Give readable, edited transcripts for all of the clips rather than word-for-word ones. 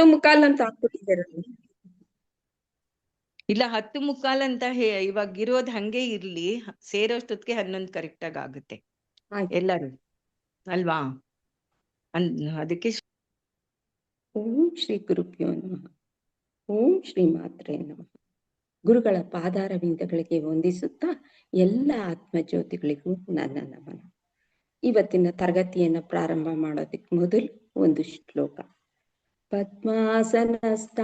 10:15 ಅಂತ ಹಾಕ್ಬಿಟ್ಟಿದ್ದೀರಲ್ಲ. ಇಲ್ಲ 10:15 ಅಂತ ಇವಾಗ ಇರೋದ್ ಹಂಗೆ ಇರ್ಲಿ, ಸೇರೋಷ್ಟೊತ್ತಿಗೆ 11 ಕರೆಕ್ಟ್ ಆಗಿ ಆಗುತ್ತೆ ಎಲ್ಲರೂ ಅಲ್ವಾ? ಅದಕ್ಕೆ ಓಂ ಶ್ರೀ ಗುರುಭ್ಯೋ ನಮಃ. ಓಂ ಶ್ರೀ ಮಾತ್ರೇ ನಮಃ. ಗುರುಗಳ ಪಾದಾರವಿಂದಗಳಿಗೆ ವಂದಿಸುತ್ತಾ ಎಲ್ಲ ಆತ್ಮಜ್ಯೋತಿಗಳಿಗೂ ನನ್ನ ನಮನ. ಇವತ್ತಿನ ತರಗತಿಯನ್ನು ಪ್ರಾರಂಭ ಮಾಡೋದಕ್ಕೆ ಮೊದಲು ಒಂದು ಶ್ಲೋಕ. ಪದ್ಮಾಸನಸ್ತಾಂ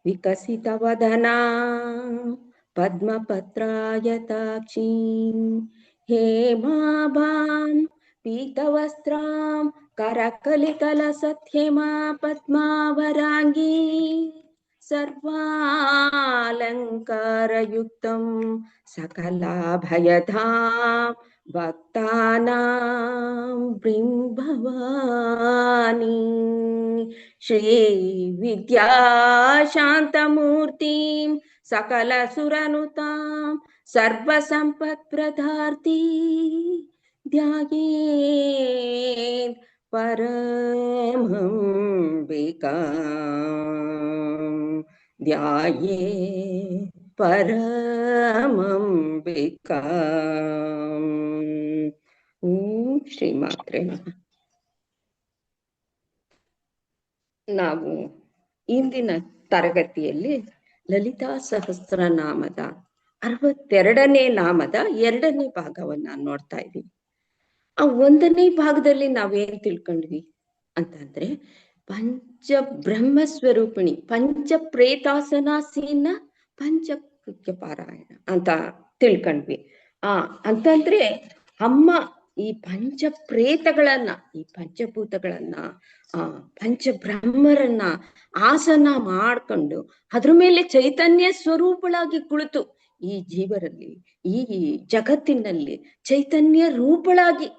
ವಿಕಸಿತ ವದನಾ ಪದ್ಮಪತ್ರಾಯತಾಕ್ಷೀಂ ಹೇಮಾಭಾಂ ಪೀತವಸ್ತ್ರಾಂ ಕರಕಲಿತಲ ಸತ್ಯಮಾ ಪದ್ಮಾವರಾಂಗೀ ಸರ್ವಾಲಂಕಾರಯುಕ್ತಂ ಸಕಲಾಭಯಧಾಂ ಭಕ್ತಾನಾಂ ಭವಾನಿ ಶ್ರೀ ವಿದ್ಯಾಶಾಂತಮೂರ್ತಿಂ ಸಕಲ ಸುರನುತಾಂ ಸರ್ವಸಂಪತ್ಪ್ರದಾರ್ಥಿ ಧ್ಯಾಯೇತ್ ಪರಮಂಬಿಕಾಂ ಧ್ಯಾಯೇತ್ ಪರಮಂಬಿಕಾಂ. ಓಂ ಶ್ರೀ ಮಾತ್ರೇ ನಮಃ. ನಾವು ಇಂದಿನ ತರಗತಿಯಲ್ಲಿ ಲಲಿತಾ ಸಹಸ್ರನಾಮದ 62ನೇ ನಾಮದ 2ನೇ ಭಾಗವನ್ನ ನೋಡ್ತಾ ಇದ್ದೀವಿ. ಆ 1ನೇ ಭಾಗದಲ್ಲಿ ನಾವೇನ್ ತಿಳ್ಕೊಂಡ್ವಿ ಅಂತಂದ್ರೆ, ಪಂಚ ಬ್ರಹ್ಮ ಸ್ವರೂಪಿಣಿ ಪಂಚ ಪ್ರೇತಾಸನಾಸೀನ ಪಂಚಕೃತ್ಯ ಪಾರಾಯಣ ಅಂತ ತಿಳ್ಕೊಂಡ್ವಿ. ಅಂತಂದ್ರೆ ಅಮ್ಮ ಈ ಪಂಚ ಪ್ರೇತಗಳನ್ನ, ಈ ಪಂಚಭೂತಗಳನ್ನ, ಪಂಚಬ್ರಹ್ಮರನ್ನ ಆಸನ ಮಾಡ್ಕೊಂಡು ಅದ್ರ ಮೇಲೆ ಚೈತನ್ಯ ಸ್ವರೂಪಳಾಗಿ ಕುಳಿತು ಈ ಜೀವರಲ್ಲಿ, ಈ ಜಗತ್ತಿನಲ್ಲಿ ಚೈತನ್ಯ ರೂಪಳಾಗಿ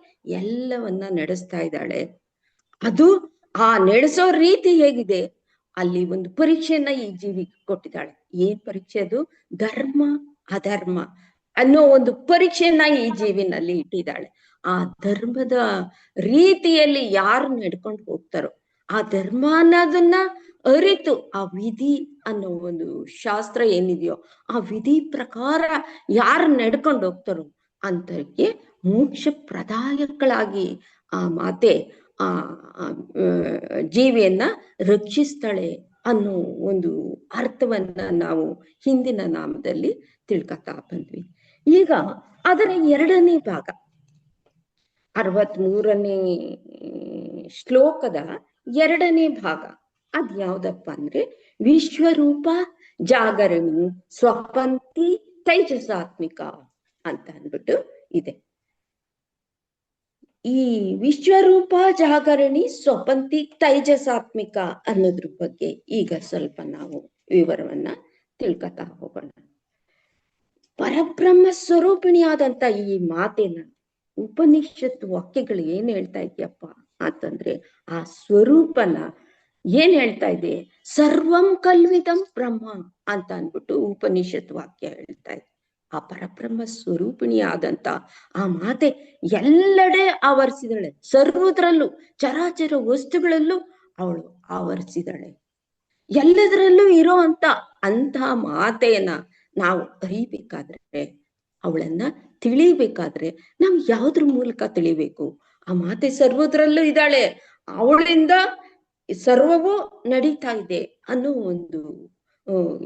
ಎಲ್ಲವನ್ನ ನಡೆಸ್ತಾ ಇದ್ದಾಳೆ. ಅದು ಆ ನಡೆಸೋ ರೀತಿ ಹೇಗಿದೆ, ಅಲ್ಲಿ ಒಂದು ಪರೀಕ್ಷೆಯನ್ನ ಈ ಜೀವಿಗೆ ಕೊಟ್ಟಿದ್ದಾಳೆ. ಏನ್ ಪರೀಕ್ಷೆ ಅದು? ಧರ್ಮ ಅಧರ್ಮ ಅನ್ನೋ ಒಂದು ಪರೀಕ್ಷೆಯನ್ನ ಈ ಜೀವಿನಲ್ಲಿ ಇಟ್ಟಿದ್ದಾಳೆ. ಆ ಧರ್ಮದ ರೀತಿಯಲ್ಲಿ ಯಾರು ನಡ್ಕೊಂಡು ಹೋಗ್ತಾರೋ, ಆ ಧರ್ಮ ಅನ್ನೋದನ್ನ ಅರಿತು ಆ ವಿಧಿ ಅನ್ನೋ ಒಂದು ಶಾಸ್ತ್ರ ಏನಿದೆಯೋ ಆ ವಿಧಿ ಪ್ರಕಾರ ಯಾರು ನಡ್ಕೊಂಡು ಹೋಗ್ತಾರೋ ಅಂತಕ್ಕೆ ಮೋಕ್ಷ ಪ್ರದಾಯಕಳಾಗಿ ಆ ಮಾತೆ ಆ ಜೀವಿಯನ್ನ ರಕ್ಷಿಸ್ತಾಳೆ ಅನ್ನೋ ಒಂದು ಅರ್ಥವನ್ನ ನಾವು ಹಿಂದಿನ ನಾಮದಲ್ಲಿ ತಿಳ್ಕೊತಾ ಬಂದ್ವಿ. ಈಗ ಅದರ 2ನೇ ಭಾಗ 63ನೇ ಶ್ಲೋಕದ 2ನೇ ಭಾಗ ಅದ್ಯಾವ್ದಪ್ಪ ಅಂದ್ರೆ, ವಿಶ್ವರೂಪ ಜಾಗರಣಿ ಸ್ವಪಂತಿ ತೈಜಸಾತ್ಮಿಕ ಅಂತ ಅಂದ್ಬಿಟ್ಟು ಇದೆ. ಈ ವಿಶ್ವರೂಪ ಜಾಗರಣಿ ಸ್ವಪಂತಿ ತೈಜಸಾತ್ಮಿಕ ಅನ್ನೋದ್ರ ಬಗ್ಗೆ ಈಗ ಸ್ವಲ್ಪ ನಾವು ವಿವರವನ್ನ ತಿಳ್ಕೊತಾ ಹೋಗೋಣ. ಪರಬ್ರಹ್ಮ ಸ್ವರೂಪಿಣಿಯಾದಂತ ಈ ಮಾತೇನ ಉಪನಿಷತ್ ವಾಕ್ಯಗಳು ಏನ್ ಹೇಳ್ತಾ ಇದೆಯಪ್ಪ ಅಂತಂದ್ರೆ, ಆ ಸ್ವರೂಪನ ಏನ್ ಹೇಳ್ತಾ ಇದೆ, ಸರ್ವಂ ಕಲ್ವಿದಂ ಬ್ರಹ್ಮ ಅಂತ ಅನ್ಬಿಟ್ಟು ಉಪನಿಷತ್ ವಾಕ್ಯ ಹೇಳ್ತಾ ಇದೆ. ಆ ಪರಬ್ರಹ್ಮ ಸ್ವರೂಪಿಣಿಯಾದಂತ ಆ ಮಾತೆ ಎಲ್ಲೆಡೆ ಆವರಿಸಿದಾಳೆ. ಸರ್ವದ್ರಲ್ಲೂ ಚರಾಚರ ವಸ್ತುಗಳಲ್ಲೂ ಅವಳು ಆವರಿಸಿದಾಳೆ. ಎಲ್ಲದರಲ್ಲೂ ಇರೋ ಅಂತ ಮಾತೆಯನ್ನ ನಾವು ಅರಿಬೇಕಾದ್ರೆ, ಅವಳನ್ನ ತಿಳಿಬೇಕಾದ್ರೆ ನಾವು ಯಾವ್ದ್ರ ಮೂಲಕ ತಿಳಿಬೇಕು? ಆ ಮಾತೆ ಸರ್ವದ್ರಲ್ಲೂ ಇದ್ದಾಳೆ, ಅವಳಿಂದ ಸರ್ವವೂ ನಡೀತಾ ಇದೆ ಅನ್ನೋ ಒಂದು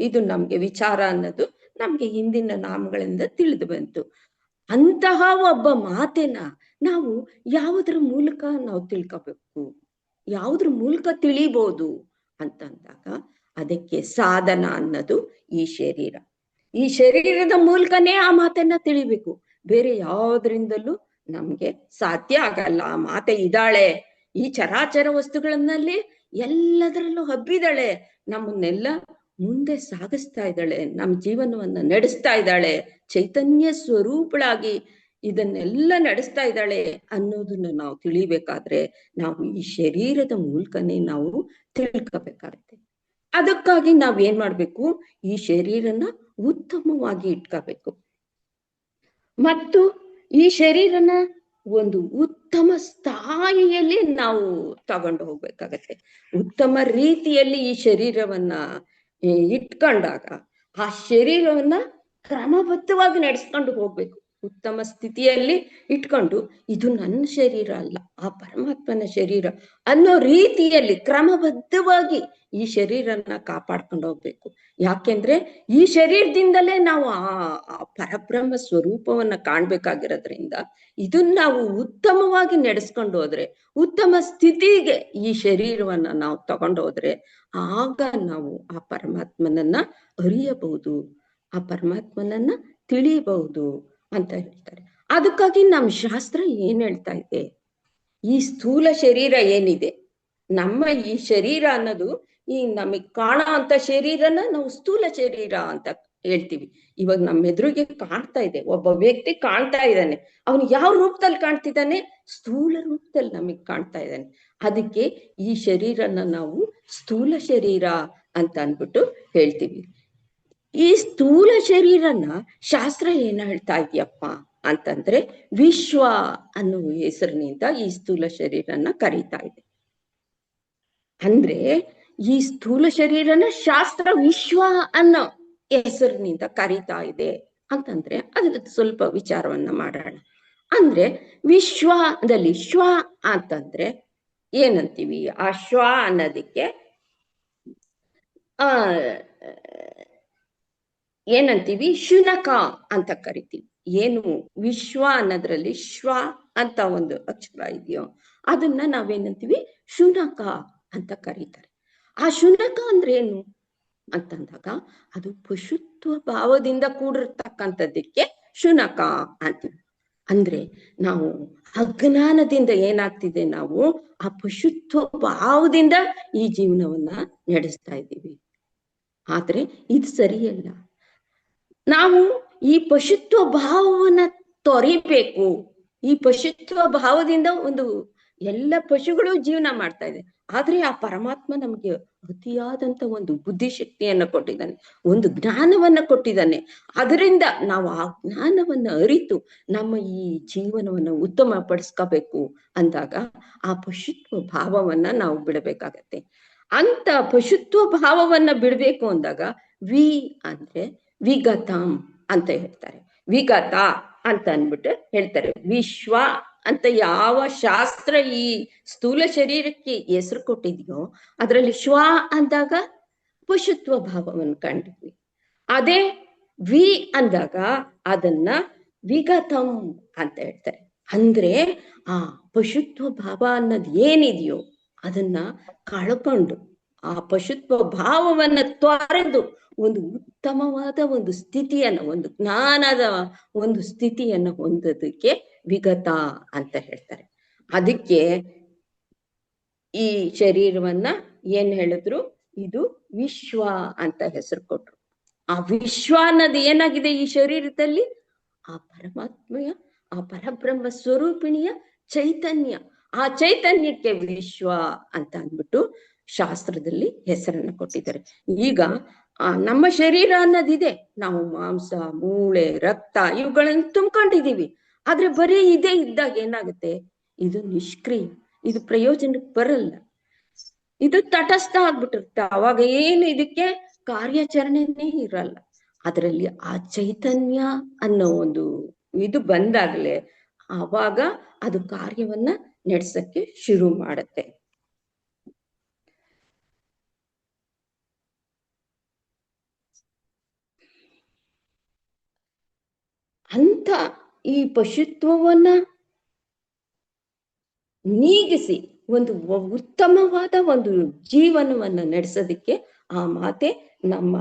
ಇದು ನಮ್ಗೆ ವಿಚಾರ ಅನ್ನೋದು ನಮ್ಗೆ ಹಿಂದಿನ ನಾಮಗಳಿಂದ ತಿಳಿದು ಬಂತು. ಅಂತಹ ಒಬ್ಬ ಮಾತೆನ ನಾವು ಯಾವುದ್ರ ಮೂಲಕ ನಾವು ತಿಳ್ಕೋಬೇಕು, ಯಾವುದ್ರ ಮೂಲಕ ತಿಳಿಬಹುದು ಅಂತಂದಾಗ ಅದಕ್ಕೆ ಸಾಧನ ಅನ್ನೋದು ಈ ಶರೀರ. ಈ ಶರೀರದ ಮೂಲಕನೇ ಆ ಮಾತನ್ನ ತಿಳಿಬೇಕು. ಬೇರೆ ಯಾವ್ದ್ರಿಂದಲೂ ನಮ್ಗೆ ಸಾಧ್ಯ ಆಗಲ್ಲ. ಆ ಮಾತೆ ಇದ್ದಾಳೆ, ಈ ಚರಾಚರ ವಸ್ತುಗಳನ್ನಲ್ಲಿ ಎಲ್ಲದರಲ್ಲೂ ಹಬ್ಬಿದಾಳೆ, ನಮ್ಮನ್ನೆಲ್ಲ ಮುಂದೆ ಸಾಗಿಸ್ತಾ ಇದ್ದಾಳೆ, ನಮ್ಮ ಜೀವನವನ್ನ ನಡೆಸ್ತಾ ಇದ್ದಾಳೆ, ಚೈತನ್ಯ ಸ್ವರೂಪಳಾಗಿ ಇದನ್ನೆಲ್ಲ ನಡೆಸ್ತಾ ಇದ್ದಾಳೆ ಅನ್ನೋದನ್ನ ನಾವು ತಿಳಿಬೇಕಾದ್ರೆ ನಾವು ಈ ಶರೀರದ ಮೂಲಕನೇ ನಾವು ತಿಳ್ಕೋಬೇಕಾಗತ್ತೆ. ಅದಕ್ಕಾಗಿ ನಾವೇನ್ ಮಾಡ್ಬೇಕು, ಈ ಶರೀರನ ಉತ್ತಮವಾಗಿ ಇಟ್ಕೋಬೇಕು. ಮತ್ತು ಈ ಶರೀರನ ಒಂದು ಉತ್ತಮ ಸ್ಥಾಯಿಯಲ್ಲಿ ನಾವು ತಗೊಂಡು ಹೋಗ್ಬೇಕಾಗತ್ತೆ. ಉತ್ತಮ ರೀತಿಯಲ್ಲಿ ಈ ಶರೀರವನ್ನ ಇಟ್ಕೊಂಡಾಗ ಆ ಶರೀರವನ್ನ ಕ್ರಮಬದ್ಧವಾಗಿ ನಡೆಸ್ಕೊಂಡು ಹೋಗ್ಬೇಕು. ಉತ್ತಮ ಸ್ಥಿತಿಯಲ್ಲಿ ಇಟ್ಕೊಂಡು ಇದು ನನ್ನ ಶರೀರ ಅಲ್ಲ, ಆ ಪರಮಾತ್ಮನ ಶರೀರ ಅನ್ನೋ ರೀತಿಯಲ್ಲಿ ಕ್ರಮಬದ್ಧವಾಗಿ ಈ ಶರೀರನ ಕಾಪಾಡ್ಕೊಂಡು ಹೋಗ್ಬೇಕು. ಯಾಕೆಂದ್ರೆ ಈ ಶರೀರದಿಂದಲೇ ನಾವು ಆ ಪರಬ್ರಹ್ಮ ಸ್ವರೂಪವನ್ನ ಕಾಣ್ಬೇಕಾಗಿರೋದ್ರಿಂದ ಇದನ್ನ ನಾವು ಉತ್ತಮವಾಗಿ ನಡೆಸ್ಕೊಂಡು ಹೋದ್ರೆ, ಉತ್ತಮ ಸ್ಥಿತಿಗೆ ಈ ಶರೀರವನ್ನ ನಾವು ತಗೊಂಡು ಹೋದ್ರೆ ಆಗ ನಾವು ಆ ಪರಮಾತ್ಮನನ್ನ ಅರಿಯಬಹುದು, ಆ ಪರಮಾತ್ಮನನ್ನ ತಿಳಿಯಬಹುದು ಅಂತ ಹೇಳ್ತಾರೆ. ಅದಕ್ಕಾಗಿ ನಮ್ಮ ಶಾಸ್ತ್ರ ಏನ್ ಹೇಳ್ತಾ ಇದೆ, ಈ ಸ್ಥೂಲ ಶರೀರ ಏನಿದೆ, ನಮ್ಮ ಈ ಶರೀರ ಅನ್ನೋದು ಈ ನಮಗ್ ಕಾಣೋ ಅಂತ ಶರೀರನ ನಾವು ಸ್ಥೂಲ ಶರೀರ ಅಂತ ಹೇಳ್ತೀವಿ. ಇವಾಗ ನಮ್ಮ ಎದುರಿಗೆ ಕಾಣ್ತಾ ಇದೆ, ಒಬ್ಬ ವ್ಯಕ್ತಿ ಕಾಣ್ತಾ ಇದ್ದಾನೆ, ಅವನು ಯಾವ ರೂಪದಲ್ಲಿ ಕಾಣ್ತಿದ್ದಾನೆ? ಸ್ಥೂಲ ರೂಪದಲ್ಲಿ ನಮಗ್ ಕಾಣ್ತಾ ಇದ್ದಾನೆ. ಅದಕ್ಕೆ ಈ ಶರೀರನ ನಾವು ಸ್ಥೂಲ ಶರೀರ ಅಂತ ಅನ್ಬಿಟ್ಟು ಹೇಳ್ತೀವಿ. ಈ ಸ್ಥೂಲ ಶರೀರನ ಶಾಸ್ತ್ರ ಏನ್ ಹೇಳ್ತಾ ಇದೆಯಪ್ಪ ಅಂತಂದ್ರೆ ವಿಶ್ವ ಅನ್ನೋ ಹೆಸರಿನಿಂದ ಈ ಸ್ಥೂಲ ಶರೀರನ ಕರೀತಾ ಇದೆ. ಅಂದ್ರೆ ಈ ಸ್ಥೂಲ ಶರೀರನ ಶಾಸ್ತ್ರ ವಿಶ್ವ ಅನ್ನೋ ಹೆಸರಿನಿಂದ ಕರೀತಾ ಇದೆ ಅಂತಂದ್ರೆ ಅದ್ರ ಸ್ವಲ್ಪ ವಿಚಾರವನ್ನ ಮಾಡೋಣ. ಅಂದ್ರೆ ವಿಶ್ವದಲ್ಲಿ ಶ್ವ ಅಂತಂದ್ರೆ ಏನಂತೀವಿ? ಆ ಶ್ವ ಅನ್ನೋದಕ್ಕೆ ಏನಂತೀವಿ? ಶುನಕ ಅಂತ ಕರಿತೀವಿ. ಏನು ವಿಶ್ವ ಅನ್ನೋದ್ರಲ್ಲಿ ಶ್ವ ಅಂತ ಒಂದು ಅಕ್ಷರ ಇದೆಯೋ ಅದನ್ನ ನಾವೇನಂತೀವಿ? ಶುನಕ ಅಂತ ಕರೀತಾರೆ. ಆ ಶುನಕ ಅಂದ್ರೆ ಏನು ಅಂತಂದಾಗ ಅದು ಪಶುತ್ವ ಭಾವದಿಂದ ಕೂಡಿರ್ತಕ್ಕಂಥದ್ದಕ್ಕೆ ಶುನಕ ಅಂತೀವಿ. ಅಂದ್ರೆ ನಾವು ಅಜ್ಞಾನದಿಂದ ಏನಾಗ್ತಿದೆ, ನಾವು ಆ ಪಶುತ್ವ ಭಾವದಿಂದ ಈ ಜೀವನವನ್ನ ನಡೆಸ್ತಾ ಇದ್ದೀವಿ. ಆದ್ರೆ ಇದು ಸರಿಯಲ್ಲ. ನಾವು ಈ ಪಶುತ್ವ ಭಾವವನ್ನ ತೊರಿಬೇಕು. ಈ ಪಶುತ್ವ ಭಾವದಿಂದ ಒಂದು ಎಲ್ಲ ಪಶುಗಳು ಜೀವನ ಮಾಡ್ತಾ ಇದೆ. ಆದ್ರೆ ಆ ಪರಮಾತ್ಮ ನಮ್ಗೆ ಅತಿಯಾದಂತ ಒಂದು ಬುದ್ಧಿಶಕ್ತಿಯನ್ನ ಕೊಟ್ಟಿದ್ದಾನೆ, ಒಂದು ಜ್ಞಾನವನ್ನ ಕೊಟ್ಟಿದ್ದಾನೆ. ಅದರಿಂದ ನಾವು ಆ ಜ್ಞಾನವನ್ನ ಅರಿತು ನಮ್ಮ ಈ ಜೀವನವನ್ನ ಉತ್ತಮ ಪಡಿಸ್ಕೋಬೇಕು ಅಂದಾಗ ಆ ಪಶುತ್ವ ಭಾವವನ್ನ ನಾವು ಬಿಡಬೇಕಾಗತ್ತೆ. ಅಂತ ಪಶುತ್ವ ಭಾವವನ್ನ ಬಿಡ್ಬೇಕು ಅಂದಾಗ ವಿ ಅಂದ್ರೆ ವಿಗತಂ ಅಂತ ಹೇಳ್ತಾರೆ. ವಿಗತ ಅಂತ ಅನ್ಬಿಟ್ಟು ಹೇಳ್ತಾರೆ. ವಿಶ್ವ ಅಂತ ಯಾವ ಶಾಸ್ತ್ರ ಈ ಸ್ಥೂಲ ಶರೀರಕ್ಕೆ ಹೆಸರು ಕೊಟ್ಟಿದ್ಯೋ ಅದರಲ್ಲಿ ಶ್ವ ಅಂದಾಗ ಪಶುತ್ವ ಭಾವವನ್ನು ಕಂಡಿದ್ವಿ. ಅದೇ ವಿ ಅಂದಾಗ ಅದನ್ನ ವಿಗತಂ ಅಂತ ಹೇಳ್ತಾರೆ. ಅಂದ್ರೆ ಆ ಪಶುತ್ವ ಭಾವ ಅನ್ನೋದು ಏನಿದೆಯೋ ಅದನ್ನ ಕಳ್ಕೊಂಡು ಆ ಪಶುತ್ವ ಭಾವವನ್ನ ತೊರೆದು ಒಂದು ಉತ್ತಮವಾದ ಒಂದು ಸ್ಥಿತಿಯನ್ನ, ಒಂದು ಜ್ಞಾನದ ಒಂದು ಸ್ಥಿತಿಯನ್ನ ಹೊಂದೋದಕ್ಕೆ ವಿಗತ ಅಂತ ಹೇಳ್ತಾರೆ. ಅದಕ್ಕೆ ಈ ಶರೀರವನ್ನ ಏನ್ ಹೇಳಿದ್ರು? ಇದು ವಿಶ್ವ ಅಂತ ಹೆಸರು ಕೊಟ್ರು. ಆ ವಿಶ್ವ ಅನ್ನೋದು ಏನಾಗಿದೆ ಈ ಶರೀರದಲ್ಲಿ? ಆ ಪರಮಾತ್ಮೆಯ, ಆ ಪರಬ್ರಹ್ಮ ಸ್ವರೂಪಿಣಿಯ ಚೈತನ್ಯ. ಆ ಚೈತನ್ಯಕ್ಕೆ ವಿಶ್ವ ಅಂತ ಅಂದ್ಬಿಟ್ಟು ಶಾಸ್ತ್ರದಲ್ಲಿ ಹೆಸರನ್ನ ಕೊಟ್ಟಿದ್ದಾರೆ. ಈಗ ನಮ್ಮ ಶರೀರ ಅನ್ನೋದಿದೆ, ನಾವು ಮಾಂಸ, ಮೂಳೆ, ರಕ್ತ ಇವುಗಳನ್ನ ತುಂಬ್ಕೊಂಡಿದೀವಿ. ಆದ್ರೆ ಬರೀ ಇದೇ ಇದ್ದಾಗ ಏನಾಗುತ್ತೆ? ಇದು ನಿಷ್ಕ್ರಿಯ, ಇದು ಪ್ರಯೋಜನಕ್ಕೆ ಬರಲ್ಲ, ಇದು ತಟಸ್ಥ ಆಗ್ಬಿಟ್ಟಿರುತ್ತೆ. ಅವಾಗ ಏನು ಇದಕ್ಕೆ ಕಾರ್ಯಾಚರಣೆನೇ ಇರಲ್ಲ. ಅದರಲ್ಲಿ ಆ ಚೈತನ್ಯ ಅನ್ನೋ ಒಂದು ಇದು ಬಂದಾಗಲೇ ಆವಾಗ ಅದು ಕಾರ್ಯವನ್ನ ನಡೆಸಕ್ಕೆ ಶುರು ಮಾಡುತ್ತೆ. ಅಂತ ಈ ಪಶುತ್ವವನ್ನ ನೀಗಿಸಿ ಒಂದು ಉತ್ತಮವಾದ ಒಂದು ಜೀವನವನ್ನ ನಡೆಸೋದಿಕ್ಕೆ ಆ ಮಾತೆ ನಮ್ಮ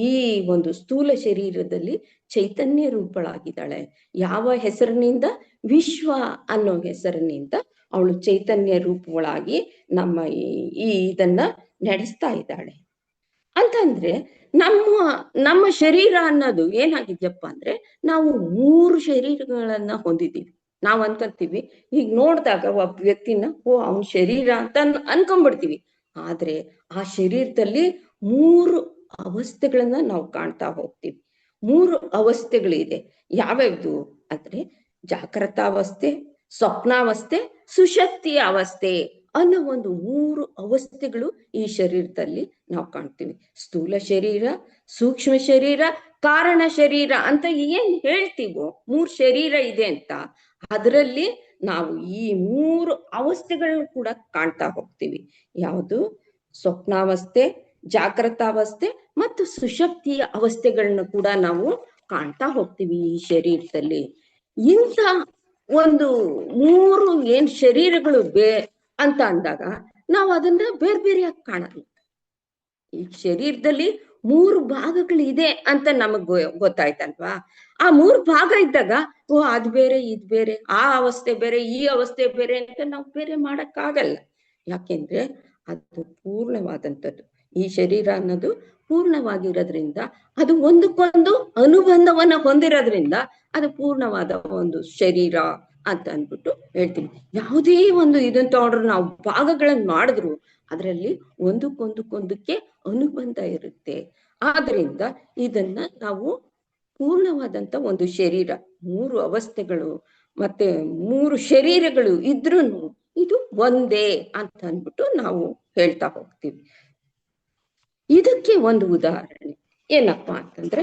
ಈ ಒಂದು ಸ್ಥೂಲ ಶರೀರದಲ್ಲಿ ಚೈತನ್ಯ ರೂಪಳಾಗಿದ್ದಾಳೆ. ಯಾವ ಹೆಸರಿನಿಂದ? ವಿಶ್ವ ಅನ್ನೋ ಹೆಸರಿನಿಂದ ಅವಳು ಚೈತನ್ಯ ರೂಪಗಳಾಗಿ ನಮ್ಮ ಈ ಇದನ್ನ ನಡೆಸ್ತಾ ಇದ್ದಾಳೆ. ಅಂತಂದ್ರೆ ನಮ್ಮ ಶರೀರ ಅನ್ನೋದು ಏನಾಗಿದ್ಯಪ್ಪ ಅಂದ್ರೆ ನಾವು 3 ಶರೀರಗಳನ್ನ ಹೊಂದಿದ್ದೀವಿ. ನಾವ್ ಅನ್ಕೊಂತೀವಿ, ಈಗ ನೋಡಿದಾಗ ಒಬ್ಬ ವ್ಯಕ್ತಿನ ಅವನ ಶರೀರ ಅಂತ ಅನ್ಕೊಂಡ್ಬಿಡ್ತೀವಿ. ಆದ್ರೆ ಆ ಶರೀರದಲ್ಲಿ 3 ಅವಸ್ಥೆಗಳನ್ನ ನಾವು ಕಾಣ್ತಾ ಹೋಗ್ತೀವಿ. 3 ಅವಸ್ಥೆಗಳಿದೆ. ಯಾವ್ಯಾವ್ದು ಅಂದ್ರೆ ಜಾಗೃತಾವಸ್ಥೆ, ಸ್ವಪ್ನಾವಸ್ಥೆ, ಸುಷುಪ್ತಿಯ ಅವಸ್ಥೆ ಅನ್ನೋ ಒಂದು 3 ಅವಸ್ಥೆಗಳು ಈ ಶರೀರದಲ್ಲಿ ನಾವು ಕಾಣ್ತೀವಿ. ಸ್ಥೂಲ ಶರೀರ, ಸೂಕ್ಷ್ಮ ಶರೀರ, ಕಾರಣ ಶರೀರ ಅಂತ ಏನ್ ಹೇಳ್ತೀವೋ 3 ಶರೀರ ಇದೆ ಅಂತ, ಅದರಲ್ಲಿ ನಾವು ಈ 3 ಅವಸ್ಥೆಗಳನ್ನು ಕೂಡ ಕಾಣ್ತಾ ಹೋಗ್ತೀವಿ. ಯಾವುದು? ಸ್ವಪ್ನಾವಸ್ಥೆ, ಜಾಗೃತಾವಸ್ಥೆ ಮತ್ತು ಸುಷುಪ್ತಿಯ ಅವಸ್ಥೆಗಳನ್ನ ಕೂಡ ನಾವು ಕಾಣ್ತಾ ಹೋಗ್ತೀವಿ ಈ ಶರೀರದಲ್ಲಿ. ಇಂಥ ಒಂದು 3 ಏನ್ ಶರೀರಗಳು ಅಂತ ಅಂದಾಗ ನಾವು ಅದನ್ನ ಬೇರೆ ಬೇರೆಯಾಗಿ ಕಾಣಲ್ಲ. ಈ ಶರೀರದಲ್ಲಿ 3 ಭಾಗಗಳಿದೆ ಅಂತ ನಮಗ್ ಗೊತ್ತಾಯ್ತಲ್ವಾ? ಆ 3 ಭಾಗ ಇದ್ದಾಗ ಓ ಅದ್ ಬೇರೆ ಇದ್ ಬೇರೆ, ಆ ಅವಸ್ಥೆ ಬೇರೆ ಈ ಅವಸ್ಥೆ ಬೇರೆ ಅಂತ ನಾವು ಬೇರೆ ಮಾಡಕ್ಕಾಗಲ್ಲ. ಯಾಕೆಂದ್ರೆ ಅದು ಪೂರ್ಣವಾದಂಥದ್ದು. ಈ ಶರೀರ ಅನ್ನೋದು ಪೂರ್ಣವಾಗಿರೋದ್ರಿಂದ, ಅದು ಒಂದಕ್ಕೊಂದು ಅನುಬಂಧವನ್ನ ಹೊಂದಿರೋದ್ರಿಂದ ಅದು ಪೂರ್ಣವಾದ ಒಂದು ಶರೀರ ಅಂತ ಅಂದ್ಬಿಟ್ಟು ಹೇಳ್ತೀವಿ. ಯಾವುದೇ ಒಂದು ಇದನ್ನ ತಗೊಂಡ್ರು, ನಾವು ಭಾಗಗಳನ್ನ ಮಾಡಿದ್ರು ಅದರಲ್ಲಿ ಒಂದಕ್ಕೊಂದಕ್ಕೆ ಅನುಬಂಧ ಇರುತ್ತೆ. ಆದ್ರಿಂದ ಇದನ್ನ ನಾವು ಪೂರ್ಣವಾದಂತ ಒಂದು ಶರೀರ, 3 ಅವಸ್ಥೆಗಳು ಮತ್ತೆ 3 ಶರೀರಗಳು ಇದ್ರೂ ಇದು ಒಂದೇ ಅಂತ ಅಂದ್ಬಿಟ್ಟು ನಾವು ಹೇಳ್ತಾ ಹೋಗ್ತೀವಿ. ಇದಕ್ಕೆ ಒಂದು ಉದಾಹರಣೆ ಏನಪ್ಪಾ ಅಂತಂದ್ರೆ,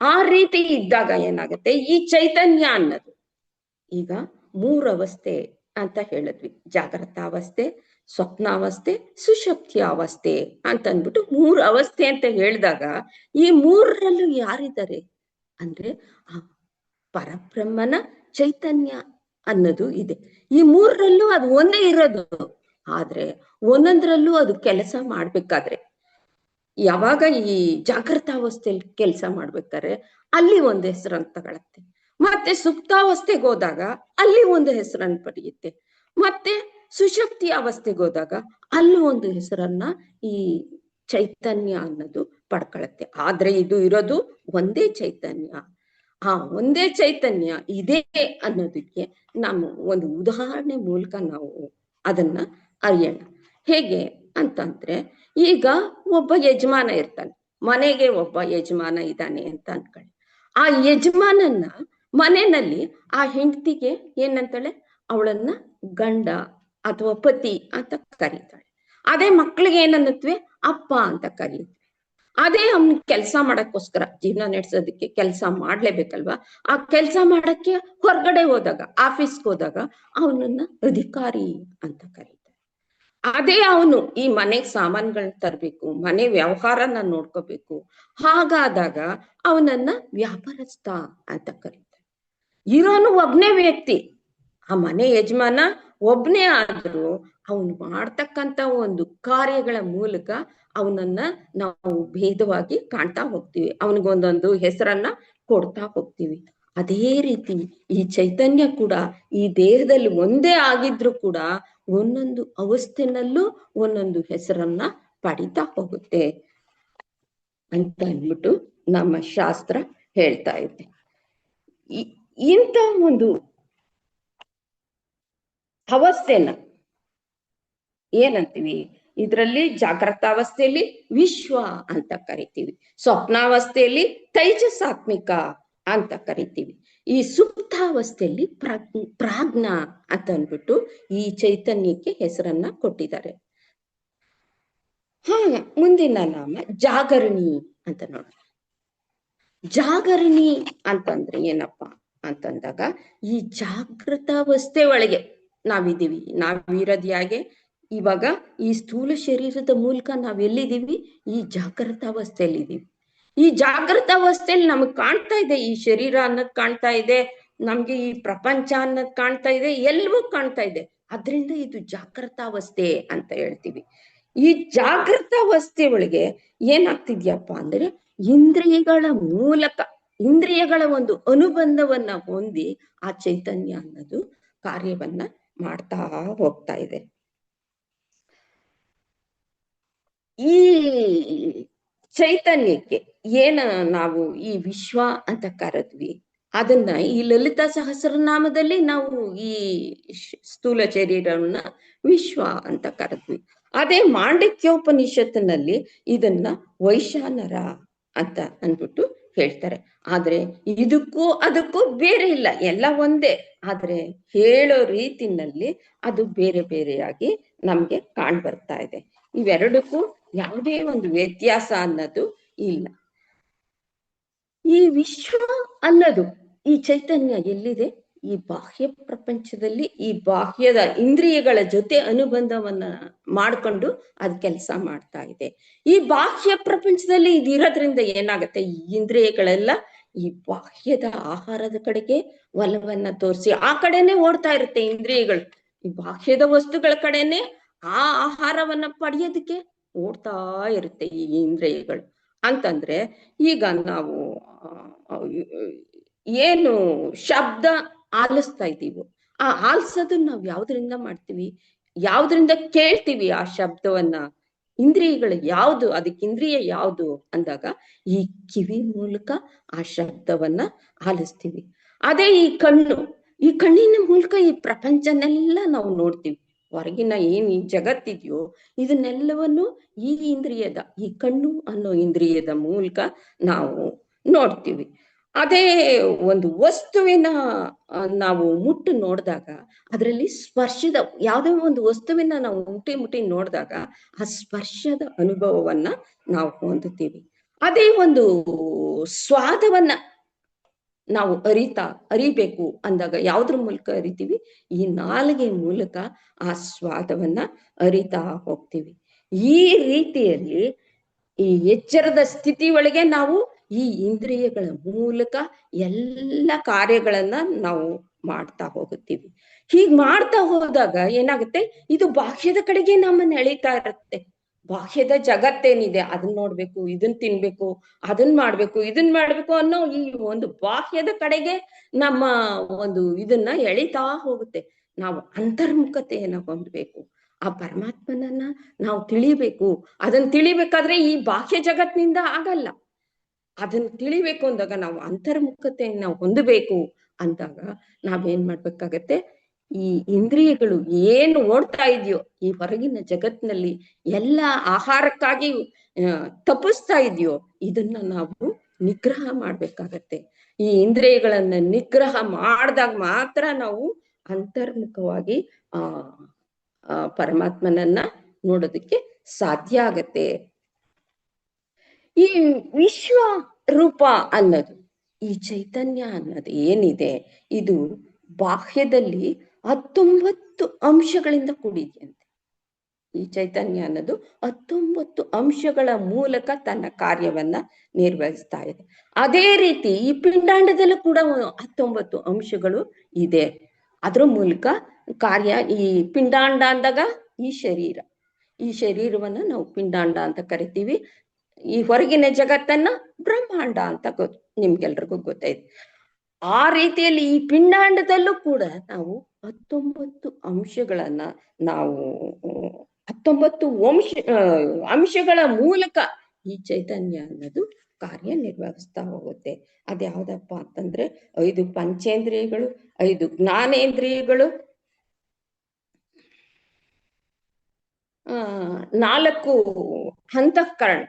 ಆ ರೀತಿ ಇದ್ದಾಗ ಏನಾಗುತ್ತೆ, ಈ ಚೈತನ್ಯ ಅನ್ನೋದು ಈಗ 3 ಅವಸ್ಥೆ ಅಂತ ಹೇಳಿದ್ವಿ. ಜಾಗೃತಾವಸ್ಥೆ, ಸ್ವಪ್ನಾವಸ್ಥೆ, ಸುಷುಪ್ತಿ ಅವಸ್ಥೆ ಅಂತ ಅಂದ್ಬಿಟ್ಟು 3 ಅವಸ್ಥೆ ಅಂತ ಹೇಳಿದಾಗ ಈ 3ರಲ್ಲೂ ಯಾರಿದ್ದಾರೆ ಅಂದ್ರೆ ಆ ಪರಬ್ರಹ್ಮನ ಚೈತನ್ಯ ಅನ್ನೋದು ಇದೆ. ಈ 3ರಲ್ಲೂ ಅದು ಒಂದೇ ಇರೋದು. ಆದ್ರೆ ಒಂದೊಂದ್ರಲ್ಲೂ ಅದು ಕೆಲಸ ಮಾಡ್ಬೇಕಾದ್ರೆ, ಯಾವಾಗ ಈ ಜಾಗೃತಾವಸ್ಥೆಯಲ್ಲಿ ಕೆಲಸ ಮಾಡ್ಬೇಕಾದ್ರೆ ಅಲ್ಲಿ ಒಂದು ಹೆಸರನ್ನು ತಗೊಳತ್ತೆ, ಮತ್ತೆ ಸುಪ್ತಾವಸ್ಥೆಗೆ ಹೋದಾಗ ಅಲ್ಲಿ ಒಂದು ಹೆಸರನ್ನು ಪಡೆಯುತ್ತೆ, ಮತ್ತೆ ಸುಷುಪ್ತಿ ಅವಸ್ಥೆಗೆ ಹೋದಾಗ ಅಲ್ಲಿ ಒಂದು ಹೆಸರನ್ನ ಈ ಚೈತನ್ಯ ಅನ್ನೋದು ಪಡ್ಕೊಳತ್ತೆ. ಆದ್ರೆ ಇದು ಇರೋದು ಒಂದೇ ಚೈತನ್ಯ. ಆ ಒಂದೇ ಚೈತನ್ಯ ಇದೆ ಅನ್ನೋದಕ್ಕೆ ನಮ್ಮ ಒಂದು ಉದಾಹರಣೆ ಮೂಲಕ ನಾವು ಅದನ್ನ ಅರಿಯೋಣ. ಹೇಗೆ ಅಂತಂದ್ರೆ, ಈಗ ಒಬ್ಬ ಯಜಮಾನ ಇರ್ತಾನೆ, ಮನೆಗೆ ಒಬ್ಬ ಯಜಮಾನ ಇದ್ದಾನೆ ಅಂತ ಅನ್ಕೊಳ್ಳಿ. ಆ ಯಜಮಾನನ್ನ ಮನೆಯಲ್ಲಿ ಆ ಹೆಂಡತಿಗೆ ಏನಂತಾಳೆ, ಅವಳನ್ನ ಗಂಡ ಅಥವಾ ಪತಿ ಅಂತ ಕರೀತಾಳೆ. ಅದೇ ಮಕ್ಳಿಗೆ ಏನನ್ನತ್ವೆ, ಅಪ್ಪ ಅಂತ ಕರೀತೀವಿ. ಅದೇ ಅವ್ನ ಕೆಲಸ ಮಾಡಕ್ಕೋಸ್ಕರ, ಜೀವನ ನಡೆಸೋದಕ್ಕೆ ಕೆಲಸ ಮಾಡ್ಲೇಬೇಕಲ್ವಾ, ಆ ಕೆಲಸ ಮಾಡಕ್ಕೆ ಹೊರಗಡೆ ಹೋದಾಗ, ಆಫೀಸ್ಗೆ ಹೋದಾಗ ಅವನನ್ನ ಅಧಿಕಾರಿ ಅಂತ ಕರೀತಾರೆ. ಅದೇ ಅವನು ಈ ಮನೆಗ್ ಸಾಮಾನುಗಳನ್ನ ತರ್ಬೇಕು, ಮನೆ ವ್ಯವಹಾರನ ನೋಡ್ಕೋಬೇಕು, ಹಾಗಾದಾಗ ಅವನನ್ನ ವ್ಯಾಪಾರಸ್ಥ ಅಂತ ಕರೀತಾರೆ. ಇರೋನು ಒಬ್ನೇ ವ್ಯಕ್ತಿ, ಆ ಮನೆ ಯಜಮಾನ ಒಬ್ನೇ ಆದ್ರೂ ಅವನು ಮಾಡ್ತಕ್ಕಂತ ಒಂದು ಕಾರ್ಯಗಳ ಮೂಲಕ ಅವನನ್ನ ನಾವು ಭೇದವಾಗಿ ಕಾಣ್ತಾ ಹೋಗ್ತೀವಿ, ಅವನಿಗೊಂದೊಂದು ಹೆಸರನ್ನ ಕೊಡ್ತಾ ಹೋಗ್ತೀವಿ. ಅದೇ ರೀತಿ ಈ ಚೈತನ್ಯ ಕೂಡ ಈ ದೇಹದಲ್ಲಿ ಒಂದೇ ಆಗಿದ್ರು ಕೂಡ ಒಂದೊಂದು ಅವಸ್ಥೆನಲ್ಲೂ ಒಂದೊಂದು ಹೆಸರನ್ನ ಪಡಿತಾ ಹೋಗುತ್ತೆ ಅಂತ ಅಂದ್ಬಿಟ್ಟು ನಮ್ಮ ಶಾಸ್ತ್ರ ಹೇಳ್ತಾ ಇದೆ. ಇಂಥ ಒಂದು ಅವಸ್ಥೆನ ಏನಂತೀವಿ, ಇದರಲ್ಲಿ ಜಾಗೃತಾವಸ್ಥೆಯಲ್ಲಿ ವಿಶ್ವ ಅಂತ ಕರಿತೀವಿ, ಸ್ವಪ್ನಾವಸ್ಥೆಯಲ್ಲಿ ತೈಜಸಾತ್ಮಿಕ ಅಂತ ಕರಿತೀವಿ, ಈ ಸುಪ್ತಾವಸ್ಥೆಯಲ್ಲಿ ಪ್ರಾಜ್ಞ ಅಂತ ಅಂದ್ಬಿಟ್ಟು ಈ ಚೈತನ್ಯಕ್ಕೆ ಹೆಸರನ್ನ ಕೊಟ್ಟಿದ್ದಾರೆ. ಮುಂದಿನ ನಾಮ ಜಾಗರಣಿ ಅಂತ ನೋಡೋಣ. ಜಾಗರಣಿ ಅಂತಂದ್ರೆ ಏನಪ್ಪಾ ಅಂತಂದಾಗ, ಈ ಜಾಗೃತಾವಸ್ಥೆ ಒಳಗೆ ನಾವಿದ್ದೀವಿ. ನಾವಿರೋದ್ ಯಾಕೆ, ಇವಾಗ ಈ ಸ್ಥೂಲ ಶರೀರದ ಮೂಲಕ ನಾವೆಲ್ಲಿದ್ದೀವಿ, ಈ ಜಾಗೃತಾವಸ್ಥೆಯಲ್ಲಿ ಇದೀವಿ. ಈ ಜಾಗೃತಾವಸ್ಥೆಯಲ್ಲಿ ನಮಗ್ ಕಾಣ್ತಾ ಇದೆ, ಈ ಶರೀರ ಅನ್ನೋದ್ ಕಾಣ್ತಾ ಇದೆ, ನಮ್ಗೆ ಈ ಪ್ರಪಂಚ ಅನ್ನೋದ್ ಕಾಣ್ತಾ ಇದೆ, ಎಲ್ಲವೂ ಕಾಣ್ತಾ ಇದೆ. ಅದ್ರಿಂದ ಇದು ಜಾಗೃತಾವಸ್ಥೆ ಅಂತ ಹೇಳ್ತೀವಿ. ಈ ಜಾಗೃತಾವಸ್ಥೆ ಒಳಗೆ ಏನಾಗ್ತಿದ್ಯಪ್ಪ ಅಂದ್ರೆ, ಇಂದ್ರಿಯಗಳ ಮೂಲಕ, ಇಂದ್ರಿಯಗಳ ಒಂದು ಅನುಬಂಧವನ್ನ ಹೊಂದಿ ಆ ಚೈತನ್ಯ ಅನ್ನೋದು ಕಾರ್ಯವನ್ನ ಮಾಡ್ತಾ ಹೋಗ್ತಾ ಇದೆ. ಈ ಚೈತನ್ಯಕ್ಕೆ ಏನ ನಾವು ಈ ವಿಶ್ವ ಅಂತ ಕರೆದ್ವಿ, ಅದನ್ನ ಈ ಲಲಿತಾ ಸಹಸ್ರನಾಮದಲ್ಲಿ ನಾವು ಈ ಸ್ಥೂಲ ಶರೀರವನ್ನ ವಿಶ್ವ ಅಂತ ಕರೆದ್ವಿ. ಅದೇ ಮಾಂಡಕ್ಯೋಪನಿಷತ್ತಿನಲ್ಲಿ ಇದನ್ನ ವೈಶಾನರ ಅಂತ ಅಂದ್ಬಿಟ್ಟು ಹೇಳ್ತಾರೆ. ಆದ್ರೆ ಇದಕ್ಕೂ ಅದಕ್ಕೂ ಬೇರೆ ಇಲ್ಲ, ಎಲ್ಲ ಒಂದೇ. ಆದ್ರೆ ಹೇಳೋ ರೀತಿನಲ್ಲಿ ಅದು ಬೇರೆ ಬೇರೆಯಾಗಿ ನಮ್ಗೆ ಕಾಣ್ ಬರ್ತಾ ಇದೆ. ಇವೆರಡಕ್ಕೂ ಯಾವುದೇ ಒಂದು ವ್ಯತ್ಯಾಸ ಅನ್ನೋದು ಇಲ್ಲ. ಈ ವಿಶ್ವ ಅನ್ನೋದು, ಈ ಚೈತನ್ಯ ಎಲ್ಲಿದೆ? ಈ ಬಾಹ್ಯ ಪ್ರಪಂಚದಲ್ಲಿ, ಈ ಬಾಹ್ಯದ ಇಂದ್ರಿಯಗಳ ಜೊತೆ ಅನುಬಂಧವನ್ನ ಮಾಡ್ಕೊಂಡು ಅದ್ ಕೆಲಸ ಮಾಡ್ತಾ ಇದೆ. ಈ ಬಾಹ್ಯ ಪ್ರಪಂಚದಲ್ಲಿ ಇದಿರೋದ್ರಿಂದ ಏನಾಗತ್ತೆ, ಈ ಇಂದ್ರಿಯಗಳೆಲ್ಲ ಈ ಬಾಹ್ಯದ ಆಹಾರದ ಕಡೆಗೆ ಒಲವನ್ನ ತೋರಿಸಿ ಆ ಕಡೆನೆ ಓಡ್ತಾ ಇರುತ್ತೆ ಇಂದ್ರಿಯಗಳು. ಈ ಬಾಹ್ಯದ ವಸ್ತುಗಳ ಕಡೆನೆ ಆ ಆಹಾರವನ್ನ ಪಡೆಯೋದಕ್ಕೆ ಓಡ್ತಾ ಇರುತ್ತೆ ಈ ಇಂದ್ರಿಯಗಳು. ಅಂತಂದ್ರೆ ಈಗ ನಾವು ಏನು ಶಬ್ದ ಆಲಿಸ್ತಾ ಇದ್ದೀವೋ, ಆ ಆಲಿಸೋದನ್ನ ನಾವು ಯಾವ್ದ್ರಿಂದ ಮಾಡ್ತೀವಿ? ಯಾವ್ದ್ರಿಂದ ಕೇಳ್ತೀವಿ ಆ ಶಬ್ದವನ್ನ? ಇಂದ್ರಿಯಗಳು ಯಾವುದು, ಅದಕ್ಕೆ ಇಂದ್ರಿಯ ಯಾವುದು ಅಂದಾಗ ಈ ಕಿವಿ ಮೂಲಕ ಆ ಶಬ್ದವನ್ನ ಆಲಿಸ್ತೀವಿ. ಅದೇ ಈ ಕಣ್ಣು, ಈ ಕಣ್ಣಿನ ಮೂಲಕ ಈ ಪ್ರಪಂಚನೆಲ್ಲ ನಾವು ನೋಡ್ತೀವಿ. ಹೊರಗಿನ ಏನ್ ಈ ಜಗತ್ತಿದೆಯೋ ಇದನ್ನೆಲ್ಲವನ್ನು ಈ ಇಂದ್ರಿಯದ, ಈ ಕಣ್ಣು ಅನ್ನೋ ಇಂದ್ರಿಯದ ಮೂಲಕ ನಾವು ನೋಡ್ತೀವಿ. ಅದೇ ಒಂದು ವಸ್ತುವಿನ ನಾವು ಮುಟ್ಟು ನೋಡಿದಾಗ, ಅದರಲ್ಲಿ ಸ್ಪರ್ಶದ ಯಾವುದೇ ಒಂದು ವಸ್ತುವಿನ ನಾವು ಮುಟ್ಟಿ ನೋಡಿದಾಗ ಆ ಸ್ಪರ್ಶದ ಅನುಭವವನ್ನ ನಾವು ಹೊಂದುತ್ತೀವಿ. ಅದೇ ಒಂದು ಸ್ವಾದವನ್ನ ನಾವು ಅರಿಬೇಕು ಅಂದಾಗ ಯಾವ್ದ್ರ ಮೂಲಕ ಅರಿತೀವಿ? ಈ ನಾಲಿಗೆ ಮೂಲಕ ಆ ಸ್ವಾದವನ್ನ ಅರಿತಾ ಹೋಗ್ತೀವಿ. ಈ ರೀತಿಯಲ್ಲಿ ಈ ಎಚ್ಚರದ ಸ್ಥಿತಿ ಒಳಗೆ ನಾವು ಈ ಇಂದ್ರಿಯಗಳ ಮೂಲಕ ಎಲ್ಲ ಕಾರ್ಯಗಳನ್ನ ನಾವು ಮಾಡ್ತಾ ಹೋಗುತ್ತೀವಿ. ಹೀಗ್ ಮಾಡ್ತಾ ಹೋದಾಗ ಏನಾಗುತ್ತೆ, ಇದು ಬಾಹ್ಯದ ಕಡೆಗೆ ನಮ್ಮನ್ನ ಎಳಿತಾ ಇರುತ್ತೆ. ಬಾಹ್ಯದ ಜಗತ್ತೇನಿದೆ ಅದನ್ನ ನೋಡ್ಬೇಕು, ಇದನ್ ತಿನ್ಬೇಕು, ಅದನ್ ಮಾಡ್ಬೇಕು, ಇದನ್ ಮಾಡ್ಬೇಕು ಅನ್ನೋ ಈ ಒಂದು ಬಾಹ್ಯದ ಕಡೆಗೆ ನಮ್ಮ ಒಂದು ಇದನ್ನ ಎಳಿತಾ ಹೋಗುತ್ತೆ. ನಾವು ಅಂತರ್ಮುಖತೆಯನ್ನ ಹೊಂದ್ಬೇಕು, ಆ ಪರಮಾತ್ಮನನ್ನ ನಾವು ತಿಳಿಬೇಕು. ಅದನ್ನ ತಿಳಿಬೇಕಾದ್ರೆ ಈ ಬಾಹ್ಯ ಜಗತ್ತಿನಿಂದ ಆಗಲ್ಲ. ಅದನ್ನ ತಿಳಿಬೇಕು ಅಂದಾಗ ನಾವು ಅಂತರ್ಮುಖತೆಯನ್ನ ಹೊಂದಬೇಕು ಅಂದಾಗ ನಾವೇನ್ ಮಾಡ್ಬೇಕಾಗತ್ತೆ? ಈ ಇಂದ್ರಿಯಗಳು ಏನು ಓಡ್ತಾ ಇದೆಯೋ ಈ ಹೊರಗಿನ ಜಗತ್ತಿನಲ್ಲಿ, ಎಲ್ಲ ಆಹಾರಕ್ಕಾಗಿ ತಪಿಸ್ತಾ ಇದೆಯೋ ಇದನ್ನ ನಾವು ನಿಗ್ರಹ ಮಾಡ್ಬೇಕಾಗತ್ತೆ. ಈ ಇಂದ್ರಿಯಗಳನ್ನ ನಿಗ್ರಹ ಮಾಡಿದಾಗ ಮಾತ್ರ ನಾವು ಅಂತರ್ಮುಖವಾಗಿ ಪರಮಾತ್ಮನನ್ನ ನೋಡೋದಕ್ಕೆ ಸಾಧ್ಯ ಆಗತ್ತೆ. ಈ ವಿಶ್ವ ರೂಪ ಅನ್ನೋದು, ಈ ಚೈತನ್ಯ ಅನ್ನೋದು ಏನಿದೆ, ಇದು ಬಾಹ್ಯದಲ್ಲಿ 19 ಅಂಶಗಳಿಂದ ಕೂಡಿದೆಯಂತೆ. ಈ ಚೈತನ್ಯ ಅನ್ನೋದು 19 ಅಂಶಗಳ ಮೂಲಕ ತನ್ನ ಕಾರ್ಯವನ್ನ ನಿರ್ವಹಿಸ್ತಾ ಇದೆ. ಅದೇ ರೀತಿ ಈ ಪಿಂಡಾಂಡದಲ್ಲೂ ಕೂಡ 19 ಅಂಶಗಳು ಇದೆ. ಅದ್ರ ಮೂಲಕ ಕಾರ್ಯ. ಈ ಪಿಂಡಾಂಡ ಅಂದಾಗ ಈ ಶರೀರವನ್ನ ನಾವು ಪಿಂಡಾಂಡ ಅಂತ ಕರಿತೀವಿ. ಈ ಹೊರಗಿನ ಜಗತ್ತನ್ನ ಬ್ರಹ್ಮಾಂಡ ಅಂತ ನಿಮ್ಗೆಲ್ರಿಗೂ ಗೊತ್ತೈತೆ. ಆ ರೀತಿಯಲ್ಲಿ ಈ ಪಿಂಡಾಂಡದಲ್ಲೂ ಕೂಡ ನಾವು 19 ಅಂಶಗಳನ್ನ ನಾವು 19 ಅಂಶಗಳ ಮೂಲಕ ಈ ಚೈತನ್ಯ ಅನ್ನೋದು ಕಾರ್ಯನಿರ್ವಹಿಸ್ತಾ ಹೋಗುತ್ತೆ. ಅದ್ಯಾವ್ದಪ್ಪ ಅಂತಂದ್ರೆ 5 ಪಂಚೇಂದ್ರಿಯಗಳು, 5 ಜ್ಞಾನೇಂದ್ರಿಯಗಳು, 4 ಅಂತಃಕರಣ,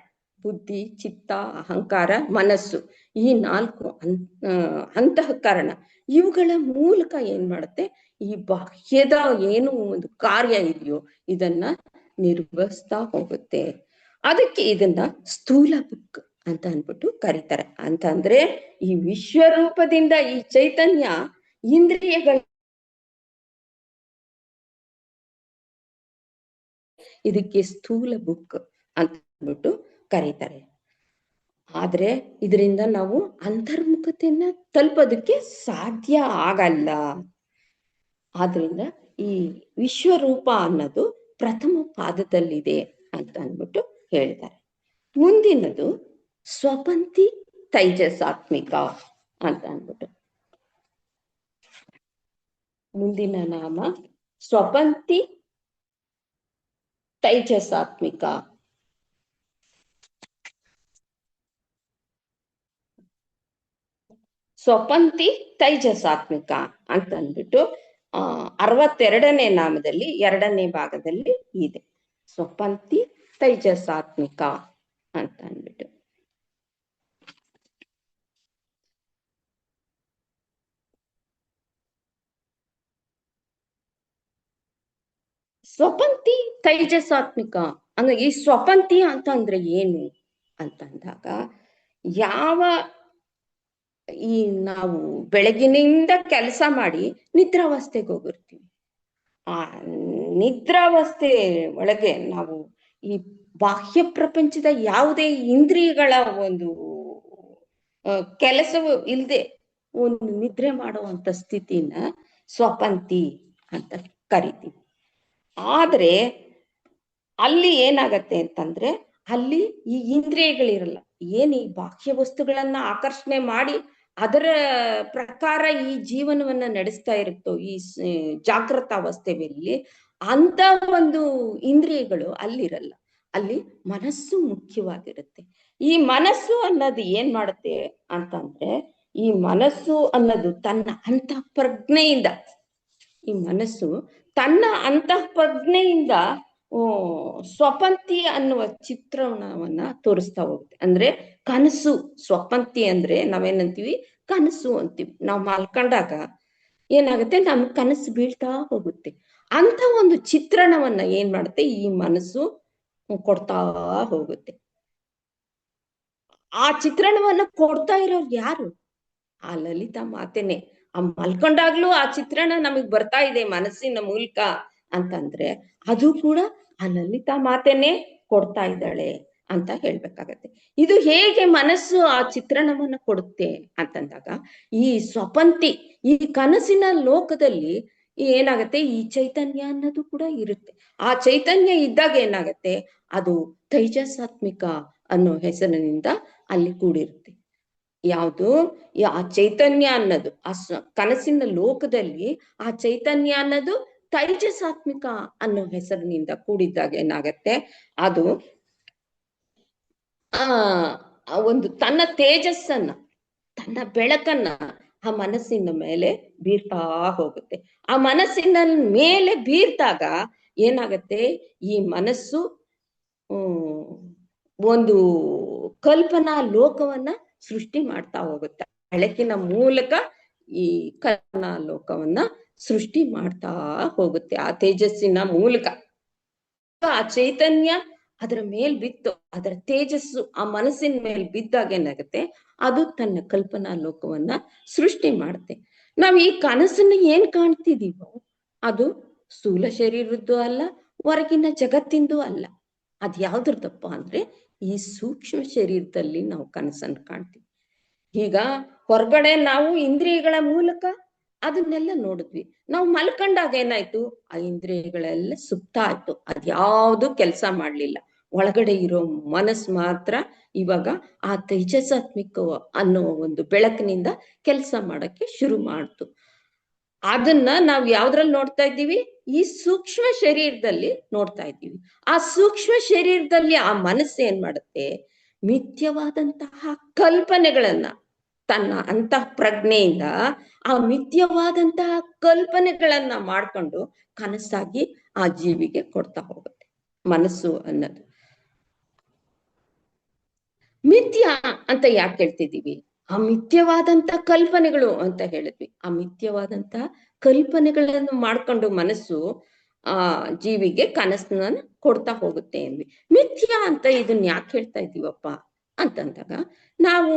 ಬುದ್ಧಿ, ಚಿತ್ತ, ಅಹಂಕಾರ, ಮನಸ್ಸು. ಈ 4 ಅಂತಃಕರಣ ಇವುಗಳ ಮೂಲಕ ಏನ್ ಮಾಡುತ್ತೆ, ಈ ಬಾಹ್ಯದ ಏನು ಒಂದು ಕಾರ್ಯ ಇದೆಯೋ ಇದನ್ನ ನಿರ್ವಹಿಸ್ತಾ ಹೋಗುತ್ತೆ. ಅದಕ್ಕೆ ಇದನ್ನ ಸ್ಥೂಲ ಬುಕ್ ಅಂತ ಅನ್ಬಿಟ್ಟು ಕರೀತಾರೆ. ಅಂತಂದ್ರೆ ಈ ವಿಶ್ವರೂಪದಿಂದ ಈ ಚೈತನ್ಯ ಇಂದ್ರಿಯಗಳ ಇದಕ್ಕೆ ಸ್ಥೂಲ ಬುಕ್ ಅಂತ ಅಂದ್ಬಿಟ್ಟು ಕರೀತಾರೆ. ಆದ್ರೆ ಇದರಿಂದ ನಾವು ಅಂತರ್ಮುಖತೆಯನ್ನ ತಲುಪೋದಕ್ಕೆ ಸಾಧ್ಯ ಆಗಲ್ಲ. ಆದ್ರಿಂದ ಈ ವಿಶ್ವರೂಪ ಅನ್ನೋದು ಪ್ರಥಮ ಪಾದದಲ್ಲಿದೆ ಅಂತ ಅಂದ್ಬಿಟ್ಟು ಹೇಳ್ತಾರೆ. ಮುಂದಿನದು ಸ್ವಪಂತಿ ತೈಜಸಾತ್ಮಿಕ ಅಂತ ಅಂದ್ಬಿಟ್ಟು. ಮುಂದಿನ ನಾಮ ಸ್ವಪಂತಿ ತೈಜಸಾತ್ಮಿಕ. ಸ್ವಪಂತಿ ತೈಜಸಾತ್ಮಿಕ ಅಂತ ಅಂದ್ಬಿಟ್ಟು 62ನೇ ನಾಮದಲ್ಲಿ 2ನೇ ಭಾಗದಲ್ಲಿ ಇದೆ. ಸ್ವಪಂತಿ ತೈಜಸಾತ್ಮಿಕ ಅಂತ ಅಂದ್ಬಿಟ್ಟು ಸ್ವಪಂತಿ ತೈಜಸಾತ್ಮಿಕ ಅಂದ್ರೆ ಈ ಸ್ವಪಂತಿ ಅಂತ ಅಂದ್ರೆ ಏನು ಅಂತಂದಾಗ, ಯಾವ ಈ ನಾವು ಬೆಳಗಿನಿಂದ ಕೆಲಸ ಮಾಡಿ ನಿದ್ರಾವಸ್ಥೆಗೆ ಹೋಗಿರ್ತೀವಿ. ಆ ನಿದ್ರಾವಸ್ಥೆ ಒಳಗೆ ನಾವು ಈ ಬಾಹ್ಯ ಪ್ರಪಂಚದ ಯಾವುದೇ ಇಂದ್ರಿಯಗಳ ಒಂದು ಕೆಲಸವು ಇಲ್ಲದೆ ಒಂದು ನಿದ್ರೆ ಮಾಡುವಂತ ಸ್ಥಿತಿನ ಸ್ವಪಂತಿ ಅಂತ ಕರಿತೀವಿ. ಆದ್ರೆ ಅಲ್ಲಿ ಏನಾಗತ್ತೆ ಅಂತಂದ್ರೆ ಅಲ್ಲಿ ಈ ಇಂದ್ರಿಯಗಳಿರಲ್ಲ. ಏನ್ ಈ ಬಾಹ್ಯ ವಸ್ತುಗಳನ್ನ ಆಕರ್ಷಣೆ ಮಾಡಿ ಅದರ ಪ್ರಕಾರ ಈ ಜೀವನವನ್ನ ನಡೆಸ್ತಾ ಇರುತ್ತೋ ಈ ಜಾಗೃತ ಅವಸ್ಥೆಯಲ್ಲಿ, ಅಂತ ಒಂದು ಇಂದ್ರಿಯಗಳು ಅಲ್ಲಿರಲ್ಲ. ಅಲ್ಲಿ ಮನಸ್ಸು ಮುಖ್ಯವಾಗಿರುತ್ತೆ. ಈ ಮನಸ್ಸು ಅನ್ನೋದು ಏನ್ ಮಾಡುತ್ತೆ ಅಂತಂದ್ರೆ, ಈ ಮನಸ್ಸು ಅನ್ನೋದು ತನ್ನ ಅಂತಃಪ್ರಜ್ಞೆಯಿಂದ, ಈ ಮನಸ್ಸು ತನ್ನ ಅಂತಃಪ್ರಜ್ಞೆಯಿಂದ ಸ್ವಪಂತಿ ಅನ್ನುವ ಚಿತ್ರಣವನ್ನ ತೋರಿಸ್ತಾ ಹೋಗುತ್ತೆ. ಅಂದ್ರೆ ಕನಸು, ಸ್ವಪಂತಿ ಅಂದ್ರೆ ನಾವೇನಂತೀವಿ, ಕನಸು ಅಂತೀವಿ. ನಾವು ಮಲ್ಕೊಂಡಾಗ ಏನಾಗುತ್ತೆ, ನಮ್ ಕನಸು ಬೀಳ್ತಾ ಹೋಗುತ್ತೆ. ಅಂತ ಒಂದು ಚಿತ್ರಣವನ್ನ ಏನ್ ಮಾಡುತ್ತೆ ಈ ಮನಸ್ಸು ಕೊಡ್ತಾ ಹೋಗುತ್ತೆ. ಆ ಚಿತ್ರಣವನ್ನ ಕೊಡ್ತಾ ಇರೋರು ಯಾರು? ಆ ಲಲಿತಾ ಮಾತೆನೆ. ಆ ಮಲ್ಕೊಂಡಾಗ್ಲೂ ಆ ಚಿತ್ರಣ ನಮಗ್ ಬರ್ತಾ ಇದೆ ಮನಸ್ಸಿನ ಮೂಲಕ ಅಂತಂದ್ರೆ, ಅದು ಕೂಡ ಆ ಲಲಿತಾ ಮಾತೆನೆ ಕೊಡ್ತಾ ಇದ್ದಾಳೆ ಅಂತ ಹೇಳ್ಬೇಕಾಗತ್ತೆ. ಇದು ಹೇಗೆ ಮನಸ್ಸು ಆ ಚಿತ್ರಣವನ್ನ ಕೊಡುತ್ತೆ ಅಂತಂದಾಗ, ಈ ಸ್ವಪಂತಿ, ಈ ಕನಸಿನ ಲೋಕದಲ್ಲಿ ಏನಾಗತ್ತೆ, ಈ ಚೈತನ್ಯ ಅನ್ನೋದು ಕೂಡ ಇರುತ್ತೆ. ಆ ಚೈತನ್ಯ ಇದ್ದಾಗ ಏನಾಗತ್ತೆ, ಅದು ತೈಜಸಾತ್ಮಿಕ ಅನ್ನೋ ಹೆಸರಿನಿಂದ ಅಲ್ಲಿ ಕೂಡಿರುತ್ತೆ. ಯಾವುದು ಆ ಚೈತನ್ಯ ಅನ್ನೋದು ಆ ಕನಸಿನ ಲೋಕದಲ್ಲಿ ಆ ಚೈತನ್ಯ ಅನ್ನೋದು ತೈಜಸಾತ್ಮಿಕ ಅನ್ನೋ ಹೆಸರಿನಿಂದ ಕೂಡಿದ್ದಾಗ ಏನಾಗತ್ತೆ, ಅದು ಒಂದು ತನ್ನ ತೇಜಸ್ಸನ್ನ, ತನ್ನ ಬೆಳಕನ್ನ ಆ ಮನಸ್ಸಿನ ಮೇಲೆ ಬೀರ್ತಾ ಹೋಗುತ್ತೆ. ಆ ಮನಸ್ಸಿನ ಮೇಲೆ ಬೀರ್ತಾಗ ಏನಾಗತ್ತೆ, ಈ ಮನಸ್ಸು ಒಂದು ಕಲ್ಪನಾ ಲೋಕವನ್ನ ಸೃಷ್ಟಿ ಮಾಡ್ತಾ ಹೋಗುತ್ತೆ. ಬೆಳಕಿನ ಮೂಲಕ ಈ ಕಲ್ಪನಾ ಲೋಕವನ್ನ ಸೃಷ್ಟಿ ಮಾಡ್ತಾ ಹೋಗುತ್ತೆ ಆ ತೇಜಸ್ಸಿನ ಮೂಲಕ. ಆ ಚೈತನ್ಯ ಅದರ ಮೇಲ್ ಬಿತ್ತು, ಅದರ ತೇಜಸ್ಸು ಆ ಮನಸ್ಸಿನ ಮೇಲೆ ಬಿದ್ದಾಗ ಏನಾಗುತ್ತೆ, ಅದು ತನ್ನ ಕಲ್ಪನಾ ಲೋಕವನ್ನ ಸೃಷ್ಟಿ ಮಾಡುತ್ತೆ. ನಾವ್ ಈ ಕನಸನ್ನ ಏನ್ ಕಾಣ್ತಿದೀವೋ ಅದು ಸ್ಥೂಲ ಶರೀರದ್ದು ಅಲ್ಲ, ಹೊರಗಿನ ಜಗತ್ತಿಂದು ಅಲ್ಲ. ಅದ್ ಯಾವ್ದ್ರದಪ್ಪ ಅಂದ್ರೆ ಈ ಸೂಕ್ಷ್ಮ ಶರೀರದಲ್ಲಿ ನಾವು ಕನಸನ್ನು ಕಾಣ್ತೀವಿ. ಈಗ ಹೊರಗಡೆ ನಾವು ಇಂದ್ರಿಯಗಳ ಮೂಲಕ ಅದನ್ನೆಲ್ಲ ನೋಡಿದ್ವಿ. ನಾವು ಮಲ್ಕೊಂಡಾಗ ಏನಾಯ್ತು, ಆ ಇಂದ್ರಿಯಗಳೆಲ್ಲ ಸುಪ್ತಾ ಆಯ್ತು, ಅದ್ಯಾವುದು ಕೆಲಸ ಮಾಡ್ಲಿಲ್ಲ. ಒಳಗಡೆ ಇರೋ ಮನಸ್ಸು ಮಾತ್ರ ಇವಾಗ ಆ ತೈಜಸಾತ್ಮಿಕ ಅನ್ನೋ ಒಂದು ಬೆಳಕಿನಿಂದ ಕೆಲಸ ಮಾಡಕ್ಕೆ ಶುರು ಮಾಡ್ತು. ಅದನ್ನ ನಾವು ಯಾವ್ದ್ರಲ್ಲಿ ನೋಡ್ತಾ ಇದ್ದೀವಿ, ಈ ಸೂಕ್ಷ್ಮ ಶರೀರದಲ್ಲಿ ನೋಡ್ತಾ ಇದ್ದೀವಿ. ಆ ಸೂಕ್ಷ್ಮ ಶರೀರದಲ್ಲಿ ಆ ಮನಸ್ಸು ಏನ್ ಮಾಡುತ್ತೆ, ಮಿಥ್ಯವಾದಂತಹ ಕಲ್ಪನೆಗಳನ್ನ ತನ್ನ ಅಂತಃ ಪ್ರಜ್ಞೆಯಿಂದ ಆ ಮಿಥ್ಯವಾದಂತಹ ಕಲ್ಪನೆಗಳನ್ನ ಮಾಡ್ಕೊಂಡು ಕನಸಾಗಿ ಆ ಜೀವಿಗೆ ಕೊಡ್ತಾ ಹೋಗುತ್ತೆ. ಮನಸ್ಸು ಅನ್ನೋದು ಮಿಥ್ಯ ಅಂತ ಯಾಕೆ ಹೇಳ್ತಿದೀವಿ, ಆ ಮಿಥ್ಯವಾದಂತ ಕಲ್ಪನೆಗಳು ಅಂತ ಹೇಳಿದ್ವಿ. ಆ ಮಿಥ್ಯವಾದಂತ ಕಲ್ಪನೆಗಳನ್ನು ಮಾಡ್ಕೊಂಡು ಮನಸ್ಸು ಆ ಜೀವಿಗೆ ಕನಸನ್ನ ಕೊಡ್ತಾ ಹೋಗುತ್ತೆ ಅಂದ್ವಿ. ಮಿಥ್ಯ ಅಂತ ಇದನ್ನ ಯಾಕೆ ಹೇಳ್ತಾ ಇದ್ದೀವಪ್ಪ ಅಂತಂದಾಗ, ನಾವು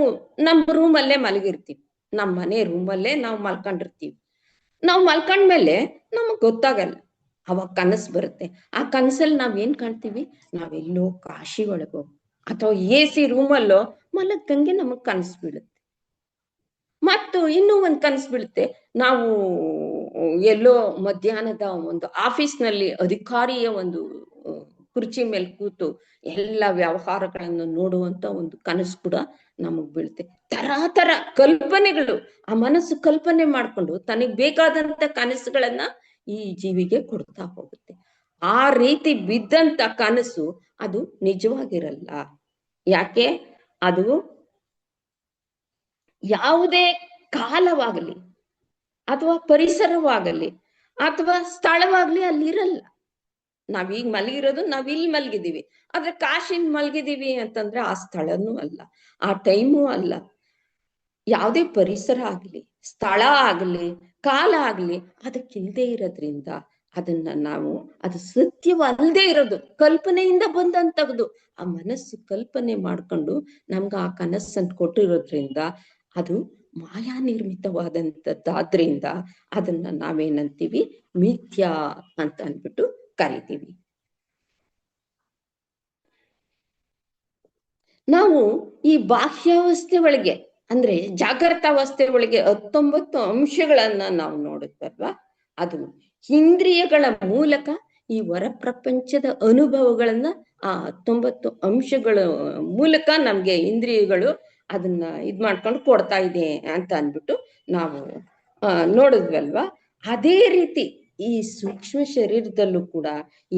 ನಮ್ಮ ರೂಮಲ್ಲೇ ಮಲಗಿರ್ತೀವಿ, ನಮ್ಮ ಮನೆ ರೂಮಲ್ಲೇ ನಾವು ಮಲ್ಕೊಂಡಿರ್ತೀವಿ. ನಾವು ಮಲ್ಕೊಂಡ್ಮೇಲೆ ನಮಗ್ ಗೊತ್ತಾಗಲ್ಲ, ಅವಾಗ ಕನಸು ಬರುತ್ತೆ. ಆ ಕನಸಲ್ಲಿ ನಾವೇನ್ ಕಾಣ್ತೀವಿ, ನಾವೆಲ್ಲೋ ಕಾಶಿ ಒಳಗೋ ಅಥವಾ AC ರೂಮಲ್ಲೋ ಮಲಗ್ದಂಗೆ ನಮಗ್ ಕನಸು ಬೀಳುತ್ತೆ. ಮತ್ತು ಇನ್ನೂ ಒಂದ್ ಕನಸು ಬೀಳುತ್ತೆ, ನಾವು ಎಲ್ಲೋ ಮಧ್ಯಾಹ್ನದ ಒಂದು ಆಫೀಸ್ನಲ್ಲಿ ಅಧಿಕಾರಿಯ ಒಂದು ಕುರ್ಚಿ ಮೇಲೆ ಕೂತು ಎಲ್ಲ ವ್ಯವಹಾರಗಳನ್ನು ನೋಡುವಂತ ಒಂದು ಕನಸು ಕೂಡ ನಮಗ್ ಬೀಳುತ್ತೆ. ತರ ಕಲ್ಪನೆಗಳು ಆ ಮನಸ್ಸು ಕಲ್ಪನೆ ಮಾಡ್ಕೊಂಡು ತನಗ್ ಬೇಕಾದಂತ ಕನಸುಗಳನ್ನ ಈ ಜೀವಿಗೆ ಕೊಡ್ತಾ ಹೋಗುತ್ತೆ. ಆ ರೀತಿ ಬಿದ್ದಂತ ಕನಸು ಅದು ನಿಜವಾಗಿರಲ್ಲ. ಯಾಕೆ, ಅದು ಯಾವುದೇ ಕಾಲವಾಗಲಿ ಅಥವಾ ಪರಿಸರವಾಗಲಿ ಅಥವಾ ಸ್ಥಳವಾಗ್ಲಿ ಅಲ್ಲಿರಲ್ಲ. ನಾವೀಗ ಮಲಗಿರೋದು ನಾವಿಲ್ಲಿ ಮಲಗಿದೀವಿ, ಆದ್ರೆ ಕಾಶಿನ್ ಮಲಗಿದೀವಿ ಅಂತಂದ್ರೆ ಆ ಸ್ಥಳನೂ ಅಲ್ಲ, ಆ ಟೈಮು ಅಲ್ಲ. ಯಾವುದೇ ಪರಿಸರ ಆಗ್ಲಿ, ಸ್ಥಳ ಆಗ್ಲಿ, ಕಾಲ ಆಗ್ಲಿ ಅದಕ್ಕಿಲ್ದೇ ಇರೋದ್ರಿಂದ ಅದನ್ನ ನಾವು ಅದು ಸತ್ಯವಲ್ಲದೆ ಇರೋದು, ಕಲ್ಪನೆಯಿಂದ ಬಂದಂತದ್ದು. ಆ ಮನಸ್ಸು ಕಲ್ಪನೆ ಮಾಡ್ಕೊಂಡು ನಮ್ಗ ಆ ಕನಸನ್ನು ಕೊಟ್ಟಿರೋದ್ರಿಂದ ಅದು ಮಾಯಾ ನಿರ್ಮಿತವಾದಂಥದ್ದಾದ್ರಿಂದ ಅದನ್ನ ನಾವೇನಂತೀವಿ, ಮಿಥ್ಯಾ ಅಂತ ಅಂದ್ಬಿಟ್ಟು ಕರಿತೀವಿ. ನಾವು ಈ ಬಾಹ್ಯಾವಸ್ಥೆ ಒಳಗೆ ಅಂದ್ರೆ ಜಾಗೃತಾವಸ್ಥೆ ಒಳಗೆ 19 ಅಂಶಗಳನ್ನ ನಾವು ನೋಡುತ್ತಲ್ವಾ, ಅದು ಇಂದ್ರಿಯಗಳ ಮೂಲಕ ಈ ಹೊರ ಪ್ರಪಂಚದ ಅನುಭವಗಳನ್ನ ಆ 19 ಅಂಶಗಳ ಮೂಲಕ ನಮ್ಗೆ ಇಂದ್ರಿಯಗಳು ಅದನ್ನ ಮಾಡ್ಕೊಂಡು ಕೊಡ್ತಾ ಇದೆ ಅಂತ ಅಂದ್ಬಿಟ್ಟು ನಾವು ನೋಡಿದ್ವಲ್ವಾ. ಅದೇ ರೀತಿ ಈ ಸೂಕ್ಷ್ಮ ಶರೀರದಲ್ಲೂ ಕೂಡ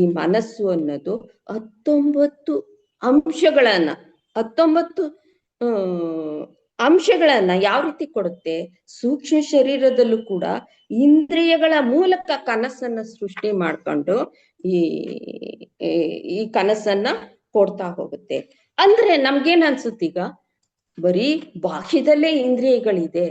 ಈ ಮನಸ್ಸು ಅನ್ನೋದು 19 ಅಂಶಗಳನ್ನ 19 ಅಂಶಗಳನ್ನ ಯಾವ ರೀತಿ ಕೊಡುತ್ತೆ, ಸೂಕ್ಷ್ಮ ಶರೀರದಲ್ಲೂ ಕೂಡ ಇಂದ್ರಿಯಗಳ ಮೂಲಕ ಕನಸನ್ನ ಸೃಷ್ಟಿ ಮಾಡ್ಕೊಂಡು ಈ ಕನಸನ್ನ ಕೊಡ್ತಾ ಹೋಗುತ್ತೆ. ಅಂದ್ರೆ ನಮ್ಗೇನ್ ಅನ್ಸುತ್ತೀಗ, ಬರೀ ಬಾಹ್ಯದಲ್ಲೇ ಇಂದ್ರಿಯಗಳಿದೆ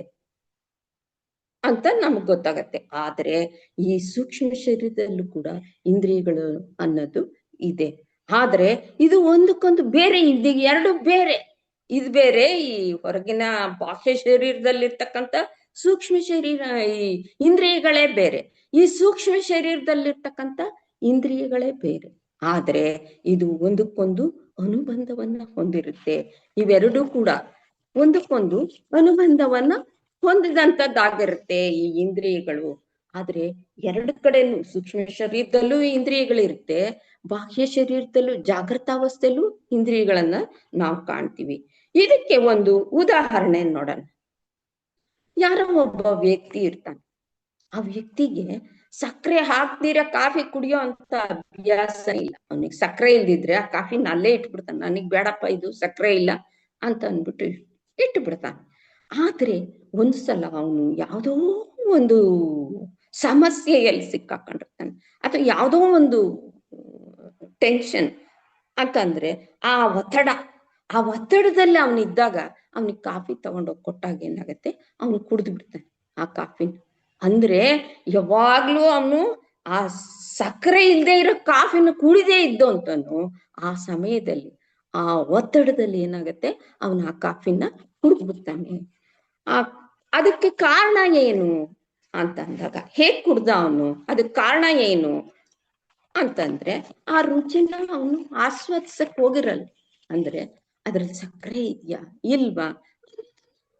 ಅಂತ ನಮಗ್ ಗೊತ್ತಾಗತ್ತೆ. ಆದ್ರೆ ಈ ಸೂಕ್ಷ್ಮ ಶರೀರದಲ್ಲೂ ಕೂಡ ಇಂದ್ರಿಯಗಳು ಅನ್ನೋದು ಇದೆ. ಆದ್ರೆ ಇದು ಒಂದಕ್ಕೊಂದು ಬೇರೆ, ಇದು ಎರಡು ಬೇರೆ. ಇದು ಬೇರೆ, ಈ ಹೊರಗಿನ ಬಾಹ್ಯ ಶರೀರದಲ್ಲಿರ್ತಕ್ಕಂಥ ಸೂಕ್ಷ್ಮ ಶರೀರ ಈ ಇಂದ್ರಿಯಗಳೇ ಬೇರೆ, ಈ ಸೂಕ್ಷ್ಮ ಶರೀರದಲ್ಲಿರ್ತಕ್ಕಂಥ ಇಂದ್ರಿಯಗಳೇ ಬೇರೆ. ಆದ್ರೆ ಇದು ಒಂದಕ್ಕೊಂದು ಅನುಬಂಧವನ್ನ ಹೊಂದಿರುತ್ತೆ. ಇವೆರಡೂ ಕೂಡ ಒಂದಕ್ಕೊಂದು ಅನುಬಂಧವನ್ನ ಹೊಂದಿದಂಥದ್ದಾಗಿರುತ್ತೆ ಈ ಇಂದ್ರಿಯಗಳು. ಆದ್ರೆ ಎರಡು ಕಡೆನೂ ಸೂಕ್ಷ್ಮ ಶರೀರದಲ್ಲೂ ಇಂದ್ರಿಯಗಳಿರುತ್ತೆ, ಬಾಹ್ಯ ಶರೀರದಲ್ಲೂ ಜಾಗೃತಾವಸ್ಥೆಯಲ್ಲೂ ಇಂದ್ರಿಯಗಳನ್ನ ನಾವು ಕಾಣ್ತೀವಿ. ಇದಕ್ಕೆ ಒಂದು ಉದಾಹರಣೆ ನೋಡೋಣ. ಯಾರೋ ಒಬ್ಬ ವ್ಯಕ್ತಿ ಇರ್ತಾನೆ, ಆ ವ್ಯಕ್ತಿಗೆ ಸಕ್ಕರೆ ಹಾಕ್ದಿರ ಕಾಫಿ ಕುಡಿಯೋ ಅಂತ ಅಭ್ಯಾಸ ಇಲ್ಲ. ಅವನಿಗೆ ಸಕ್ಕರೆ ಇಲ್ದಿದ್ರೆ ಆ ಕಾಫಿನ ಅಲ್ಲೇ ಇಟ್ಬಿಡ್ತಾನೆ, ನನಗ್ ಬೇಡಪ್ಪ ಇದು ಸಕ್ಕರೆ ಇಲ್ಲ ಅಂತ ಅಂದ್ಬಿಟ್ಟು ಇಟ್ಬಿಡ್ತಾನೆ. ಆದ್ರೆ ಒಂದ್ಸಲ ಅವನು ಯಾವುದೋ ಒಂದು ಸಮಸ್ಯೆಯಲ್ಲಿ ಸಿಕ್ಕಾಕೊಂಡಿರ್ತಾನೆ, ಅಥವಾ ಯಾವುದೋ ಒಂದು ಟೆನ್ಷನ್ ಅಂತಂದ್ರೆ ಆ ಒತ್ತಡದಲ್ಲಿ ಅವನಿದ್ದಾಗ ಅವನಿಗೆ ಕಾಫಿ ತಗೊಂಡೋಗಿ ಕೊಟ್ಟಾಗ ಏನಾಗತ್ತೆ, ಅವನು ಕುಡಿದು ಬಿಡ್ತಾನೆ ಆ ಕಾಫಿನ. ಅಂದ್ರೆ ಯಾವಾಗ್ಲೂ ಅವನು ಆ ಸಕ್ಕರೆ ಇಲ್ದೇ ಇರೋ ಕಾಫಿನ ಕುಡಿದೇ ಇದ್ದು ಅಂತಾನು ಆ ಸಮಯದಲ್ಲಿ ಆ ಒತ್ತಡದಲ್ಲಿ ಏನಾಗತ್ತೆ, ಅವನು ಆ ಕಾಫಿನ ಕುಡಿದ್ಬಿಡ್ತಾನೆ. ಅದಕ್ಕೆ ಕಾರಣ ಏನು ಅಂತಂದಾಗ, ಹೇಗ್ ಕುಡ್ದ ಅವನು, ಅದಕ್ಕೆ ಕಾರಣ ಏನು ಅಂತಂದ್ರೆ ಆ ರುಚಿನ ಅವನು ಆಸ್ವಾದಿಸಕ್ ಹೋಗಿರಲ್ಲ. ಅಂದ್ರೆ ಅದ್ರಲ್ಲಿ ಸಕ್ಕರೆ ಇದೆಯಾ ಇಲ್ವಾ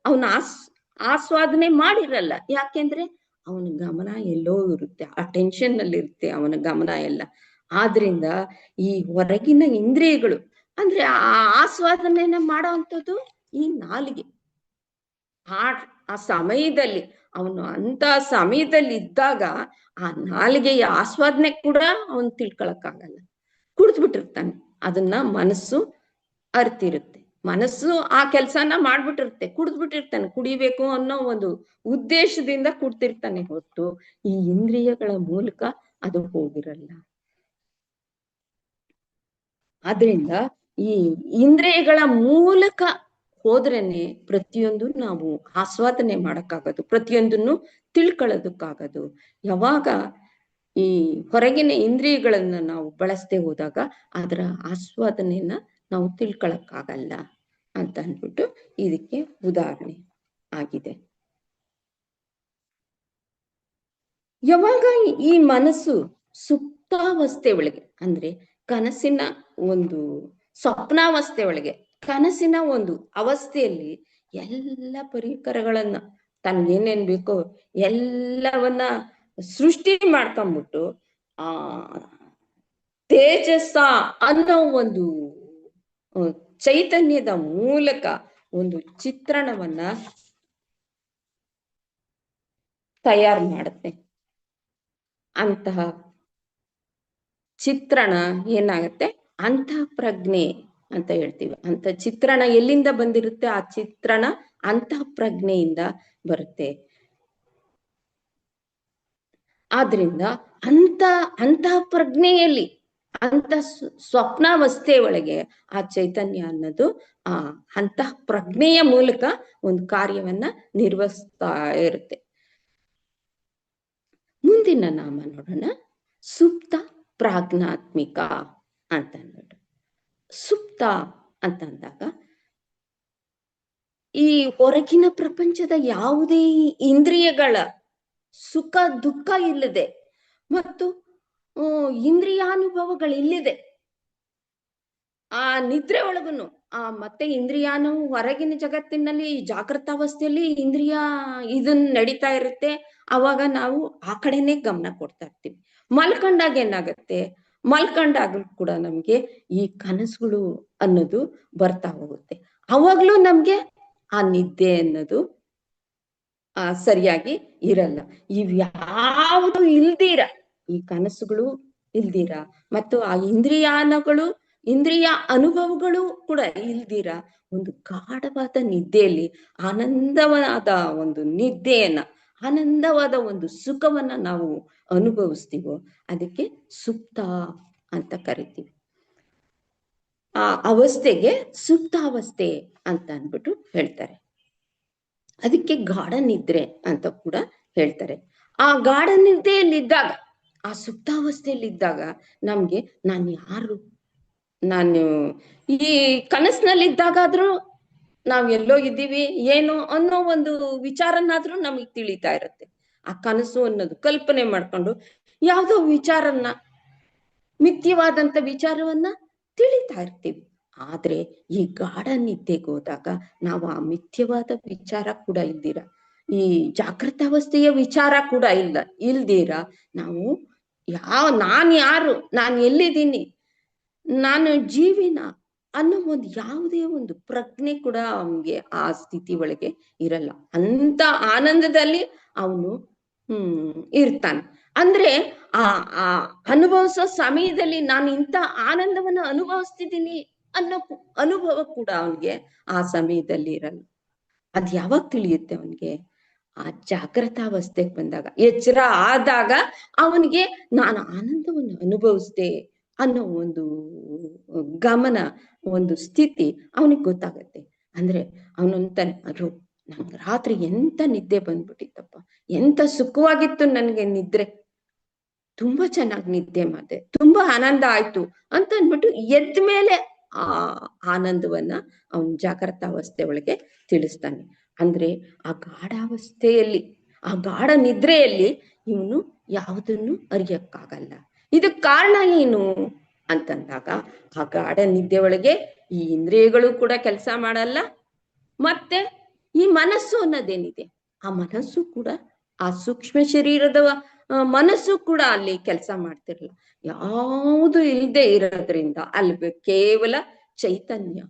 ಅವನು ಆಸ್ವಾದನೆ ಮಾಡಿರಲ್ಲ. ಯಾಕೆಂದ್ರೆ ಅವನ ಗಮನ ಎಲ್ಲೋ ಇರುತ್ತೆ, ಆ ಟೆನ್ಷನ್ ನಲ್ಲಿ ಇರುತ್ತೆ ಅವನ ಗಮನ ಎಲ್ಲ. ಆದ್ರಿಂದ ಈ ಹೊರಗಿನ ಇಂದ್ರಿಯಗಳು ಅಂದ್ರೆ ಆ ಆಸ್ವಾದನೆಯನ್ನ ಮಾಡೋ ಅಂಥದ್ದು ಈ ನಾಲಿಗೆ. ಆ ಸಮಯದಲ್ಲಿ ಅವನು ಅಂತ ಸಮಯದಲ್ಲಿ ಇದ್ದಾಗ ಆ ನಾಲಿಗೆಯ ಆಸ್ವಾದನೆ ಕೂಡ ಅವನು ತಿಳ್ಕೊಳಕ್ಕಾಗಲ್ಲ, ಕುಡಿದು ಬಿಟ್ಟಿರ್ತಾನೆ. ಅದನ್ನ ಮನಸ್ಸು ಅರ್ತಿರುತ್ತೆ, ಮನಸ್ಸು ಆ ಕೆಲ್ಸನ ಮಾಡ್ಬಿಟ್ಟಿರುತ್ತೆ, ಕುಡಿದು ಬಿಟ್ಟಿರ್ತಾನೆ. ಕುಡಿಬೇಕು ಅನ್ನೋ ಒಂದು ಉದ್ದೇಶದಿಂದ ಕುಡ್ತಿರ್ತಾನೆ ಹೊರತು ಈ ಇಂದ್ರಿಯಗಳ ಮೂಲಕ ಅದು ಹೋಗಿರಲ್ಲ. ಆದ್ರಿಂದ ಈ ಇಂದ್ರಿಯಗಳ ಮೂಲಕ ಹೋದ್ರೇನೆ ಪ್ರತಿಯೊಂದು ನಾವು ಆಸ್ವಾದನೆ ಮಾಡಕ್ಕಾಗೋದು, ಪ್ರತಿಯೊಂದನ್ನು ತಿಳ್ಕೊಳ್ಳೋದಕ್ಕಾಗೋದು. ಯಾವಾಗ ಈ ಹೊರಗಿನ ಇಂದ್ರಿಯಗಳನ್ನ ನಾವು ಬಳಸದೆ ಹೋದಾಗ ಅದರ ಆಸ್ವಾದನೆಯನ್ನ ನಾವು ತಿಳ್ಕೊಳಕ್ಕಾಗಲ್ಲ ಅಂತ ಅಂದ್ಬಿಟ್ಟು ಇದಕ್ಕೆ ಉದಾಹರಣೆ ಆಗಿದೆ. ಯಾವಾಗ ಈ ಮನಸ್ಸು ಸುಪ್ತಾವಸ್ಥೆ ಒಳಗೆ ಅಂದ್ರೆ ಕನಸಿನ ಒಂದು ಸ್ವಪ್ನಾವಸ್ಥೆ ಒಳಗೆ, ಕನಸಿನ ಒಂದು ಅವಸ್ಥೆಯಲ್ಲಿ ಎಲ್ಲ ಪರಿಕರಗಳನ್ನ ತನ್ಗೇನೇನ್ ಬೇಕೋ ಎಲ್ಲವನ್ನ ಸೃಷ್ಟಿ ಮಾಡ್ಕೊಂಡ್ಬಿಟ್ಟು ಆ ತೇಜಸ್ಸ ಅನ್ನೋ ಒಂದು ಚೈತನ್ಯದ ಮೂಲಕ ಒಂದು ಚಿತ್ರಣವನ್ನ ತಯಾರು ಮಾಡುತ್ತೆ. ಅಂತಹ ಚಿತ್ರಣ ಏನಾಗತ್ತೆ, ಅಂತಃ ಪ್ರಜ್ಞೆ ಅಂತ ಹೇಳ್ತೀವಿ. ಅಂತ ಚಿತ್ರಣ ಎಲ್ಲಿಂದ ಬಂದಿರುತ್ತೆ, ಆ ಚಿತ್ರಣ ಅಂತಃ ಪ್ರಜ್ಞೆಯಿಂದ ಬರುತ್ತೆ. ಆದ್ರಿಂದ ಅಂತಃ ಪ್ರಜ್ಞೆಯಲ್ಲಿ ಅಂತ ಸ್ವಪ್ನಾವಸ್ಥೆ ಒಳಗೆ ಆ ಚೈತನ್ಯ ಅನ್ನೋದು ಆ ಅಂತಃ ಪ್ರಜ್ಞೆಯ ಮೂಲಕ ಒಂದು ಕಾರ್ಯವನ್ನ ನಿರ್ವಹಿಸ್ತಾ ಇರುತ್ತೆ. ಮುಂದಿನ ನಾಮ ನೋಡೋಣ, ಸುಪ್ತ ಪ್ರಾಜ್ಞಾತ್ಮಿಕ ಅಂತ ಅಂದ್ಬಿಟ್ಟು. ಸುಪ್ತ ಅಂತಂದಾಗ ಈ ಹೊರಗಿನ ಪ್ರಪಂಚದ ಯಾವುದೇ ಇಂದ್ರಿಯಗಳ ಸುಖ ದುಃಖ ಇಲ್ಲದೆ ಮತ್ತು ಇಂದ್ರಿಯಾನುಭವಗಳಿಲ್ಲದೆ ಆ ನಿದ್ರೆ ಒಳಗುನು ಮತ್ತೆ ಇಂದ್ರಿಯಾನು ಹೊರಗಿನ ಜಗತ್ತಿನಲ್ಲಿ ಜಾಗೃತಾವಸ್ಥೆಯಲ್ಲಿ ಇಂದ್ರಿಯ ಇದನ್ನ ನಡೀತಾ ಇರುತ್ತೆ. ಅವಾಗ ನಾವು ಆ ಕಡೆನೆ ಗಮನ ಕೊಡ್ತಾ ಇರ್ತೀವಿ. ಮಲ್ಕೊಂಡಾಗ ಏನಾಗತ್ತೆ, ಮಲ್ಕೊಂಡಾಗ ಕೂಡ ನಮ್ಗೆ ಈ ಕನಸುಗಳು ಅನ್ನೋದು ಬರ್ತಾ ಹೋಗುತ್ತೆ. ಅವಾಗ್ಲೂ ನಮ್ಗೆ ಆ ನಿದ್ದೆ ಅನ್ನೋದು ಸರಿಯಾಗಿ ಇರಲ್ಲ. ಇವ್ಯಾವುದು ಇಲ್ದಿರ, ಈ ಕನಸುಗಳು ಇಲ್ದಿರ ಮತ್ತು ಆ ಇಂದ್ರಿಯ ಅನುಭವಗಳು ಕೂಡ ಇಲ್ದಿರ ಒಂದು ಗಾಢವಾದ ನಿದ್ದೆಯಲ್ಲಿ ಆನಂದವಾದ ಒಂದು ನಿದ್ದೆಯನ್ನ, ಆನಂದವಾದ ಒಂದು ಸುಖವನ್ನ ನಾವು ಅನುಭವಿಸ್ತೀವೋ ಅದಕ್ಕೆ ಸುಪ್ತ ಅಂತ ಕರಿತೀವಿ. ಆ ಅವಸ್ಥೆಗೆ ಸುಪ್ತಾವಸ್ಥೆ ಅಂತ ಅಂದ್ಬಿಟ್ಟು ಹೇಳ್ತಾರೆ. ಅದಕ್ಕೆ ಗಾಢ ನಿದ್ರೆ ಅಂತ ಕೂಡ ಹೇಳ್ತಾರೆ. ಆ ಗಾಢ ನಿದ್ದೆಯಲ್ಲಿದ್ದಾಗ, ಆ ಸುಪ್ತಾವಸ್ಥೆಯಲ್ಲಿದ್ದಾಗ ನಮ್ಗೆ ನಾನು ಯಾರು, ನಾನು ಈ ಕನಸಿನಲ್ಲಿದ್ದಾಗಾದ್ರೂ ನಾವ್ ಎಲ್ಲೋ ಇದ್ದೀವಿ ಏನು ಅನ್ನೋ ಒಂದು ವಿಚಾರನಾದ್ರೂ ನಮಗ್ ತಿಳಿತಾ ಇರುತ್ತೆ. ಆ ಕನಸು ಅನ್ನೋದು ಕಲ್ಪನೆ ಮಾಡ್ಕೊಂಡು ಯಾವ್ದೋ ವಿಚಾರನ್ನ, ಮಿಥ್ಯವಾದಂತ ವಿಚಾರವನ್ನ ತಿಳಿತಾ ಇರ್ತೀವಿ. ಆದ್ರೆ ಈ ಗಾಢ ನಿದ್ದೆಗೆ ಹೋದಾಗ ನಾವು ಆ ಮಿಥ್ಯವಾದ ವಿಚಾರ ಕೂಡ ಇಲ್ದಿರ, ಈ ಜಾಗೃತಾವಸ್ಥೆಯ ವಿಚಾರ ಕೂಡ ಇಲ್ದಿರ ನಾವು ನಾನ್ ಯಾರು, ನಾನು ಎಲ್ಲಿದ್ದೀನಿ, ನಾನು ಜೀವಿನ ಅನ್ನೋ ಒಂದು ಯಾವುದೇ ಒಂದು ಪ್ರಜ್ಞೆ ಕೂಡ ಅವನಿಗೆ ಆ ಸ್ಥಿತಿ ಒಳಗೆ ಇರಲ್ಲ. ಅಂತ ಆನಂದದಲ್ಲಿ ಅವನು ಇರ್ತಾನೆ. ಅಂದ್ರೆ ಆ ಅನುಭವಿಸೋ ಸಮಯದಲ್ಲಿ ನಾನು ಇಂಥ ಆನಂದವನ್ನ ಅನುಭವಿಸ್ತಿದ್ದೀನಿ ಅನ್ನೋ ಅನುಭವ ಕೂಡ ಅವನಿಗೆ ಆ ಸಮಯದಲ್ಲಿ ಇರಲ್ಲ. ಅದ್ ಯಾವಾಗ ತಿಳಿಯುತ್ತೆ ಅವನಿಗೆ? ಆ ಜಾಗೃತಾವಸ್ಥೆಗೆ ಬಂದಾಗ, ಎಚ್ಚರ ಆದಾಗ ಅವನಿಗೆ ನಾನು ಆನಂದವನ್ನು ಅನುಭವಿಸ್ದೆ ಅನ್ನೋ ಒಂದು ಗಮನ, ಒಂದು ಸ್ಥಿತಿ ಅವನಿಗೆ ಗೊತ್ತಾಗತ್ತೆ. ಅಂದ್ರೆ ಅವನಂತಾನೆ, ಅಯ್ಯೋ ನಂಗೆ ರಾತ್ರಿ ಎಂತ ನಿದ್ದೆ ಬಂದ್ಬಿಟ್ಟಿತ್ತಪ್ಪ, ಎಂತ ಸುಖವಾಗಿತ್ತು ನನ್ಗೆ ನಿದ್ರೆ, ತುಂಬಾ ಚೆನ್ನಾಗಿ ನಿದ್ದೆ ಮಾಡಿದೆ, ತುಂಬಾ ಆನಂದ ಆಯ್ತು ಅಂತ ಅಂದ್ಬಿಟ್ಟು ಎದ್ದ ಮೇಲೆ ಆ ಆನಂದವನ್ನ ಅವನ್ ಜಾಗೃತಾವಸ್ಥೆ ಒಳಗೆ ತಿಳಿಸ್ತಾನೆ. ಅಂದ್ರೆ ಆ ಗಾಢಾವಸ್ಥೆಯಲ್ಲಿ, ಆ ಗಾಢ ನಿದ್ರೆಯಲ್ಲಿ ಇವನು ಯಾವುದನ್ನು ಅರಿಯಕ್ಕಾಗಲ್ಲ. ಇದಕ್ ಕಾರಣ ಏನು ಅಂತಂದಾಗ, ಆ ಗಾಢ ನಿದ್ದೆ ಒಳಗೆ ಈ ಇಂದ್ರಿಯಗಳು ಕೂಡ ಕೆಲಸ ಮಾಡಲ್ಲ, ಮತ್ತೆ ಈ ಮನಸ್ಸು ಅನ್ನೋದೇನಿದೆ ಆ ಮನಸ್ಸು ಕೂಡ, ಆ ಸೂಕ್ಷ್ಮ ಶರೀರದ ಮನಸ್ಸು ಕೂಡ ಅಲ್ಲಿ ಕೆಲಸ ಮಾಡ್ತಿರಲ್ಲ. ಯಾವುದು ಇಲ್ಲದೆ ಇರೋದ್ರಿಂದ ಅಲ್ಲಿ ಕೇವಲ ಚೈತನ್ಯ.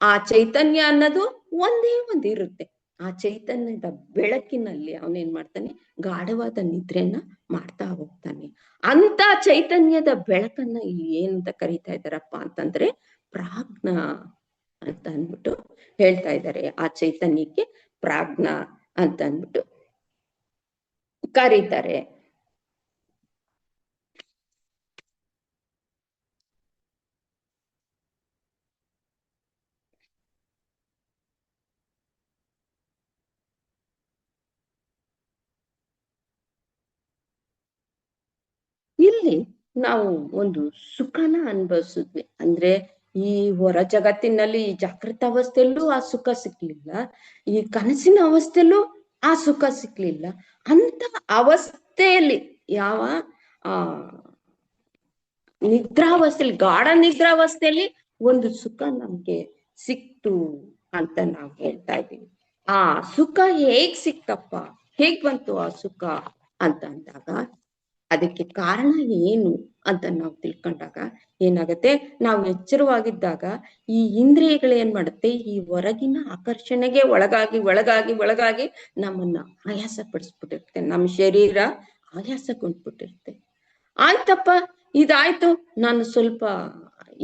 ಆ ಚೈತನ್ಯ ಅನ್ನೋದು ಒಂದೇ ಒಂದು ಇರುತ್ತೆ. ಆ ಚೈತನ್ಯದ ಬೆಳಕಿನಲ್ಲಿ ಅವನೇನ್ ಮಾಡ್ತಾನೆ, ಗಾಢವಾದ ನಿದ್ರೆಯನ್ನ ಮಾಡ್ತಾ ಹೋಗ್ತಾನೆ. ಅಂತ ಚೈತನ್ಯದ ಬೆಳಕನ್ನ ಇಲ್ಲಿ ಏನಂತ ಕರೀತಾ ಇದ್ದಾರಪ್ಪ ಅಂತಂದ್ರೆ ಪ್ರಾಜ್ಞಾ ಅಂತ ಅಂದ್ಬಿಟ್ಟು ಹೇಳ್ತಾ ಇದ್ದಾರೆ. ಆ ಚೈತನ್ಯಕ್ಕೆ ಪ್ರಾಜ್ಞಾ ಅಂತ ಅಂದ್ಬಿಟ್ಟು ಕರೀತಾರೆ. ಇಲ್ಲಿ ನಾವು ಒಂದು ಸುಖನ ಅನುಭವಿಸಿದ್ವಿ. ಅಂದ್ರೆ ಈ ಹೊರ ಜಗತ್ತಿನಲ್ಲಿ ಈ ಜಾಗೃತ ಅವಸ್ಥೆಯಲ್ಲೂ ಆ ಸುಖ ಸಿಕ್ಲಿಲ್ಲ, ಈ ಕನಸಿನ ಅವಸ್ಥೆಯಲ್ಲೂ ಆ ಸುಖ ಸಿಕ್ಲಿಲ್ಲ. ಅಂತ ಅವಸ್ಥೆಯಲ್ಲಿ, ಯಾವ ಆ ನಿದ್ರಾವಸ್ಥೆಯಲ್ಲಿ, ಗಾಢ ನಿದ್ರಾವಸ್ಥೆಯಲ್ಲಿ ಒಂದು ಸುಖ ನಮ್ಗೆ ಸಿಕ್ತು ಅಂತ ನಾವು ಹೇಳ್ತಾ ಇದ್ದೀವಿ. ಆ ಸುಖ ಹೇಗ್ ಸಿಕ್ತಪ್ಪ, ಹೇಗ್ ಬಂತು ಆ ಸುಖ ಅಂತ ಅಂದಾಗ, ಅದಕ್ಕೆ ಕಾರಣ ಏನು ಅಂತ ನಾವು ತಿಳ್ಕೊಂಡಾಗ ಏನಾಗತ್ತೆ, ನಾವು ಎಚ್ಚರವಾಗಿದ್ದಾಗ ಈ ಇಂದ್ರಿಯಗಳು ಏನ್ ಮಾಡುತ್ತೆ, ಈ ಹೊರಗಿನ ಆಕರ್ಷಣೆಗೆ ಒಳಗಾಗಿ ಒಳಗಾಗಿ ಒಳಗಾಗಿ ನಮ್ಮನ್ನ ಆಯಾಸ ಪಡಿಸ್ಬಿಟ್ಟಿರುತ್ತೆ. ನಮ್ಮ ಶರೀರ ಆಯಾಸಗೊಂಡ್ಬಿಟ್ಟಿರುತ್ತೆ. ಆಯ್ತಪ್ಪ, ಇದಾಯ್ತು, ನಾನು ಸ್ವಲ್ಪ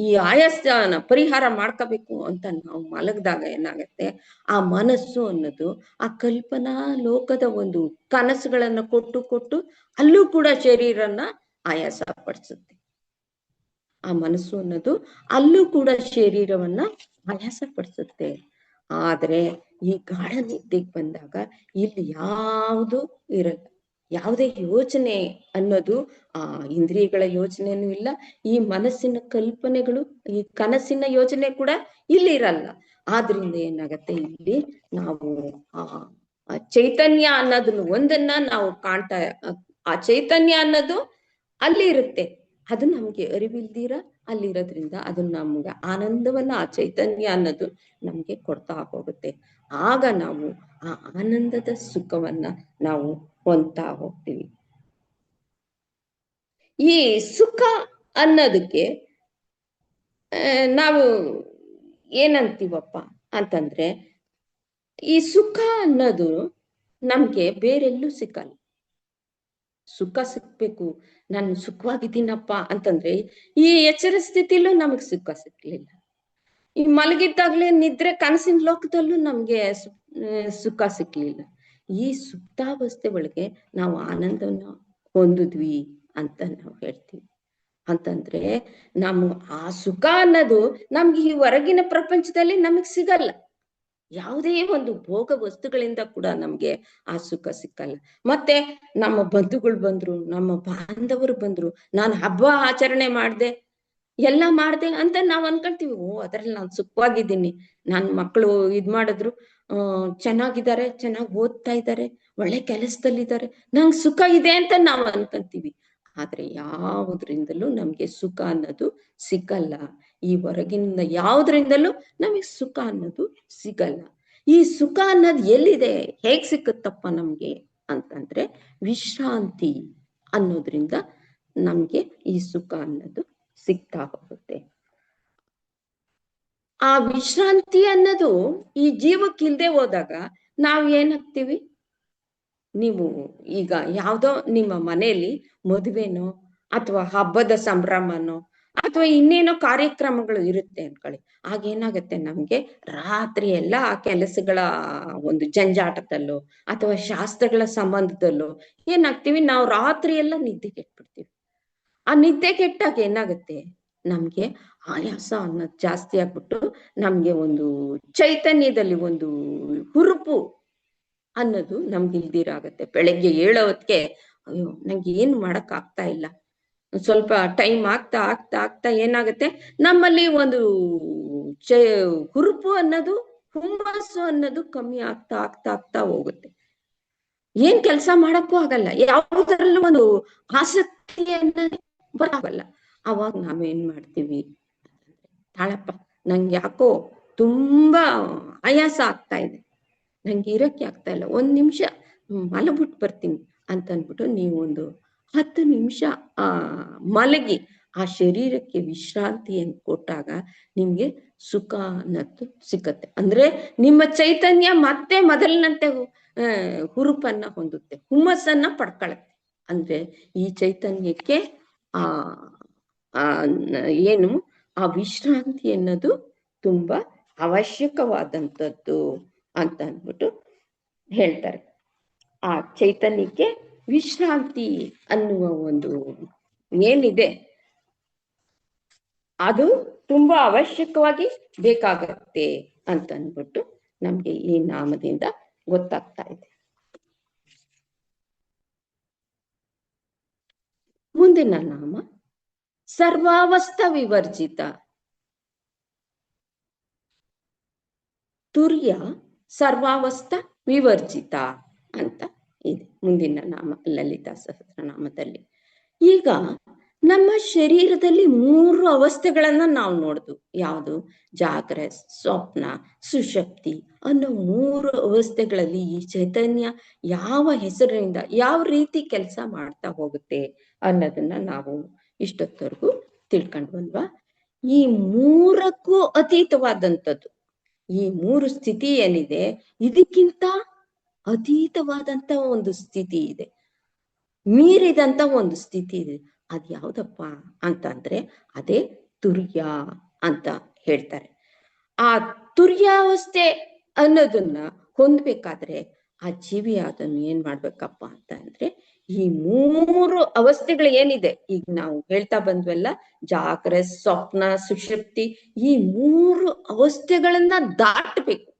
ಈ ಆಯಾಸನ ಪರಿಹಾರ ಮಾಡ್ಕೋಬೇಕು ಅಂತ ನಾವು ಮಲಗಿದಾಗ ಏನಾಗತ್ತೆ, ಆ ಮನಸ್ಸು ಅನ್ನೋದು ಆ ಕಲ್ಪನಾ ಲೋಕದ ಒಂದು ಕನಸುಗಳನ್ನ ಕೊಟ್ಟು ಕೊಟ್ಟು ಅಲ್ಲೂ ಕೂಡ ಶರೀರನ ಆಯಾಸ ಪಡಿಸುತ್ತೆ. ಆ ಮನಸ್ಸು ಅನ್ನೋದು ಅಲ್ಲೂ ಕೂಡ ಶರೀರವನ್ನ ಆಯಾಸ ಪಡಿಸುತ್ತೆ. ಆದ್ರೆ ಈ ಗಾಢ ನಿದ್ದೆಗೆ ಬಂದಾಗ ಇಲ್ಲಿ ಯಾವುದು ಇರಲ್ಲ. ಯಾವುದೇ ಯೋಚನೆ ಅನ್ನೋದು ಆ ಇಂದ್ರಿಯಗಳ ಯೋಚನೆನೂ ಇಲ್ಲ, ಈ ಮನಸ್ಸಿನ ಕಲ್ಪನೆಗಳು, ಈ ಕನಸಿನ ಯೋಚನೆ ಕೂಡ ಇಲ್ಲಿ ಇರಲ್ಲ. ಆದ್ರಿಂದ ಏನಾಗತ್ತೆ, ಇಲ್ಲಿ ನಾವು ಆ ಚೈತನ್ಯ ಅನ್ನೋದನ್ನ ಒಂದನ್ನ ನಾವು ಕಾಣ್ತಾ, ಆ ಚೈತನ್ಯ ಅನ್ನೋದು ಅಲ್ಲಿ ಇರುತ್ತೆ. ಅದು ನಮ್ಗೆ ಅರಿವಿಲ್ದಿರ ಅಲ್ಲಿರೋದ್ರಿಂದ ಅದು ನಮ್ಗೆ ಆನಂದವನ್ನ, ಆ ಚೈತನ್ಯ ಅನ್ನೋದು ನಮ್ಗೆ ಕೊಡ್ತಾ ಹೋಗುತ್ತೆ. ಆಗ ನಾವು ಆ ಆನಂದದ ಸುಖವನ್ನ ನಾವು ಹೊಂದ್ತಾ ಹೋಗ್ತೀವಿ. ಈ ಸುಖ ಅನ್ನೋದಕ್ಕೆ ನಾವು ಏನಂತೀವಪ್ಪ ಅಂತಂದ್ರೆ, ಈ ಸುಖ ಅನ್ನೋದು ನಮ್ಗೆ ಬೇರೆಲ್ಲೂ ಸಿಕ್ಕಲ್ಲ. ಸುಖ ಸಿಕ್ಬೇಕು, ನಾನು ಸುಖವಾಗಿದ್ದೀನಪ್ಪ ಅಂತಂದ್ರೆ ಈ ಎಚ್ಚರ ಸ್ಥಿತಿಲೂ ನಮಗ್ ಸುಖ ಸಿಕ್ಲಿಲ್ಲ. ಈ ಮಲಗಿದ್ದಾಗ್ಲೇ ನಿದ್ರೆ ಕನಸಿನ ಲೋಕದಲ್ಲೂ ನಮ್ಗೆ ಸುಖ ಸಿಕ್ಲಿಲ್ಲ. ಈ ಸುಪ್ತಾವಸ್ಥೆ ಒಳಗೆ ನಾವು ಆನಂದವನ್ನ ಹೊಂದಿದ್ವಿ ಅಂತ ನಾವು ಹೇಳ್ತೀವಿ. ಅಂತಂದ್ರೆ ನಾವು ಆ ಸುಖ ಅನ್ನೋದು ನಮ್ಗೆ ಈ ಹೊರಗಿನ ಪ್ರಪಂಚದಲ್ಲಿ ನಮಗ್ ಸಿಗಲ್ಲ. ಯಾವುದೇ ಒಂದು ಭೋಗ ವಸ್ತುಗಳಿಂದ ಕೂಡ ನಮ್ಗೆ ಆ ಸುಖ ಸಿಕ್ಕಲ್ಲ. ಮತ್ತೆ ನಮ್ಮ ಬಂಧುಗಳು ಬಂದ್ರು, ನಮ್ಮ ಬಾಂಧವರು ಬಂದ್ರು, ನಾನು ಹಬ್ಬ ಆಚರಣೆ ಮಾಡ್ದೆ, ಎಲ್ಲ ಮಾಡ್ದೆ ಅಂತ ನಾವ್ ಅನ್ಕೊಳ್ತೀವಿ. ಅದ್ರಲ್ಲಿ ನಾನು ಸುಖವಾಗಿದ್ದೀನಿ, ನನ್ ಮಕ್ಕಳು ಇದ್ ಮಾಡಿದ್ರು, ಚೆನ್ನಾಗಿದ್ದಾರೆ, ಚೆನ್ನಾಗಿ ಓದ್ತಾ ಇದ್ದಾರೆ, ಒಳ್ಳೆ ಕೆಲಸದಲ್ಲಿದ್ದಾರೆ, ನಂಗೆ ಸುಖ ಇದೆ ಅಂತ ನಾವು ಅನ್ಕೊಂತೀವಿ. ಆದ್ರೆ ಯಾವುದ್ರಿಂದಲೂ ನಮ್ಗೆ ಸುಖ ಅನ್ನೋದು ಸಿಗಲ್ಲ. ಈ ಹೊರಗಿನಿಂದ ಯಾವುದ್ರಿಂದಲೂ ನಮಗೆ ಸುಖ ಅನ್ನೋದು ಸಿಗಲ್ಲ. ಈ ಸುಖ ಅನ್ನೋದು ಎಲ್ಲಿದೆ, ಹೇಗ್ ಸಿಕ್ಕುತ್ತಪ್ಪ ನಮ್ಗೆ ಅಂತಂದ್ರೆ, ವಿಶ್ರಾಂತಿ ಅನ್ನೋದ್ರಿಂದ ನಮ್ಗೆ ಈ ಸುಖ ಅನ್ನೋದು ಸಿಗ್ತಾ ಹೋಗುತ್ತೆ. ಆ ವಿಶ್ರಾಂತಿ ಅನ್ನೋದು ಈ ಜೀವಕ್ಕೆ ಇಲ್ದೆ ಹೋದಾಗ ನಾವ್ ಏನಾಗ್ತೀವಿ, ನೀವು ಈಗ ಯಾವ್ದೋ ನಿಮ್ಮ ಮನೆಯಲ್ಲಿ ಮದುವೆನೋ ಅಥವಾ ಹಬ್ಬದ ಸಂಭ್ರಮನೋ ಅಥವಾ ಇನ್ನೇನೋ ಕಾರ್ಯಕ್ರಮಗಳು ಇರುತ್ತೆ ಅನ್ಕೊಳ್ಳಿ. ಆಗೇನಾಗತ್ತೆ, ನಮ್ಗೆ ರಾತ್ರಿ ಎಲ್ಲ ಆ ಕೆಲಸಗಳ ಒಂದು ಜಂಜಾಟದಲ್ಲೋ ಅಥವಾ ಶಾಸ್ತ್ರಗಳ ಸಂಬಂಧದಲ್ಲೋ ಏನಾಗ್ತೀವಿ, ನಾವು ರಾತ್ರಿ ಎಲ್ಲ ನಿದ್ದೆ ಕೆಟ್ಬಿಡ್ತೀವಿ. ಆ ನಿದ್ದೆ ಕೆಟ್ಟಾಗ ಏನಾಗುತ್ತೆ, ನಮ್ಗೆ ಆಯಾಸ ಅನ್ನೋದು ಜಾಸ್ತಿ ಆಗ್ಬಿಟ್ಟು ನಮ್ಗೆ ಒಂದು ಚೈತನ್ಯದಲ್ಲಿ ಒಂದು ಹುರುಪು ಅನ್ನೋದು ನಮ್ಗೆ ಇಲ್ದಿರಾಗತ್ತೆ. ಬೆಳಗ್ಗೆ ಏಳೋವತ್ಗೆ ಅಯ್ಯೋ ನಂಗೆ ಏನು ಮಾಡಕ್ ಆಗ್ತಾ ಇಲ್ಲ, ಸ್ವಲ್ಪ ಟೈಮ್ ಆಗ್ತಾ ಆಗ್ತಾ ಆಗ್ತಾ ಏನಾಗುತ್ತೆ, ನಮ್ಮಲ್ಲಿ ಒಂದು ಹುರುಪು ಅನ್ನೋದು, ಹುಮ್ಮಸ್ಸು ಅನ್ನೋದು ಕಮ್ಮಿ ಆಗ್ತಾ ಆಗ್ತಾ ಆಗ್ತಾ ಹೋಗುತ್ತೆ. ಏನ್ ಕೆಲಸ ಮಾಡಕ್ಕೂ ಆಗಲ್ಲ, ಯಾವುದರಲ್ಲೂ ಒಂದು ಆಸಕ್ತಿ ಅನ್ನೋದೇ ಬರಲ್ಲ. ಅವಾಗ ನಾವೇನ್ ಮಾಡ್ತೀವಿ, ತಾಳಪ್ಪ ನಂಗೆ ಯಾಕೋ ತುಂಬಾ ಆಯಾಸ ಆಗ್ತಾ ಇದೆ, ನಂಗೆ ಇರಕ್ಕೆ ಆಗ್ತಾ ಇಲ್ಲ, 1 ನಿಮಿಷ ಮಲಗ್ಬಿಟ್ಟು ಬರ್ತೀನಿ ಅಂತ ಅಂದ್ಬಿಟ್ಟು ನೀವು ಒಂದು 10 ನಿಮಿಷ ಮಲಗಿ ಆ ಶರೀರಕ್ಕೆ ವಿಶ್ರಾಂತಿಯನ್ನು ಕೊಟ್ಟಾಗ ನಿಮ್ಗೆ ಸುಖ ಅನ್ನೋದು ಸಿಕ್ಕತ್ತೆ. ಅಂದ್ರೆ ನಿಮ್ಮ ಚೈತನ್ಯ ಮತ್ತೆ ಮೊದಲಿನಂತೆ ಹುರುಪನ್ನ ಹೊಂದುತ್ತೆ, ಹುಮ್ಮಸ್ಸನ್ನ ಪಡ್ಕೊಳತ್ತೆ. ಅಂದ್ರೆ ಈ ಚೈತನ್ಯಕ್ಕೆ ಆ ಏನು ಆ ವಿಶ್ರಾಂತಿ ಅನ್ನೋದು ತುಂಬಾ ಅವಶ್ಯಕವಾದಂಥದ್ದು ಅಂತ ಅಂದ್ಬಿಟ್ಟು ಹೇಳ್ತಾರೆ. ಆ ಚೈತನ್ಯಕ್ಕೆ ವಿಶ್ರಾಂತಿ ಅನ್ನುವ ಒಂದು ಏನಿದೆ ಅದು ತುಂಬಾ ಅವಶ್ಯಕವಾಗಿ ಬೇಕಾಗತ್ತೆ ಅಂತ ಅಂದ್ಬಿಟ್ಟು ನಮ್ಗೆ ಈ ನಾಮದಿಂದ ಗೊತ್ತಾಗ್ತಾ ಇದೆ. ಮುಂದಿನ ನಾಮ ಸರ್ವಾವಸ್ಥಾ ವಿವರ್ಜಿತ. ತುರ್ಯ ಸರ್ವಾವಸ್ಥಾ ವಿವರ್ಜಿತ ಅಂತ ಇದೆ ಮುಂದಿನ ನಾಮ ಲಲಿತಾ ಸಹಸ್ರನಾಮದಲ್ಲಿ. ಈಗ ನಮ್ಮ ಶರೀರದಲ್ಲಿ 3 ಅವಸ್ಥೆಗಳನ್ನ ನಾವು ನೋಡ್ದು. ಯಾವುದು? ಜಾಗ್ರತ್, ಸ್ವಪ್ನ, ಸುಷುಪ್ತಿ ಅನ್ನೋ 3 ಅವಸ್ಥೆಗಳಲ್ಲಿ ಈ ಚೈತನ್ಯ ಯಾವ ಹೆಸರಿನಿಂದ ಯಾವ ರೀತಿ ಕೆಲಸ ಮಾಡ್ತಾ ಹೋಗುತ್ತೆ ಅನ್ನೋದನ್ನ ನಾವು ಇಷ್ಟೊತ್ತವರೆಗೂ ತಿಳ್ಕೊಂಡ್ವಲ್ವಾ. ಈ 3ಕ್ಕೂ ಅತೀತವಾದಂಥದ್ದು ಈ 3 ಸ್ಥಿತಿ ಏನಿದೆ, ಇದಕ್ಕಿಂತ ಅತೀತವಾದಂತ ಒಂದು ಸ್ಥಿತಿ ಇದೆ, ಮೀರಿದಂತ ಒಂದು ಸ್ಥಿತಿ ಇದೆ. ಅದ್ ಯಾವ್ದಪ್ಪ ಅಂತಂದ್ರೆ ಅದೇ ತುರ್ಯ ಅಂತ ಹೇಳ್ತಾರೆ. ಆ ತುರ್ಯಾವಸ್ಥೆ ಅನ್ನೋದನ್ನ ಹೊಂದ್ಬೇಕಾದ್ರೆ ಆ ಜೀವಿ ಅದನ್ನು ಏನ್ ಮಾಡ್ಬೇಕಪ್ಪ ಅಂತ ಅಂದ್ರೆ, ಈ 3 ಅವಸ್ಥೆಗಳು ಏನಿದೆ ಈಗ ನಾವು ಹೇಳ್ತಾ ಬಂದ್ವಲ್ಲ, ಜಾಗ್ರತ್, ಸ್ವಪ್ನ, ಸುಷುಪ್ತಿ, ಈ 3 ಅವಸ್ಥೆಗಳನ್ನ ದಾಟಬೇಕು.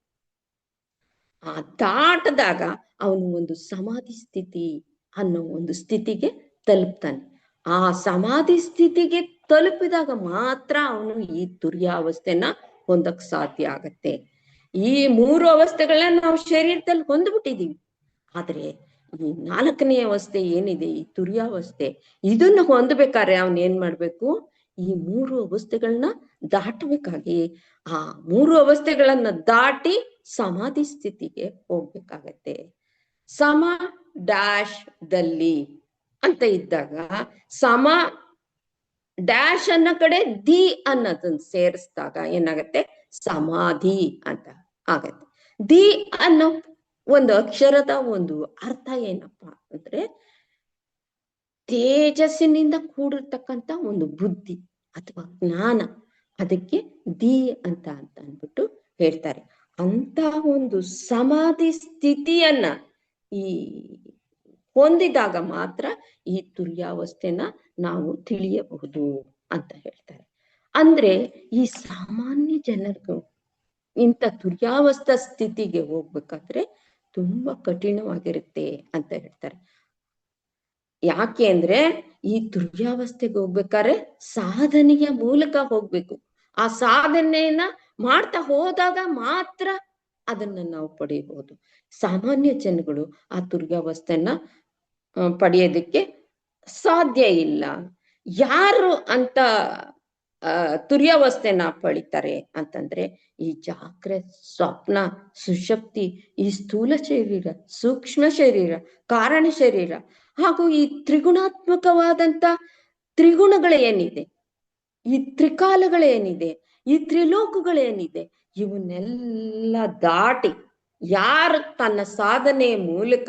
ಆ ದಾಟದಾಗ ಅವನು ಒಂದು ಸಮಾಧಿ ಸ್ಥಿತಿ ಅನ್ನೋ ಒಂದು ಸ್ಥಿತಿಗೆ ತಲುಪ್ತಾನೆ. ಆ ಸಮಾಧಿ ಸ್ಥಿತಿಗೆ ತಲುಪಿದಾಗ ಮಾತ್ರ ಅವನು ಈ ತುರ್ಯಾವಸ್ಥೆನ ಹೊಂದಕ್ ಸಾಧ್ಯ ಆಗತ್ತೆ. ಈ 3 ಅವಸ್ಥೆಗಳನ್ನ ನಾವು ಶರೀರದಲ್ಲಿ ಹೊಂದ್ಬಿಟ್ಟಿದೀವಿ. ಆದ್ರೆ ಈ 4ನೇ ಅವಸ್ಥೆ ಏನಿದೆ, ಈ ತುರ್ಯಾವಸ್ಥೆ, ಇದನ್ನ ಹೊಂದ್ಬೇಕಾದ್ರೆ ಅವನ್ ಏನ್ ಮಾಡ್ಬೇಕು, ಈ 3 ಅವಸ್ಥೆಗಳನ್ನ ದಾಟಬೇಕಾಗಿ ಆ 3 ಅವಸ್ಥೆಗಳನ್ನ ದಾಟಿ ಸಮಾಧಿ ಸ್ಥಿತಿಗೆ ಹೋಗ್ಬೇಕಾಗತ್ತೆ. ಸಮ ಡ್ಯಾಶ್ ದಲ್ಲಿ ಅಂತ ಇದ್ದಾಗ ಸಮ ಡ್ಯಾಶ್ ಅನ್ನೋ ಕಡೆ ದಿ ಅನ್ನೋದನ್ನ ಸೇರಿಸಿದಾಗ ಏನಾಗತ್ತೆ, ಸಮಾಧಿ ಅಂತ ಆಗತ್ತೆ. ದಿ ಅನ್ನೋ ಒಂದು ಅಕ್ಷರದ ಒಂದು ಅರ್ಥ ಏನಪ್ಪ ಅಂದ್ರೆ ತೇಜಸ್ಸಿನಿಂದ ಕೂಡಿರ್ತಕ್ಕಂಥ ಒಂದು ಬುದ್ಧಿ ಅಥವಾ ಜ್ಞಾನ, ಅದಕ್ಕೆ ದಿ ಅಂತ ಅಂದ್ಬಿಟ್ಟು ಹೇಳ್ತಾರೆ. ಅಂತ ಒಂದು ಸಮಾಧಿ ಸ್ಥಿತಿಯನ್ನ ಈ ಹೊಂದಿದಾಗ ಮಾತ್ರ ಈ ತುರ್ಯಾವಸ್ಥೆನ ನಾವು ತಿಳಿಯಬಹುದು ಅಂತ ಹೇಳ್ತಾರೆ. ಅಂದ್ರೆ ಈ ಸಾಮಾನ್ಯ ಜನರಿಗೂ ಇಂಥ ತುರ್ಯಾವಸ್ಥಾ ಸ್ಥಿತಿಗೆ ಹೋಗ್ಬೇಕಾದ್ರೆ ತುಂಬಾ ಕಠಿಣವಾಗಿರುತ್ತೆ ಅಂತ ಹೇಳ್ತಾರೆ. ಯಾಕೆ ಅಂದ್ರೆ ಈ ತುರ್ಯಾವಸ್ಥೆಗೆ ಹೋಗ್ಬೇಕಾದ್ರೆ ಸಾಧನೆಯ ಮೂಲಕ ಹೋಗ್ಬೇಕು. ಆ ಸಾಧನೆಯನ್ನ ಮಾಡ್ತಾ ಹೋದಾಗ ಮಾತ್ರ ಅದನ್ನ ನಾವು ಪಡೆಯಬಹುದು. ಸಾಮಾನ್ಯ ಜನಗಳು ಆ ತುರ್ಯಾವಸ್ಥೆನ ಪಡೆಯೋದಕ್ಕೆ ಸಾಧ್ಯ ಇಲ್ಲ. ಯಾರು ಅಂತ ತುರ್ಯಾವಸ್ಥೆನ ಪಡಿತಾರೆ ಅಂತಂದ್ರೆ ಈ ಜಾಗ್ರತ್, ಸ್ವಪ್ನ, ಸುಷುಪ್ತಿ, ಈ ಸ್ಥೂಲ ಶರೀರ, ಸೂಕ್ಷ್ಮ ಶರೀರ, ಕಾರಣ ಶರೀರ ಹಾಗೂ ಈ ತ್ರಿಗುಣಾತ್ಮಕವಾದಂತ ತ್ರಿಗುಣಗಳೇನಿದೆ, ಈ ತ್ರಿಕಾಲಗಳೇನಿದೆ, ಈ ತ್ರಿಲೋಕಗಳೇನಿದೆ, ಇವನ್ನೆಲ್ಲ ದಾಟಿ ಯಾರು ತನ್ನ ಸಾಧನೆಯ ಮೂಲಕ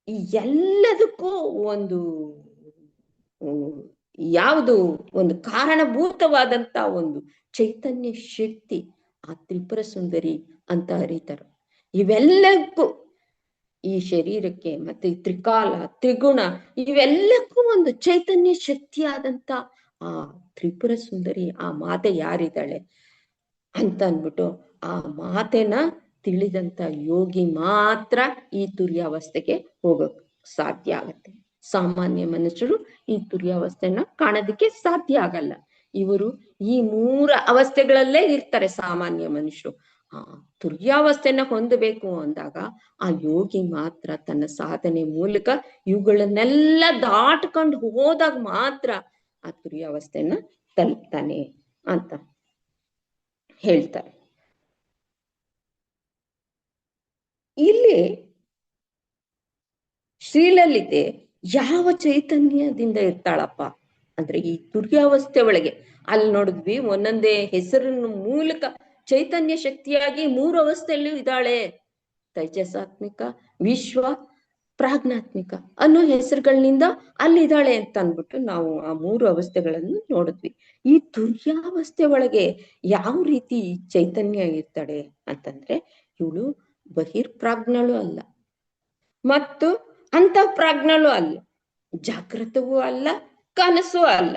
ಈ ಎಲ್ಲದಕ್ಕೂ ಒಂದು ಯಾವುದು ಒಂದು ಕಾರಣಭೂತವಾದಂತ ಒಂದು ಚೈತನ್ಯ ಶಕ್ತಿ, ಆ ತ್ರಿಪುರ ಸುಂದರಿ ಅಂತ ಅರಿತಾರೆ. ಇವೆಲ್ಲಕ್ಕೂ ಈ ಶರೀರಕ್ಕೆ ಮತ್ತೆ ಈ ತ್ರಿಕಾಲ, ತ್ರಿಗುಣ, ಇವೆಲ್ಲಕ್ಕೂ ಒಂದು ಚೈತನ್ಯ ಶಕ್ತಿಯಾದಂತ ಆ ತ್ರಿಪುರ ಸುಂದರಿ, ಆ ಮಾತೆ ಯಾರಿದ್ದಾಳೆ ಅಂತ ಅಂದ್ಬಿಟ್ಟು ಆ ಮಾತೆನ ತಿಳಿದಂತ ಯೋಗಿ ಮಾತ್ರ ಈ ತುರ್ಯಾವಸ್ಥೆಗೆ ಹೋಗಕ್ ಸಾಧ್ಯ ಆಗತ್ತೆ. ಸಾಮಾನ್ಯ ಮನುಷ್ಯರು ಈ ತುರ್ಯಾವಸ್ಥೆನ ಕಾಣೋದಕ್ಕೆ ಸಾಧ್ಯ ಆಗಲ್ಲ. ಇವರು ಈ 3 ಅವಸ್ಥೆಗಳಲ್ಲೇ ಇರ್ತಾರೆ ಸಾಮಾನ್ಯ ಮನುಷ್ಯರು. ಆ ತುರ್ಯಾವಸ್ಥೆನ ಹೊಂದಬೇಕು ಅಂದಾಗ ಆ ಯೋಗಿ ಮಾತ್ರ ತನ್ನ ಸಾಧನೆ ಮೂಲಕ ಇವುಗಳನ್ನೆಲ್ಲ ದಾಟ್ಕೊಂಡು ಹೋದಾಗ ಮಾತ್ರ ಆ ತುರ್ಯಾವಸ್ಥೆನ ತಲುಪ್ತಾನೆ ಅಂತ ಹೇಳ್ತಾರೆ. ಇಲ್ಲಿ ಶ್ರೀಲಲಿತೆ ಯಾವ ಚೈತನ್ಯದಿಂದ ಇರ್ತಾಳಪ್ಪ ಅಂದ್ರೆ ಈ ತುರ್ಯಾವಸ್ಥೆ ಒಳಗೆ, ಅಲ್ಲಿ ನೋಡಿದ್ವಿ ಒಂದೊಂದೇ ಹೆಸರಿನ ಮೂಲಕ ಚೈತನ್ಯ ಶಕ್ತಿಯಾಗಿ 3 ಅವಸ್ಥೆಯಲ್ಲೂ ಇದ್ದಾಳೆ. ತೈಜಸಾತ್ಮಿಕ, ವಿಶ್ವ, ಪ್ರಾಜ್ಞಾತ್ಮಿಕ ಅನ್ನೋ ಹೆಸರುಗಳಿಂದ ಅಲ್ಲಿದ್ದಾಳೆ ಅಂತ ಅಂದ್ಬಿಟ್ಟು ನಾವು ಆ 3 ಅವಸ್ಥೆಗಳನ್ನು ನೋಡಿದ್ವಿ. ಈ ತುರ್ಯಾವಸ್ಥೆ ಒಳಗೆ ಯಾವ ರೀತಿ ಚೈತನ್ಯ ಇರ್ತಾಳೆ ಅಂತಂದ್ರೆ ಇವಳು ಬಹಿರ್ಪ್ರಾಜ್ಞಳು ಅಲ್ಲ ಮತ್ತು ಅಂತಃಪ್ರಾಜ್ಞಳು ಅಲ್ಲ, ಜಾಗೃತವೂ ಅಲ್ಲ, ಕನಸು ಅಲ್ಲ.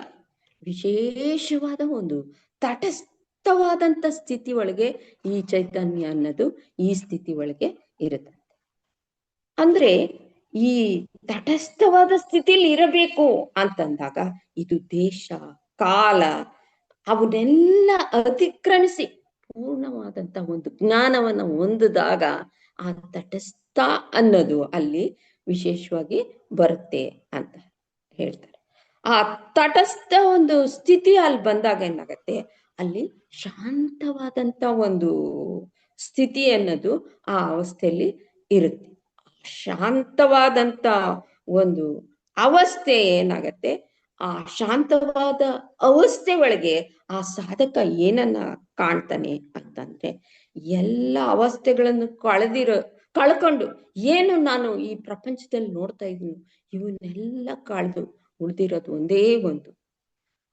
ವಿಶೇಷವಾದ ಒಂದು ತಟಸ್ಥವಾದಂತ ಸ್ಥಿತಿ ಒಳಗೆ ಈ ಚೈತನ್ಯ ಅನ್ನೋದು ಈ ಸ್ಥಿತಿ ಒಳಗೆ ಇರುತ್ತೆ. ಅಂದ್ರೆ ಈ ತಟಸ್ಥವಾದ ಸ್ಥಿತಿಲಿ ಇರಬೇಕು ಅಂತಂದಾಗ ಇದು ದೇಶ, ಕಾಲ ಅವನ್ನೆಲ್ಲ ಅತಿಕ್ರಮಿಸಿ ಪೂರ್ಣವಾದಂತ ಒಂದು ಜ್ಞಾನವನ್ನ ಹೊಂದಿದಾಗ ಆ ತಟಸ್ಥ ಅನ್ನೋದು ಅಲ್ಲಿ ವಿಶೇಷವಾಗಿ ಬರುತ್ತೆ ಅಂತ ಹೇಳ್ತಾರೆ. ಆ ತಟಸ್ಥ ಒಂದು ಸ್ಥಿತಿ ಅಲ್ಲಿ ಬಂದಾಗ ಏನಾಗತ್ತೆ, ಅಲ್ಲಿ ಶಾಂತವಾದಂತ ಒಂದು ಸ್ಥಿತಿ ಅನ್ನೋದು ಆ ಅವಸ್ಥೆಯಲ್ಲಿ ಇರುತ್ತೆ. ಶಾಂತವಾದಂತ ಒಂದು ಅವಸ್ಥೆ ಏನಾಗತ್ತೆ, ಆ ಶಾಂತವಾದ ಅವಸ್ಥೆ ಒಳಗೆ ಆ ಸಾಧಕ ಏನನ್ನ ಕಾಣ್ತಾನೆ ಅಂತಂದ್ರೆ ಎಲ್ಲ ಅವಸ್ಥೆಗಳನ್ನು ಕಳ್ಕೊಂಡು ಏನು ನಾನು ಈ ಪ್ರಪಂಚದಲ್ಲಿ ನೋಡ್ತಾ ಇದ್ದೀನಿ ಇವನ್ನೆಲ್ಲ ಕಳೆದು ಉಳಿದಿರೋದು ಒಂದೇ ಒಂದು.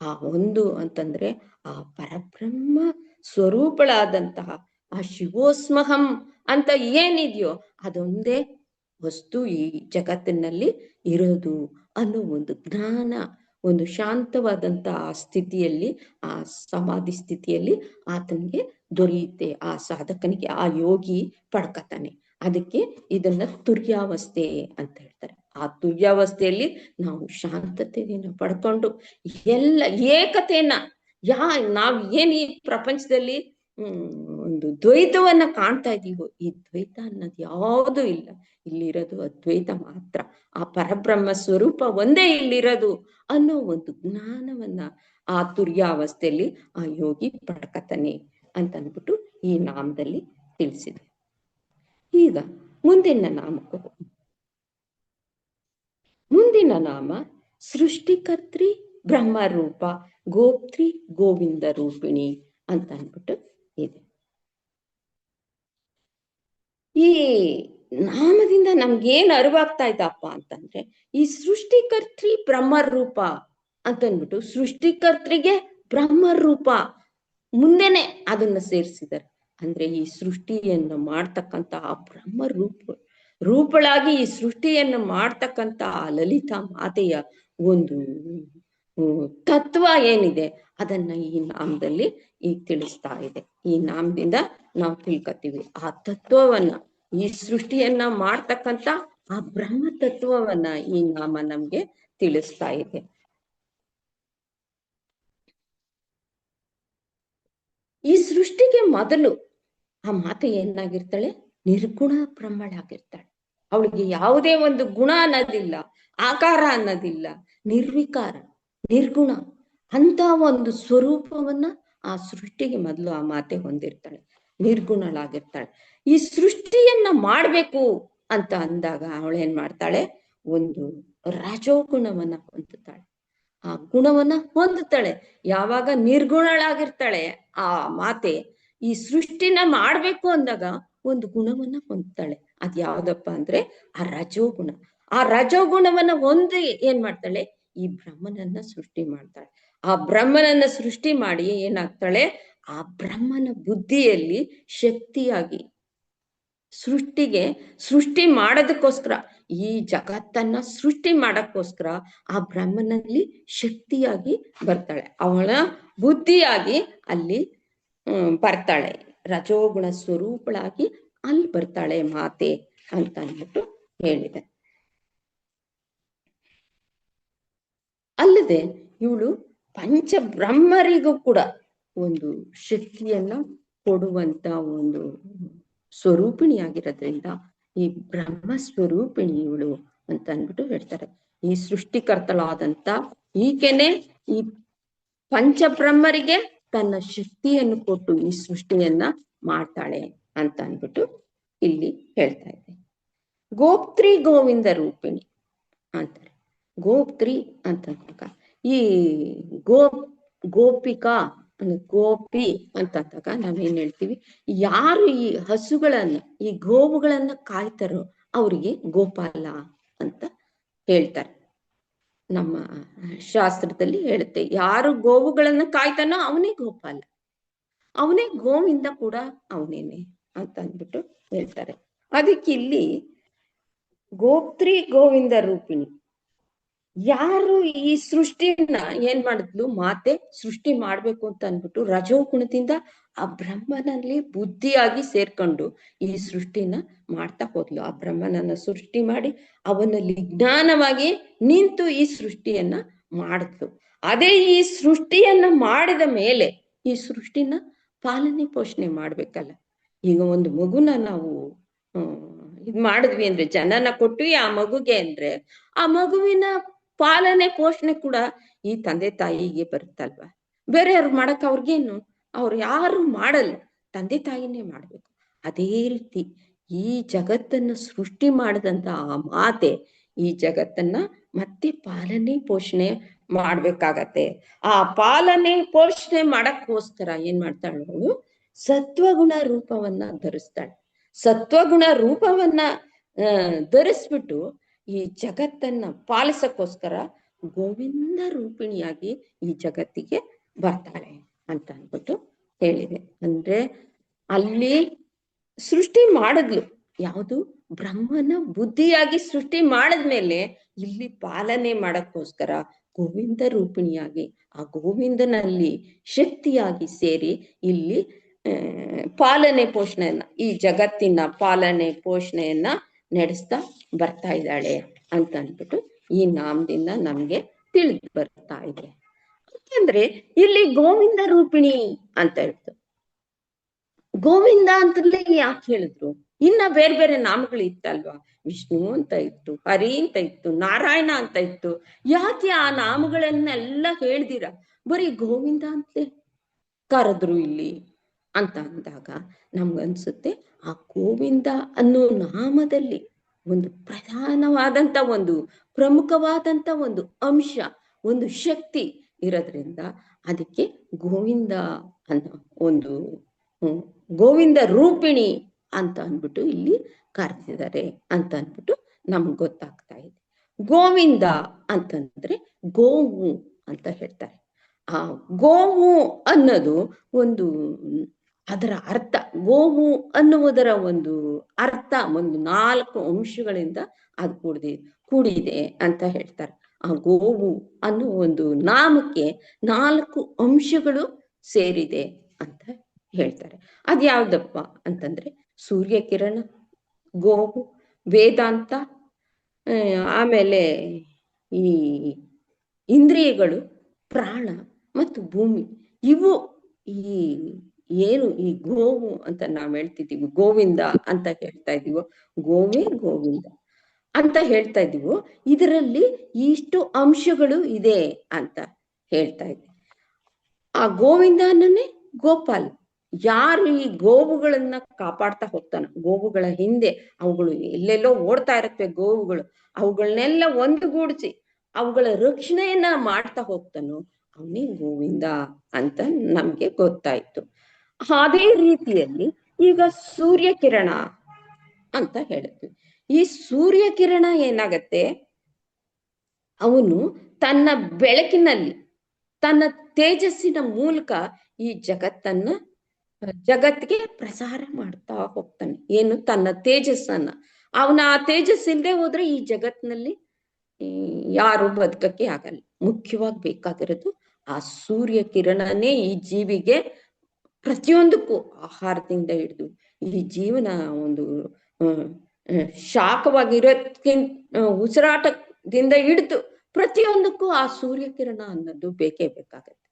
ಆ ಒಂದು ಅಂತಂದ್ರೆ ಆ ಪರಬ್ರಹ್ಮ ಸ್ವರೂಪಳಾದಂತಹ ಆ ಶಿವೋಸ್ಮಹಂ ಅಂತ ಏನಿದೆಯೋ ಅದೊಂದೇ ವಸ್ತು ಈ ಜಗತ್ತಿನಲ್ಲಿ ಇರೋದು ಅನ್ನೋ ಒಂದು ಜ್ಞಾನ, ಒಂದು ಶಾಂತವಾದಂತ ಆ ಸ್ಥಿತಿಯಲ್ಲಿ, ಆ ಸಮಾಧಿ ಸ್ಥಿತಿಯಲ್ಲಿ ಆತನಿಗೆ ದೊರೆಯುತ್ತೆ. ಆ ಸಾಧಕನಿಗೆ, ಆ ಯೋಗಿ ಪಡ್ಕತಾನೆ. ಅದಕ್ಕೆ ಇದನ್ನ ತುರ್ಯಾವಸ್ಥೆ ಅಂತ ಹೇಳ್ತಾರೆ. ಆ ತುರ್ಯಾವಸ್ಥೆಯಲ್ಲಿ ನಾವು ಶಾಂತತೆಯನ್ನ ಪಡ್ಕೊಂಡು ಎಲ್ಲ ಏಕತೆಯನ್ನ ನಾವ್ ಏನ್ ಈ ಪ್ರಪಂಚದಲ್ಲಿ ಒಂದು ದ್ವೈತವನ್ನ ಕಾಣ್ತಾ ಇದೀವೋ, ಈ ದ್ವೈತ ಅನ್ನೋದು ಯಾವುದೂ ಇಲ್ಲ. ಇಲ್ಲಿರೋದು ಅದ್ವೈತ ಮಾತ್ರ. ಆ ಪರಬ್ರಹ್ಮ ಸ್ವರೂಪ ಒಂದೇ ಇಲ್ಲಿರೋದು ಅನ್ನೋ ಒಂದು ಜ್ಞಾನವನ್ನ ಆ ತುರ್ಯಾವಸ್ಥೆಯಲ್ಲಿ ಆ ಯೋಗಿ ಪಡ್ಕತಾನೆ ಅಂತ ಅಂದ್ಬಿಟ್ಟು ಈ ನಾಮದಲ್ಲಿ ತಿಳಿಸಿದೆ. ಈಗ ಮುಂದಿನ ನಾಮಕ್ಕೆ ಮುಂದಿನ ನಾಮ ಸೃಷ್ಟಿಕರ್ತ್ರಿ ಬ್ರಹ್ಮರೂಪ ಗೋಪ್ತ್ರಿ ಗೋವಿಂದ ರೂಪಿಣಿ ಅಂತ ಅಂದ್ಬಿಟ್ಟು ಇದೆ. ಈ ನಾಮದಿಂದ ನಮ್ಗೇನ್ ಅರಿವಾಗ್ತಾ ಇದ್ದಪ್ಪ ಅಂತಂದ್ರೆ, ಈ ಸೃಷ್ಟಿಕರ್ತ್ರಿ ಬ್ರಹ್ಮರೂಪ ಅಂತಂದ್ಬಿಟ್ಟು ಸೃಷ್ಟಿಕರ್ತ್ರಿಗೆ ಬ್ರಹ್ಮರೂಪ ಮುಂದೆನೆ ಅದನ್ನ ಸೇರಿಸಿದ್ದಾರೆ. ಅಂದ್ರೆ ಈ ಸೃಷ್ಟಿಯನ್ನು ಮಾಡ್ತಕ್ಕಂತ ಆ ಬ್ರಹ್ಮ ರೂಪಳಾಗಿ ಈ ಸೃಷ್ಟಿಯನ್ನು ಮಾಡ್ತಕ್ಕಂತ ಆ ಲಲಿತಾ ಮಾತೆಯ ಒಂದು ತತ್ವ ಏನಿದೆ ಅದನ್ನ ಈ ನಾಮದಲ್ಲಿ ಈಗ ತಿಳಿಸ್ತಾ ಇದೆ. ಈ ನಾಮದಿಂದ ನಾವು ತಿಳ್ಕೊತೀವಿ ಆ ತತ್ವವನ್ನ, ಈ ಸೃಷ್ಟಿಯನ್ನ ಮಾಡ್ತಕ್ಕಂತ ಆ ಬ್ರಹ್ಮ ತತ್ವವನ್ನ ಈ ನಾಮ ನಮ್ಗೆ ತಿಳಿಸ್ತಾ ಇದೆ. ಈ ಸೃಷ್ಟಿಗೆ ಮೊದಲು ಆ ಮಾತೆ ಏನಾಗಿರ್ತಾಳೆ? ನಿರ್ಗುಣ ಬ್ರಹ್ಮಳಾಗಿರ್ತಾಳೆ. ಅವಳಿಗೆ ಯಾವುದೇ ಒಂದು ಗುಣ ಅನ್ನೋದಿಲ್ಲ, ಆಕಾರ ಅನ್ನೋದಿಲ್ಲ, ನಿರ್ವಿಕಾರ ನಿರ್ಗುಣ ಅಂತ ಒಂದು ಸ್ವರೂಪವನ್ನ ಆ ಸೃಷ್ಟಿಗೆ ಮೊದಲು ಆ ಮಾತೆ ಹೊಂದಿರ್ತಾಳೆ, ನಿರ್ಗುಣಳಾಗಿರ್ತಾಳೆ. ಈ ಸೃಷ್ಟಿಯನ್ನ ಮಾಡ್ಬೇಕು ಅಂತ ಅಂದಾಗ ಅವಳೇನ್ ಮಾಡ್ತಾಳೆ? ಒಂದು ರಜೋಗುಣವನ್ನ ಹೊಂದುತ್ತಾಳೆ. ಆ ಗುಣವನ್ನ ಹೊಂದುತ್ತಾಳೆ. ಯಾವಾಗ ನಿರ್ಗುಣಳಾಗಿರ್ತಾಳೆ ಆ ಮಾತೆ, ಈ ಸೃಷ್ಟಿನ ಮಾಡ್ಬೇಕು ಅಂದಾಗ ಒಂದು ಗುಣವನ್ನ ಹೊಂದ್ತಾಳೆ. ಅದ್ ಯಾವ್ದಪ್ಪ ಅಂದ್ರೆ ಆ ರಜೋಗುಣ. ಆ ರಜೋಗುಣವನ್ನ ಹೊಂದಿ ಏನ್ ಮಾಡ್ತಾಳೆ? ಈ ಬ್ರಹ್ಮನನ್ನ ಸೃಷ್ಟಿ ಮಾಡ್ತಾಳೆ. ಆ ಬ್ರಹ್ಮನನ್ನ ಸೃಷ್ಟಿ ಮಾಡಿ ಏನಾಗ್ತಾಳೆ? ಆ ಬ್ರಹ್ಮನ ಬುದ್ಧಿಯಲ್ಲಿ ಶಕ್ತಿಯಾಗಿ ಸೃಷ್ಟಿ ಮಾಡೋದಕ್ಕೋಸ್ಕರ, ಈ ಜಗತ್ತನ್ನ ಸೃಷ್ಟಿ ಮಾಡಕ್ಕೋಸ್ಕರ ಆ ಬ್ರಹ್ಮನಲ್ಲಿ ಶಕ್ತಿಯಾಗಿ ಬರ್ತಾಳೆ. ಅವಳ ಬುದ್ಧಿಯಾಗಿ ಅಲ್ಲಿ ಬರ್ತಾಳೆ. ರಜೋಗುಣ ಸ್ವರೂಪಳಾಗಿ ಅಲ್ಲಿ ಬರ್ತಾಳೆ ಮಾತೆ ಅಂತ ಅಂದ್ಬಿಟ್ಟು ಹೇಳಿದೆ. ಅಲ್ಲದೆ ಇವಳು ಪಂಚಬ್ರಹ್ಮರಿಗೂ ಕೂಡ ಒಂದು ಶಕ್ತಿಯನ್ನ ಕೊಡುವಂತ ಒಂದು ಸ್ವರೂಪಿಣಿಯಾಗಿರೋದ್ರಿಂದ ಈ ಬ್ರಹ್ಮ ಸ್ವರೂಪಿಣಿ ಇವಳು ಅಂತ ಅಂದ್ಬಿಟ್ಟು ಹೇಳ್ತಾರೆ. ಈ ಸೃಷ್ಟಿಕರ್ತಳಾದಂತ ಈಕೆನೆ ಈ ಪಂಚಬ್ರಹ್ಮರಿಗೆ ತನ್ನ ಶಕ್ತಿಯನ್ನು ಕೊಟ್ಟು ಈ ಸೃಷ್ಟಿಯನ್ನ ಮಾಡ್ತಾಳೆ ಅಂತ ಅಂದ್ಬಿಟ್ಟು ಇಲ್ಲಿ ಹೇಳ್ತಾ ಇದೆ. ಗೋಪ್ತ್ರಿ ಗೋವಿಂದ ರೂಪಿಣಿ ಅಂತಾರೆ. ಗೋಪ್ತ್ರಿ ಅಂತಂದಾಗ ಈ ಗೋಪಿಕಾ ಗೋಪಿ ಅಂತಂದಾಗ ನಾವೇನ್ ಹೇಳ್ತೀವಿ? ಯಾರು ಈ ಹಸುಗಳನ್ನ, ಈ ಗೋವುಗಳನ್ನ ಕಾಯ್ತಾರೋ ಅವ್ರಿಗೆ ಗೋಪಾಲ ಅಂತ ಹೇಳ್ತಾರೆ. ನಮ್ಮ ಶಾಸ್ತ್ರದಲ್ಲಿ ಹೇಳುತ್ತೆ, ಯಾರು ಗೋವುಗಳನ್ನ ಕಾಯ್ತಾನೋ ಅವನೇ ಗೋಪಾಲ, ಅವನೇ ಗೋವಿಂದ ಕೂಡ ಅವನೇನೆ ಅಂತ ಅಂದ್ಬಿಟ್ಟು ಹೇಳ್ತಾರೆ. ಅದಕ್ಕೆ ಇಲ್ಲಿ ಗೋಪ್ತ್ರಿ ಗೋವಿಂದ ರೂಪಿಣಿ, ಯಾರು ಈ ಸೃಷ್ಟಿಯನ್ನ ಏನ್ ಮಾಡಿದ್ಲು ಮಾತೆ? ಸೃಷ್ಟಿ ಮಾಡ್ಬೇಕು ಅಂತ ಅಂದ್ಬಿಟ್ಟು ರಜೋಗುಣದಿಂದ ಆ ಬ್ರಹ್ಮನಲ್ಲಿ ಬುದ್ಧಿಯಾಗಿ ಸೇರ್ಕೊಂಡು ಈ ಸೃಷ್ಟಿನ ಮಾಡ್ತಾ ಹೋದ್ಲು. ಆ ಬ್ರಹ್ಮನನ್ನ ಸೃಷ್ಟಿ ಮಾಡಿ ಅವನಲ್ಲಿ ಜ್ಞಾನವಾಗಿ ನಿಂತು ಈ ಸೃಷ್ಟಿಯನ್ನ ಮಾಡಿದ್ಲು. ಅದೇ ಈ ಸೃಷ್ಟಿಯನ್ನ ಮಾಡಿದ ಮೇಲೆ ಈ ಸೃಷ್ಟಿನ ಪಾಲನೆ ಪೋಷಣೆ ಮಾಡ್ಬೇಕಲ್ಲ. ಈಗ ಒಂದು ಮಗುನ ನಾವು ಇದ್ ಮಾಡಿದ್ವಿ ಅಂದ್ರೆ, ಜನನ ಕೊಟ್ವಿ ಆ ಮಗುಗೆ ಅಂದ್ರೆ, ಆ ಮಗುವಿನ ಪಾಲನೆ ಪೋಷಣೆ ಕೂಡ ಈ ತಂದೆ ತಾಯಿಗೆ ಬರುತ್ತಲ್ವಾ. ಬೇರೆಯವ್ರು ಮಾಡಕ್ ಅವ್ರಿಗೇನು? ಅವ್ರು ಯಾರು ಮಾಡಲ್ಲ, ತಂದೆ ತಾಯಿನೇ ಮಾಡ್ಬೇಕು. ಅದೇ ರೀತಿ ಈ ಜಗತ್ತನ್ನ ಸೃಷ್ಟಿ ಮಾಡಿದಂತ ಆ ಮಾತೆ ಈ ಜಗತ್ತನ್ನ ಮತ್ತೆ ಪಾಲನೆ ಪೋಷಣೆ ಮಾಡ್ಬೇಕಾಗತ್ತೆ. ಆ ಪಾಲನೆ ಪೋಷಣೆ ಮಾಡಕ್ಕೋಸ್ಕರ ಏನ್ ಮಾಡ್ತಾಳೆ ಅವಳು? ಸತ್ವಗುಣ ರೂಪವನ್ನ ಧರಿಸ್ತಾಳೆ. ಸತ್ವಗುಣ ರೂಪವನ್ನ ಧರಿಸ್ಬಿಟ್ಟು ಈ ಜಗತ್ತನ್ನ ಪಾಲಿಸಕ್ಕೋಸ್ಕರ ಗೋವಿಂದ ರೂಪಿಣಿಯಾಗಿ ಈ ಜಗತ್ತಿಗೆ ಬರ್ತಾಳೆ ಅಂತ ಅಂದ್ಬಿಟ್ಟು ಹೇಳಿದೆ. ಅಂದ್ರೆ ಅಲ್ಲಿ ಸೃಷ್ಟಿ ಮಾಡಿದ್ಲು, ಯಾವುದು? ಬ್ರಹ್ಮನ ಬುದ್ಧಿಯಾಗಿ ಸೃಷ್ಟಿ ಮಾಡಿದ್ಮೇಲೆ ಇಲ್ಲಿ ಪಾಲನೆ ಮಾಡಕ್ಕೋಸ್ಕರ ಗೋವಿಂದ ರೂಪಿಣಿಯಾಗಿ ಆ ಗೋವಿಂದನಲ್ಲಿ ಶಕ್ತಿಯಾಗಿ ಸೇರಿ ಇಲ್ಲಿ ಪಾಲನೆ ಪೋಷಣೆಯನ್ನ, ಈ ಜಗತ್ತಿನ ಪಾಲನೆ ಪೋಷಣೆಯನ್ನ ನಡೆಸ್ತಾ ಬರ್ತಾ ಇದ್ದಾಳೆ ಅಂತ ಅಂದ್ಬಿಟ್ಟು ಈ ನಾಮದಿಂದ ನಮ್ಗೆ ತಿಳಿದು ಬರ್ತಾ ಇದೆ. ಯಾಕೆಂದ್ರೆ ಇಲ್ಲಿ ಗೋವಿಂದ ರೂಪಿಣಿ ಅಂತ ಹೇಳ್ತು. ಗೋವಿಂದ ಅಂತಲೇ ಯಾಕೆ ಹೇಳಿದ್ರು? ಇನ್ನ ಬೇರೆ ಬೇರೆ ನಾಮಗಳು ಇತ್ತಲ್ವಾ, ವಿಷ್ಣು ಅಂತ ಇತ್ತು, ಹರಿ ಅಂತ ಇತ್ತು, ನಾರಾಯಣ ಅಂತ ಇತ್ತು. ಯಾಕೆ ಆ ನಾಮಗಳನ್ನೆಲ್ಲ ಹೇಳ್ದಿರ ಬರೀ ಗೋವಿಂದ ಅಂತಲೇ ಕರೆದ್ರು ಇಲ್ಲಿ ಅಂತ ಅಂದಾಗ ನಮ್ಗನ್ಸುತ್ತೆ ಆ ಗೋವಿಂದ ಅನ್ನೋ ನಾಮದಲ್ಲಿ ಒಂದು ಪ್ರಧಾನವಾದಂತ ಒಂದು ಪ್ರಮುಖವಾದಂತ ಒಂದು ಅಂಶ, ಒಂದು ಶಕ್ತಿ ಇರೋದ್ರಿಂದ ಅದಕ್ಕೆ ಗೋವಿಂದ ಅನ್ನೋ ಒಂದು ಗೋವಿಂದ ರೂಪಿಣಿ ಅಂತ ಅಂದ್ಬಿಟ್ಟು ಇಲ್ಲಿ ಕರೆದಿದ್ದಾರೆ ಅಂತ ಅಂದ್ಬಿಟ್ಟು ನಮ್ಗೆ ಗೊತ್ತಾಗ್ತಾ ಇದೆ. ಗೋವಿಂದ ಅಂತಂದ್ರೆ ಗೋವು ಅಂತ ಹೇಳ್ತಾರೆ. ಆ ಗೋವು ಅನ್ನೋದು ಒಂದು ಅದರ ಅರ್ಥ, ಗೋವು ಅನ್ನುವುದರ ಒಂದು ಅರ್ಥ ಒಂದು 4 ಅಂಶಗಳಿಂದ ಅದು ಕೂಡಿದೆ ಅಂತ ಹೇಳ್ತಾರೆ. ಆ ಗೋವು ಅನ್ನೋ ಒಂದು ನಾಮಕ್ಕೆ 4 ಅಂಶಗಳು ಸೇರಿದೆ ಅಂತ ಹೇಳ್ತಾರೆ. ಅದ್ಯಾವ್ದಪ್ಪ ಅಂತಂದ್ರೆ ಸೂರ್ಯಕಿರಣ, ಗೋವು, ವೇದಾಂತ, ಆಮೇಲೆ ಈ ಇಂದ್ರಿಯಗಳು, ಪ್ರಾಣ ಮತ್ತು ಭೂಮಿ. ಇವು ಈ ಏನು ಈ ಗೋವು ಅಂತ ನಾವ್ ಹೇಳ್ತಿದ್ದೀವಿ, ಗೋವಿಂದ ಅಂತ ಹೇಳ್ತಾ ಇದೀವೋ, ಗೋವೇ ಗೋವಿಂದ ಅಂತ ಹೇಳ್ತಾ ಇದೀವೋ, ಇದರಲ್ಲಿ ಇಷ್ಟು ಅಂಶಗಳು ಇದೆ ಅಂತ ಹೇಳ್ತಾ ಇದ್ದೀವಿ. ಆ ಗೋವಿಂದನೇ ಗೋಪಾಲ್, ಯಾರು ಈ ಗೋವುಗಳನ್ನ ಕಾಪಾಡ್ತಾ ಹೋಗ್ತಾನ, ಗೋವುಗಳ ಹಿಂದೆ ಅವುಗಳು ಎಲ್ಲೆಲ್ಲೋ ಓಡ್ತಾ ಇರತ್ವೆ ಗೋವುಗಳು, ಅವುಗಳನ್ನೆಲ್ಲ ಒಂದುಗೂಡಿಸಿ ಅವುಗಳ ರಕ್ಷಣೆಯನ್ನ ಮಾಡ್ತಾ ಹೋಗ್ತಾನೋ ಅವನೇ ಗೋವಿಂದ ಅಂತ ನಮ್ಗೆ ಗೊತ್ತಾಯ್ತು. ಅದೇ ರೀತಿಯಲ್ಲಿ ಈಗ ಸೂರ್ಯಕಿರಣ ಅಂತ ಹೇಳಿದ್ವಿ. ಈ ಸೂರ್ಯಕಿರಣ ಏನಾಗತ್ತೆ, ಅವನು ತನ್ನ ಬೆಳಕಿನಲ್ಲಿ, ತನ್ನ ತೇಜಸ್ಸಿನ ಮೂಲಕ ಈ ಜಗತ್ತಿಗೆ ಪ್ರಸಾರ ಮಾಡ್ತಾ ಹೋಗ್ತಾನೆ. ಏನು? ತನ್ನ ತೇಜಸ್ಸನ್ನ. ಅವನ ಆ ತೇಜಸ್ಸಿಲ್ಲದೆ ಹೋದ್ರೆ ಈ ಜಗತ್ತಿನಲ್ಲಿ ಯಾರು ಬದುಕಕ್ಕೆ ಆಗಲ್ಲ. ಮುಖ್ಯವಾಗಿ ಬೇಕಾಗಿರೋದು ಆ ಸೂರ್ಯ ಕಿರಣನೇ ಈ ಜೀವಿಗೆ ಪ್ರತಿಯೊಂದಕ್ಕೂ, ಆಹಾರದಿಂದ ಹಿಡಿದು ಈ ಜೀವನ ಒಂದು ಶಾಖವಾಗಿರೋದ್ಕಿಂತ ಉಸಿರಾಟದಿಂದ ಹಿಡಿದು ಪ್ರತಿಯೊಂದಕ್ಕೂ ಆ ಸೂರ್ಯ ಕಿರಣ ಅನ್ನೋದು ಬೇಕೇ ಬೇಕಾಗತ್ತೆ.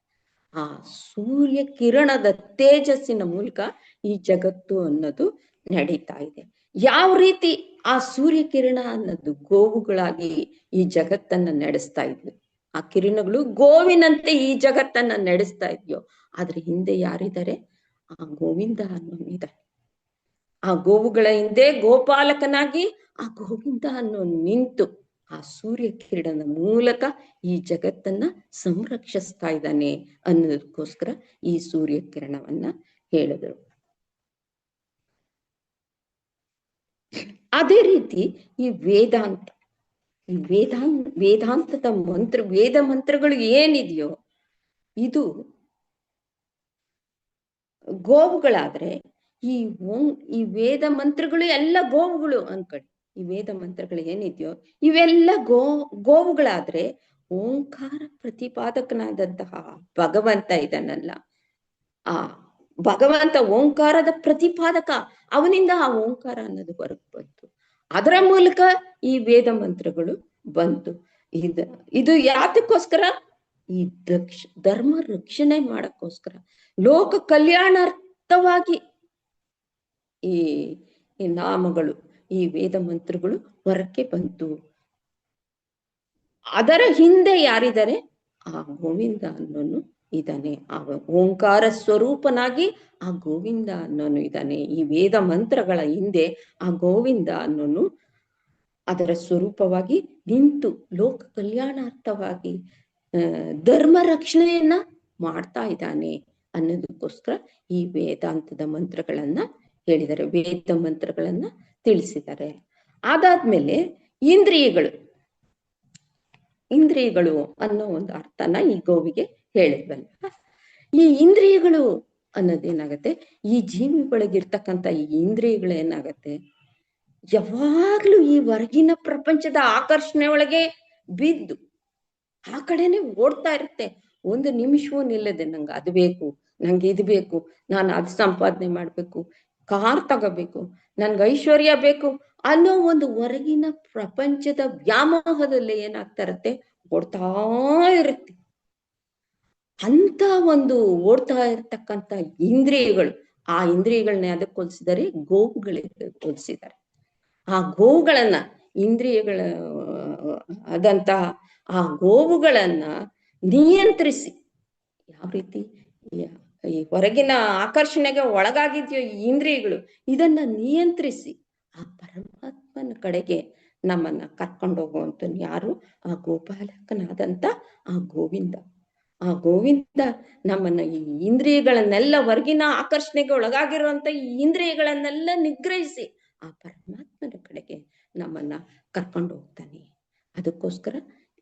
ಆ ಸೂರ್ಯ ಕಿರಣದ ತೇಜಸ್ಸಿನ ಮೂಲಕ ಈ ಜಗತ್ತು ಅನ್ನೋದು ನಡೀತಾ ಇದೆ. ಯಾವ ರೀತಿ ಆ ಸೂರ್ಯ ಕಿರಣ ಅನ್ನೋದು ಗೋವುಗಳಾಗಿ ಈ ಜಗತ್ತನ್ನ ನಡೆಸ್ತಾ ಇದ್ವು, ಆ ಕಿರಣಗಳು ಗೋವಿನಂತೆ ಈ ಜಗತ್ತನ್ನ ನಡೆಸ್ತಾ ಇದ್ಯೋ, ಆದ್ರೆ ಹಿಂದೆ ಯಾರಿದ್ದಾರೆ? ಆ ಗೋವಿಂದ ಅನ್ನೋನಿದ್ದಾರೆ. ಆ ಗೋವುಗಳ ಹಿಂದೆ ಗೋಪಾಲಕನಾಗಿ ಆ ಗೋವಿಂದ ಅನ್ನೋ ನಿಂತು ಆ ಸೂರ್ಯ ಕಿರಣದ ಮೂಲಕ ಈ ಜಗತ್ತನ್ನ ಸಂರಕ್ಷಿಸ್ತಾ ಇದ್ದಾನೆ ಅನ್ನೋದಕ್ಕೋಸ್ಕರ ಈ ಸೂರ್ಯ ಕಿರಣವನ್ನ ಹೇಳಿದ್ರು. ಅದೇ ರೀತಿ ಈ ವೇದಾಂತ, ಈ ವೇದಾಂತದ ವೇದ ಮಂತ್ರಗಳು ಏನಿದೆಯೋ ಇದು ಗೋವುಗಳಾದ್ರೆ ಈ ವೇದ ಮಂತ್ರಗಳು ಎಲ್ಲ ಗೋವುಗಳು ಅನ್ಕೊಳ್ಳಿ. ಈ ವೇದ ಮಂತ್ರಗಳು ಏನಿದೆಯೋ ಇವೆಲ್ಲ ಗೋವುಗಳಾದ್ರೆ ಓಂಕಾರ ಪ್ರತಿಪಾದಕನಾದಂತಹ ಭಗವಂತ ಇದನ್ನಲ್ಲ, ಆ ಭಗವಂತ ಓಂಕಾರದ ಪ್ರತಿಪಾದಕ, ಅವನಿಂದ ಆ ಓಂಕಾರ ಅನ್ನೋದು ಹೊರಗೆ ಬಂತು. ಅದರ ಮೂಲಕ ಈ ವೇದ ಮಂತ್ರಗಳು ಬಂತು. ಇದು ಯಾತಕ್ಕೋಸ್ಕರ? ಈ ಧರ್ಮ ರಕ್ಷಣೆ ಮಾಡಕ್ಕೋಸ್ಕರ, ಲೋಕ ಕಲ್ಯಾಣಾರ್ಥವಾಗಿ ಈ ನಾಮಗಳು, ಈ ವೇದ ಮಂತ್ರಗಳು ಹೊರಕ್ಕೆ ಬಂತು. ಅದರ ಹಿಂದೆ ಯಾರಿದ್ದಾರೆ? ಆ ಗೋವಿಂದ ಅನ್ನೋನು ಇದ್ದಾನೆ. ಆ ಓಂಕಾರ ಸ್ವರೂಪನಾಗಿ ಆ ಗೋವಿಂದ ಅನ್ನೋನು ಇದ್ದಾನೆ. ಈ ವೇದ ಮಂತ್ರಗಳ ಹಿಂದೆ ಆ ಗೋವಿಂದ ಅನ್ನೋನು ಅದರ ಸ್ವರೂಪವಾಗಿ ನಿಂತು ಲೋಕ ಕಲ್ಯಾಣಾರ್ಥವಾಗಿ ಧರ್ಮ ರಕ್ಷಣೆಯನ್ನ ಮಾಡ್ತಾ ಇದ್ದಾನೆ ಅನ್ನೋದಕ್ಕೋಸ್ಕರ ಈ ವೇದಾಂತದ ಮಂತ್ರಗಳನ್ನ ಹೇಳಿದ್ದಾರೆ, ವೇದ ಮಂತ್ರಗಳನ್ನ ತಿಳಿಸಿದ್ದಾರೆ. ಅದಾದ್ಮೇಲೆ ಇಂದ್ರಿಯಗಳು ಅನ್ನೋ ಒಂದು ಅರ್ಥನ ಈ ಗೋವಿಗೆ ಹೇಳಿದ್ವಲ್ಲ. ಈ ಇಂದ್ರಿಯಗಳು ಅನ್ನೋದೇನಾಗತ್ತೆ, ಈ ಜೀವಿ ಒಳಗಿರ್ತಕ್ಕಂಥ ಈ ಇಂದ್ರಿಯಗಳು ಏನಾಗತ್ತೆ, ಯಾವಾಗ್ಲೂ ಈ ಹೊರಗಿನ ಪ್ರಪಂಚದ ಆಕರ್ಷಣೆ ಒಳಗೆ ಬಿದ್ದು ಆ ಕಡೆನೆ ಓಡ್ತಾ ಇರುತ್ತೆ. ಒಂದು ನಿಮಿಷವೂ ನಿಲ್ಲದೆ ನಂಗೆ ಅದು ಬೇಕು, ನಂಗೆ ಇದು ಬೇಕು, ನಾನು ಅದು ಸಂಪಾದನೆ ಮಾಡ್ಬೇಕು, ಕಾರ್ ತಗೋಬೇಕು, ನನ್ಗೆ ಐಶ್ವರ್ಯ ಬೇಕು ಅನ್ನೋ ಒಂದು ಹೊರಗಿನ ಪ್ರಪಂಚದ ವ್ಯಾಮೋಹದಲ್ಲಿ ಏನಾಗ್ತಾ ಇರತ್ತೆ, ಓಡ್ತಾ ಇರುತ್ತೆ. ಅಂತ ಒಂದು ಓಡ್ತಾ ಇರ್ತಕ್ಕಂಥ ಇಂದ್ರಿಯಗಳು, ಆ ಇಂದ್ರಿಯಗಳನ್ನ ಅದಕ್ಕೆ ಹೋಲಿಸಿದರೆ ಗೋವುಗಳಿಗೆ ಹೋಲಿಸಿದ್ದಾರೆ. ಆ ಗೋವುಗಳನ್ನ, ಇಂದ್ರಿಯಗಳ ಆದಂತಹ ಆ ಗೋವುಗಳನ್ನ ನಿಯಂತ್ರಿಸಿ, ಯಾವ ರೀತಿ ಈ ಹೊರಗಿನ ಆಕರ್ಷಣೆಗೆ ಒಳಗಾಗಿದ್ಯೋ ಈ ಇಂದ್ರಿಯಗಳು, ಇದನ್ನ ನಿಯಂತ್ರಿಸಿ ಆ ಪರಮಾತ್ಮನ ಕಡೆಗೆ ನಮ್ಮನ್ನ ಕರ್ಕೊಂಡು ಹೋಗುವಂತ ಯಾರು, ಆ ಗೋಪಾಲಕನಾದಂತ ಆ ಗೋವಿಂದ. ಆ ಗೋವಿಂದ ನಮ್ಮನ್ನ ಈ ಇಂದ್ರಿಯಗಳನ್ನೆಲ್ಲ, ಹೊರಗಿನ ಆಕರ್ಷಣೆಗೆ ಒಳಗಾಗಿರುವಂತ ಈ ಇಂದ್ರಿಯಗಳನ್ನೆಲ್ಲ ನಿಗ್ರಹಿಸಿ ಆ ಪರಮಾತ್ಮನ ಕಡೆಗೆ ನಮ್ಮನ್ನ ಕರ್ಕೊಂಡು ಹೋಗ್ತಾನೆ. ಅದಕ್ಕೋಸ್ಕರ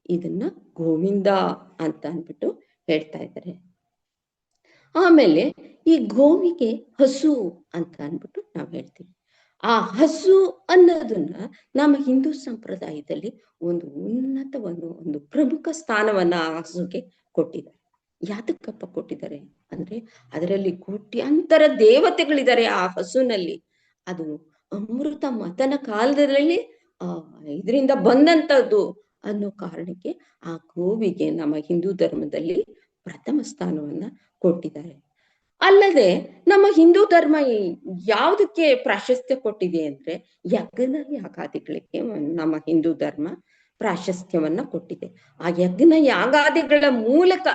ಇದನ್ನ ಗೋವಿಂದ ಅಂತ ಅಂದ್ಬಿಟ್ಟು ಹೇಳ್ತಾ ಇದ್ದಾರೆ. ಆಮೇಲೆ ಈ ಗೋವಿಗೆ ಹಸು ಅಂತ ಅಂದ್ಬಿಟ್ಟು ನಾವು ಹೇಳ್ತೀವಿ. ಆ ಹಸು ಅನ್ನೋದನ್ನ ನಮ್ಮ ಹಿಂದೂ ಸಂಪ್ರದಾಯದಲ್ಲಿ ಒಂದು ಒಂದು ಪ್ರಮುಖ ಸ್ಥಾನವನ್ನ ಆ ಹಸುಗೆ ಕೊಟ್ಟಿದ್ದಾರೆ. ಯಾತಕ್ಕಪ್ಪ ಕೊಟ್ಟಿದ್ದಾರೆ ಅಂದ್ರೆ, ಅದರಲ್ಲಿ ಕೋಟ್ಯಾಂತರ ದೇವತೆಗಳಿದ್ದಾರೆ ಆ ಹಸುನಲ್ಲಿ. ಅದು ಅಮೃತ ಮತನ ಕಾಲದಲ್ಲಿ ಇದರಿಂದ ಬಂದಂತದ್ದು ಅನ್ನೋ ಕಾರಣಕ್ಕೆ ಆ ಗೋವಿಗೆ ನಮ್ಮ ಹಿಂದೂ ಧರ್ಮದಲ್ಲಿ ಪ್ರಥಮ ಸ್ಥಾನವನ್ನ ಕೊಟ್ಟಿದ್ದಾರೆ. ಅಲ್ಲದೆ ನಮ್ಮ ಹಿಂದೂ ಧರ್ಮ ಯಾವುದಕ್ಕೆ ಪ್ರಾಶಸ್ತ್ಯ ಕೊಟ್ಟಿದೆ ಅಂದ್ರೆ, ಯಜ್ಞ ಯಾಗಾದಿಗಳಿಗೆ ನಮ್ಮ ಹಿಂದೂ ಧರ್ಮ ಪ್ರಾಶಸ್ತ್ಯವನ್ನ ಕೊಟ್ಟಿದೆ. ಆ ಯಜ್ಞ ಯಾಗಾದಿಗಳ ಮೂಲಕ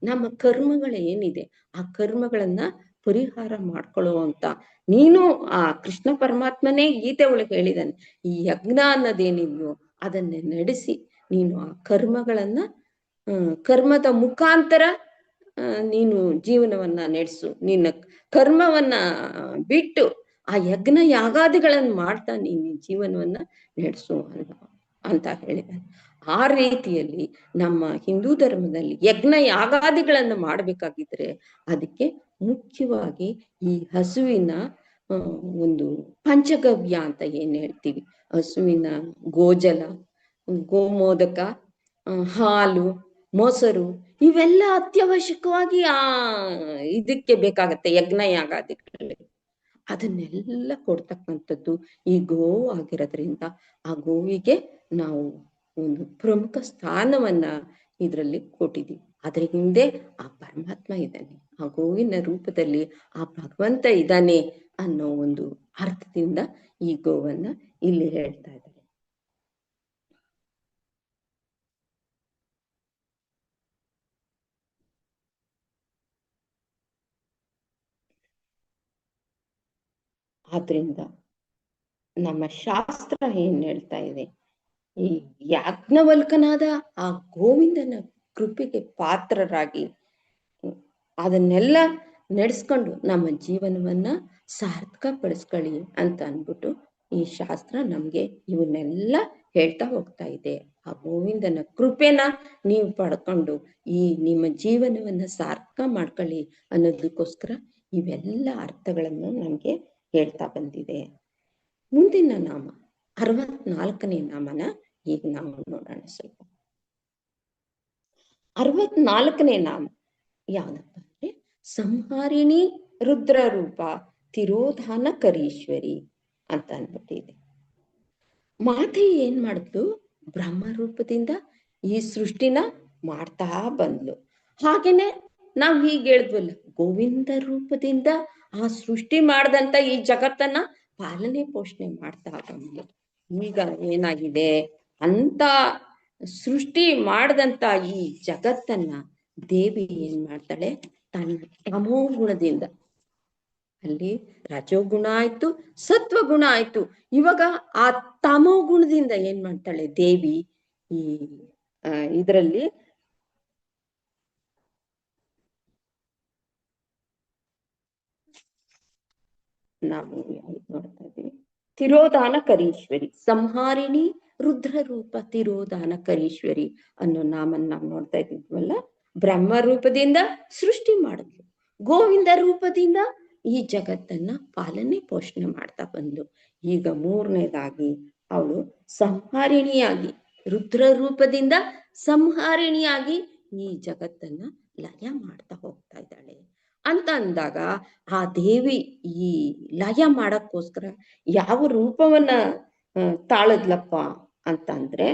ನಮ್ಮ ಕರ್ಮಗಳೇನಿದೆ ಆ ಕರ್ಮಗಳನ್ನ ಪರಿಹಾರ ಮಾಡ್ಕೊಳ್ಳುವಂತ, ನೀನು ಆ ಕೃಷ್ಣ ಪರಮಾತ್ಮನೇ ಗೀತೆ ಒಳಗೆ ಹೇಳಿದಾನೆ, ಈ ಯಜ್ಞ ಅನ್ನೋದೇನಿದೆಯೋ ಅದನ್ನೇ ನಡೆಸಿ ನೀನು ಆ ಕರ್ಮಗಳನ್ನ ಕರ್ಮದ ಮುಖಾಂತರ ನೀನು ಜೀವನವನ್ನ ನಡೆಸು, ನಿನ್ನ ಕರ್ಮವನ್ನ ಬಿಟ್ಟು ಆ ಯಜ್ಞ ಯಾಗಾದಿಗಳನ್ನ ಮಾಡ್ತಾ ನೀನು ಜೀವನವನ್ನ ನಡೆಸು ಅಂತ ಹೇಳಿದ್ದಾರೆ. ಆ ರೀತಿಯಲ್ಲಿ ನಮ್ಮ ಹಿಂದೂ ಧರ್ಮದಲ್ಲಿ ಯಜ್ಞ ಯಾಗಾದಿಗಳನ್ನ ಮಾಡ್ಬೇಕಾಗಿದ್ರೆ ಅದಕ್ಕೆ ಮುಖ್ಯವಾಗಿ ಈ ಹಸುವಿನ ಒಂದು ಪಂಚಗವ್ಯ ಅಂತ ಏನ್ ಹೇಳ್ತೀವಿ, ಹಸುವಿನ ಗೋಜಲ, ಗೋಮೋದಕ, ಹಾಲು, ಮೊಸರು, ಇವೆಲ್ಲ ಅತ್ಯವಶ್ಯಕವಾಗಿ ಇದಕ್ಕೆ ಬೇಕಾಗತ್ತೆ ಯಜ್ಞ ಯಾಗಾದಿಗಳಲ್ಲಿ. ಅದನ್ನೆಲ್ಲ ಕೊಡ್ತಕ್ಕಂಥದ್ದು ಈ ಗೋವು ಆಗಿರೋದ್ರಿಂದ ಆ ಗೋವಿಗೆ ನಾವು ಒಂದು ಪ್ರಮುಖ ಸ್ಥಾನವನ್ನ ಇದರಲ್ಲಿ ಕೊಟ್ಟಿದ್ದೀವಿ. ಅದ್ರ ಹಿಂದೆ ಆ ಪರಮಾತ್ಮ ಇದ್ದಾನೆ, ಆ ಗೋವಿನ ರೂಪದಲ್ಲಿ ಆ ಭಗವಂತ ಇದ್ದಾನೆ ಅನ್ನೋ ಒಂದು ಅರ್ಥದಿಂದ ಈ ಗೋವನ್ನ ಇಲ್ಲಿ ಹೇಳ್ತಾ ಇದ್ದಾರೆ. ಆದ್ರಿಂದ ನಮ್ಮ ಶಾಸ್ತ್ರ ಏನ್ ಹೇಳ್ತಾ ಇದೆ, ಈ ಯಾಜ್ಞವಲ್ಕನಾದ ಆ ಗೋವಿಂದನ ಕೃಪೆಗೆ ಪಾತ್ರರಾಗಿ ಅದನ್ನೆಲ್ಲ ನಡೆಸ್ಕೊಂಡು ನಮ್ಮ ಜೀವನವನ್ನ ಸಾರ್ಥಕ ಪಡಿಸ್ಕೊಳ್ಳಿ ಅಂತ ಅನ್ಬಿಟ್ಟು ಈ ಶಾಸ್ತ್ರ ನಮ್ಗೆ ಇವನ್ನೆಲ್ಲ ಹೇಳ್ತಾ ಹೋಗ್ತಾ ಇದೆ. ಆ ಗೋವಿಂದನ ಕೃಪೆನ ನೀವು ಪಡ್ಕೊಂಡು ಈ ನಿಮ್ಮ ಜೀವನವನ್ನ ಸಾರ್ಥಕ ಮಾಡ್ಕೊಳ್ಳಿ ಅನ್ನೋದಕ್ಕೋಸ್ಕರ ಇವೆಲ್ಲ ಅರ್ಥಗಳನ್ನು ನಮ್ಗೆ ಹೇಳ್ತಾ ಬಂದಿದೆ. ಮುಂದಿನ ನಾಮ 64ನೇ ನಾಮನ ಈಗ ನಾವು ನೋಡೋಣ ಸ್ವಲ್ಪ. 64ನೇ ನಾಮ ಯಾವ್ದಪ್ಪ ಅಂದ್ರೆ, ಸಂಹಾರಿಣಿ ರುದ್ರ ರೂಪ ತಿರೋಧಾನ ಕರೀಶ್ವರಿ ಅಂತ ಅನ್ಬಿಟ್ಟಿದೆ. ಮಾತೆ ಏನ್ ಮಾಡಿದ್ಲು, ಬ್ರಹ್ಮ ರೂಪದಿಂದ ಈ ಸೃಷ್ಟಿನ ಮಾಡ್ತಾ ಬಂದ್ಲು. ಹಾಗೇನೆ ನಾವ್ ಹೀಗೆ ಹೇಳಿದ್ವಲ್ಲ, ಗೋವಿಂದ ರೂಪದಿಂದ ಆ ಸೃಷ್ಟಿ ಮಾಡ್ದಂತ ಈ ಜಗತ್ತನ್ನ ಪಾಲನೆ ಪೋಷಣೆ ಮಾಡ್ತಾ ಬಂದ್ಲು. ಈಗ ಏನಾಗಿದೆ, ಅಂತ ಸೃಷ್ಟಿ ಮಾಡ್ದಂತ ಈ ಜಗತ್ತನ್ನ ದೇವಿ ಏನ್ ಮಾಡ್ತಾಳೆ, ತನ್ನ ತಮೋ ಗುಣದಿಂದ, ಅಲ್ಲಿ ರಜೋಗುಣ ಆಯ್ತು, ಸತ್ವಗುಣ ಆಯ್ತು, ಇವಾಗ ಆ ತಮೋ ಗುಣದಿಂದ ಏನ್ ಮಾಡ್ತಾಳೆ ದೇವಿ, ಈ ಇದರಲ್ಲಿ ನಾವು ನೋಡ್ತಾ ಇದ್ದೀವಿ, ತಿರೋಧಾನ ಕರೀಶ್ವರಿ, ಸಂಹಾರಿಣಿ ರುದ್ರ ರೂಪ ತಿರೋಧಾನ ಕರೀಶ್ವರಿ ಅನ್ನೋ ನಾಮನ್ ನಾವು ನೋಡ್ತಾ ಇದ್ವಲ್ಲ. ಬ್ರಹ್ಮ ರೂಪದಿಂದ ಸೃಷ್ಟಿ ಮಾಡಿದ್ಲು, ಗೋವಿಂದ ರೂಪದಿಂದ ಈ ಜಗತ್ತನ್ನ ಪಾಲನೆ ಪೋಷಣೆ ಮಾಡ್ತಾ ಬಂದ್ಲು. ಈಗ ಮೂರನೇದಾಗಿ ಅವಳು ಸಂಹಾರಿಣಿಯಾಗಿ, ರುದ್ರ ರೂಪದಿಂದ ಸಂಹಾರಿಣಿಯಾಗಿ ಈ ಜಗತ್ತನ್ನ ಲಯ ಮಾಡ್ತಾ ಹೋಗ್ತಾ ಇದ್ದಾಳೆ. ಅಂತ ಅಂದಾಗ ಆ ದೇವಿ ಈ ಲಯ ಮಾಡಕ್ಕೋಸ್ಕರ ಯಾವ ರೂಪವನ್ನ ತಾಳದ್ಲಪ್ಪ ಅಂತ ಅಂದ್ರೆ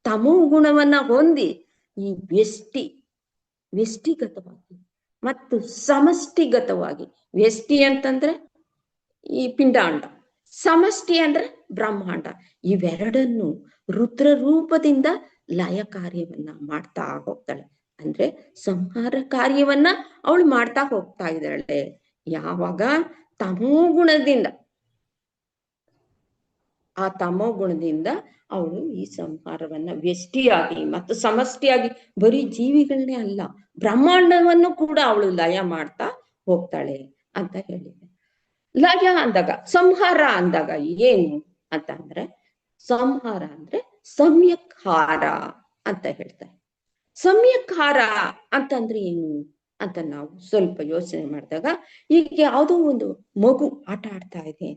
ತಮೋ ಗುಣವನ್ನ ಹೊಂದಿ ಈ ವ್ಯಷ್ಟಿಗತವಾಗಿ ಮತ್ತು ಸಮಷ್ಟಿಗತವಾಗಿ, ವ್ಯಷ್ಟಿ ಅಂತಂದ್ರೆ ಈ ಪಿಂಡಾಂಡ, ಸಮಷ್ಟಿ ಅಂದ್ರೆ ಬ್ರಹ್ಮಾಂಡ, ಇವೆರಡನ್ನು ರುದ್ರ ರೂಪದಿಂದ ಲಯ ಕಾರ್ಯವನ್ನ ಮಾಡ್ತಾ ಹೋಗ್ತಾಳೆ. ಅಂದ್ರೆ ಸಂಹಾರ ಕಾರ್ಯವನ್ನ ಅವಳು ಮಾಡ್ತಾ ಹೋಗ್ತಾ ಇದ್ದಾಳೆ. ಯಾವಾಗ ತಮೋ ಗುಣದಿಂದ, ಆ ತಮೋ ಗುಣದಿಂದ ಅವಳು ಈ ಸಂಹಾರವನ್ನ ವ್ಯಷ್ಟಿಯಾಗಿ ಮತ್ತು ಸಮಷ್ಟಿಯಾಗಿ ಬರೀ ಜೀವಿಗಳನ್ನೇ ಅಲ್ಲ, ಬ್ರಹ್ಮಾಂಡವನ್ನು ಕೂಡ ಅವಳು ಲಯ ಮಾಡ್ತಾ ಹೋಗ್ತಾಳೆ ಅಂತ ಹೇಳಿದೆ. ಲಯ ಅಂದಾಗ, ಸಂಹಾರ ಅಂದಾಗ ಏನು ಅಂತ ಅಂದ್ರೆ, ಸಂಹಾರ ಅಂದ್ರೆ ಸಮ್ಯಕ್ ಹಾರ ಅಂತ ಹೇಳ್ತಾರೆ. ಸಮ್ಯಕ್ ಹಾರ ಅಂತಂದ್ರೆ ಏನು ಅಂತ ನಾವು ಸ್ವಲ್ಪ ಯೋಚನೆ ಮಾಡಿದಾಗ, ಈಗ ಯಾವುದೋ ಒಂದು ಮಗು ಆಟ ಆಡ್ತಾ ಇದೆ,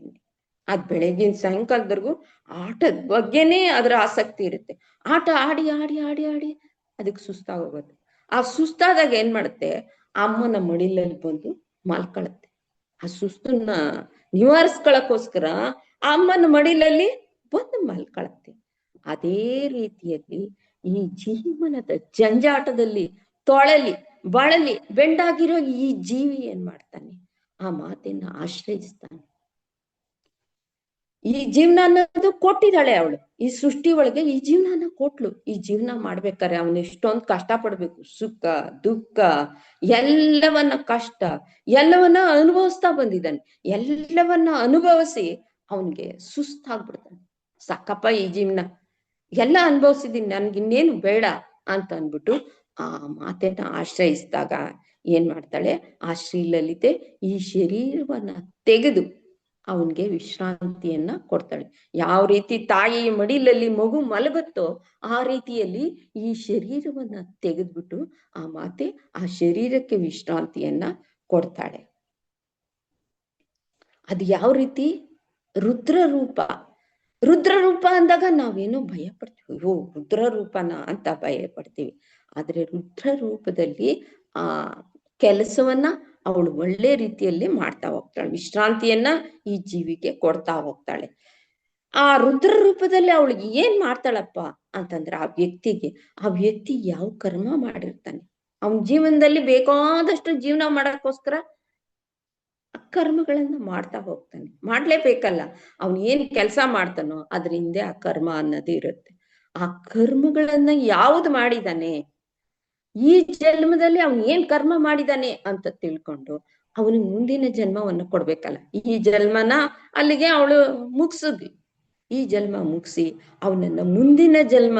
ಅದ್ ಬೆಳಗಿನ ಸಾಯಂಕಾಲದವರೆಗೂ ಆಟದ ಬಗ್ಗೆನೇ ಅದರ ಆಸಕ್ತಿ ಇರುತ್ತೆ. ಆಟ ಆಡಿ ಆಡಿ ಆಡಿ ಆಡಿ ಅದಕ್ಕೆ ಸುಸ್ತಾಗೋಗುತ್ತೆ. ಆ ಸುಸ್ತಾದಾಗ ಏನ್ ಮಾಡುತ್ತೆ, ಅಮ್ಮನ ಮಡಿಲಲ್ಲಿ ಬಂದು ಮಲ್ಕೊಳತ್ತೆ. ಆ ಸುಸ್ತನ್ನ ನಿವಾರಿಸ್ಕೊಳಕ್ಕೋಸ್ಕರ ಅಮ್ಮನ ಮಡಿಲಲ್ಲಿ ಬಂದು ಮಲ್ಕೊಳತ್ತೆ. ಅದೇ ರೀತಿಯಲ್ಲಿ ಈ ಜೀವನದ ಜಂಜಾಟದಲ್ಲಿ ತೊಳಲಿ ಬಳಲಿ ಬೆಂಡಾಗಿರೋ ಈ ಜೀವಿ ಏನ್ ಮಾಡ್ತಾನೆ, ಆ ಮಾತನ್ನ ಆಶ್ರಯಿಸ್ತಾನೆ. ಈ ಜೀವನ ಅನ್ನೋದು ಕೊಟ್ಟಿದ್ದಾಳೆ ಅವಳು, ಈ ಸೃಷ್ಟಿ ಒಳಗೆ ಈ ಜೀವನನ ಕೊಟ್ಲು. ಈ ಜೀವನ ಮಾಡ್ಬೇಕಾರೆ ಅವನು ಎಷ್ಟೊಂದು ಕಷ್ಟ ಪಡ್ಬೇಕು, ಸುಖ ದುಃಖ ಎಲ್ಲವನ್ನ ಕಷ್ಟ ಎಲ್ಲವನ್ನ ಅನುಭವಿಸ್ತಾ ಬಂದಿದ್ದಾನೆ. ಎಲ್ಲವನ್ನ ಅನುಭವಿಸಿ ಅವನ್ಗೆ ಸುಸ್ತಾಗ್ಬಿಡ್ತಾನೆ. ಸಾಕಪ್ಪ ಈ ಜೀವನ ಎಲ್ಲ ಅನುಭವಿಸಿದೀನಿ, ನನ್ಗಿನ್ನೇನು ಬೇಡ ಅಂತ ಅಂದ್ಬಿಟ್ಟು ಆ ಮಾತನ್ನ ಆಶ್ರಯಿಸಿದಾಗ ಏನ್ ಮಾಡ್ತಾಳೆ, ಆ ಶ್ರೀಲಲಿತೆ ಈ ಶರೀರವನ್ನ ತೆಗೆದು ಅವನ್ಗೆ ವಿಶ್ರಾಂತಿಯನ್ನ ಕೊಡ್ತಾಳೆ. ಯಾವ ರೀತಿ ತಾಯಿ ಮಡಿಲಲ್ಲಿ ಮಗು ಮಲಗುತ್ತೋ ಆ ರೀತಿಯಲ್ಲಿ ಈ ಶರೀರವನ್ನ ತೆಗೆದ್ಬಿಟ್ಟು ಆ ಮಾತೆ ಆ ಶರೀರಕ್ಕೆ ವಿಶ್ರಾಂತಿಯನ್ನ ಕೊಡ್ತಾಳೆ. ಅದು ಯಾವ ರೀತಿ, ರುದ್ರ ರೂಪ ಅಂದಾಗ ನಾವೇನೋ ಭಯ ಪಡ್ತೀವಿ, ಓ ರುದ್ರ ರೂಪನ ಅಂತ ಭಯ ಪಡ್ತೀವಿ. ಆದ್ರೆ ರುದ್ರ ರೂಪದಲ್ಲಿ ಆ ಕೆಲಸವನ್ನ ಅವಳು ಒಳ್ಳೆ ರೀತಿಯಲ್ಲಿ ಮಾಡ್ತಾ ಹೋಗ್ತಾಳೆ, ವಿಶ್ರಾಂತಿಯನ್ನ ಈ ಜೀವಿಗೆ ಕೊಡ್ತಾ ಹೋಗ್ತಾಳೆ. ಆ ರುದ್ರ ರೂಪದಲ್ಲಿ ಅವಳಿಗೆ ಏನ್ ಮಾಡ್ತಾಳಪ್ಪ ಅಂತಂದ್ರೆ, ಆ ವ್ಯಕ್ತಿ ಯಾವ ಕರ್ಮ ಮಾಡಿರ್ತಾನೆ, ಅವನ ಜೀವನದಲ್ಲಿ ಬೇಕಾದಷ್ಟು ಜೀವನ ಮಾಡಕ್ಕೋಸ್ಕರ ಕರ್ಮಗಳನ್ನ ಮಾಡ್ತಾ ಹೋಗ್ತಾನೆ. ಮಾಡ್ಲೇಬೇಕಲ್ಲ, ಅವನ್ ಏನ್ ಕೆಲಸ ಮಾಡ್ತಾನೋ ಅದ್ರ ಹಿಂದೆ ಆ ಕರ್ಮ ಅನ್ನೋದು ಇರುತ್ತೆ. ಆ ಕರ್ಮಗಳನ್ನ ಯಾವ್ದು ಮಾಡಿದಾನೆ, ಈ ಜನ್ಮದಲ್ಲಿ ಅವನ್ ಏನ್ ಕರ್ಮ ಮಾಡಿದಾನೆ ಅಂತ ತಿಳ್ಕೊಂಡು ಅವನಿಗೆ ಮುಂದಿನ ಜನ್ಮವನ್ನು ಕೊಡ್ಬೇಕಲ್ಲ. ಈ ಜನ್ಮನ ಅಲ್ಲಿಗೆ ಅವಳು ಮುಗಿಸಿದ್ವಿ, ಈ ಜನ್ಮ ಮುಗಿಸಿ ಅವನನ್ನ ಮುಂದಿನ ಜನ್ಮ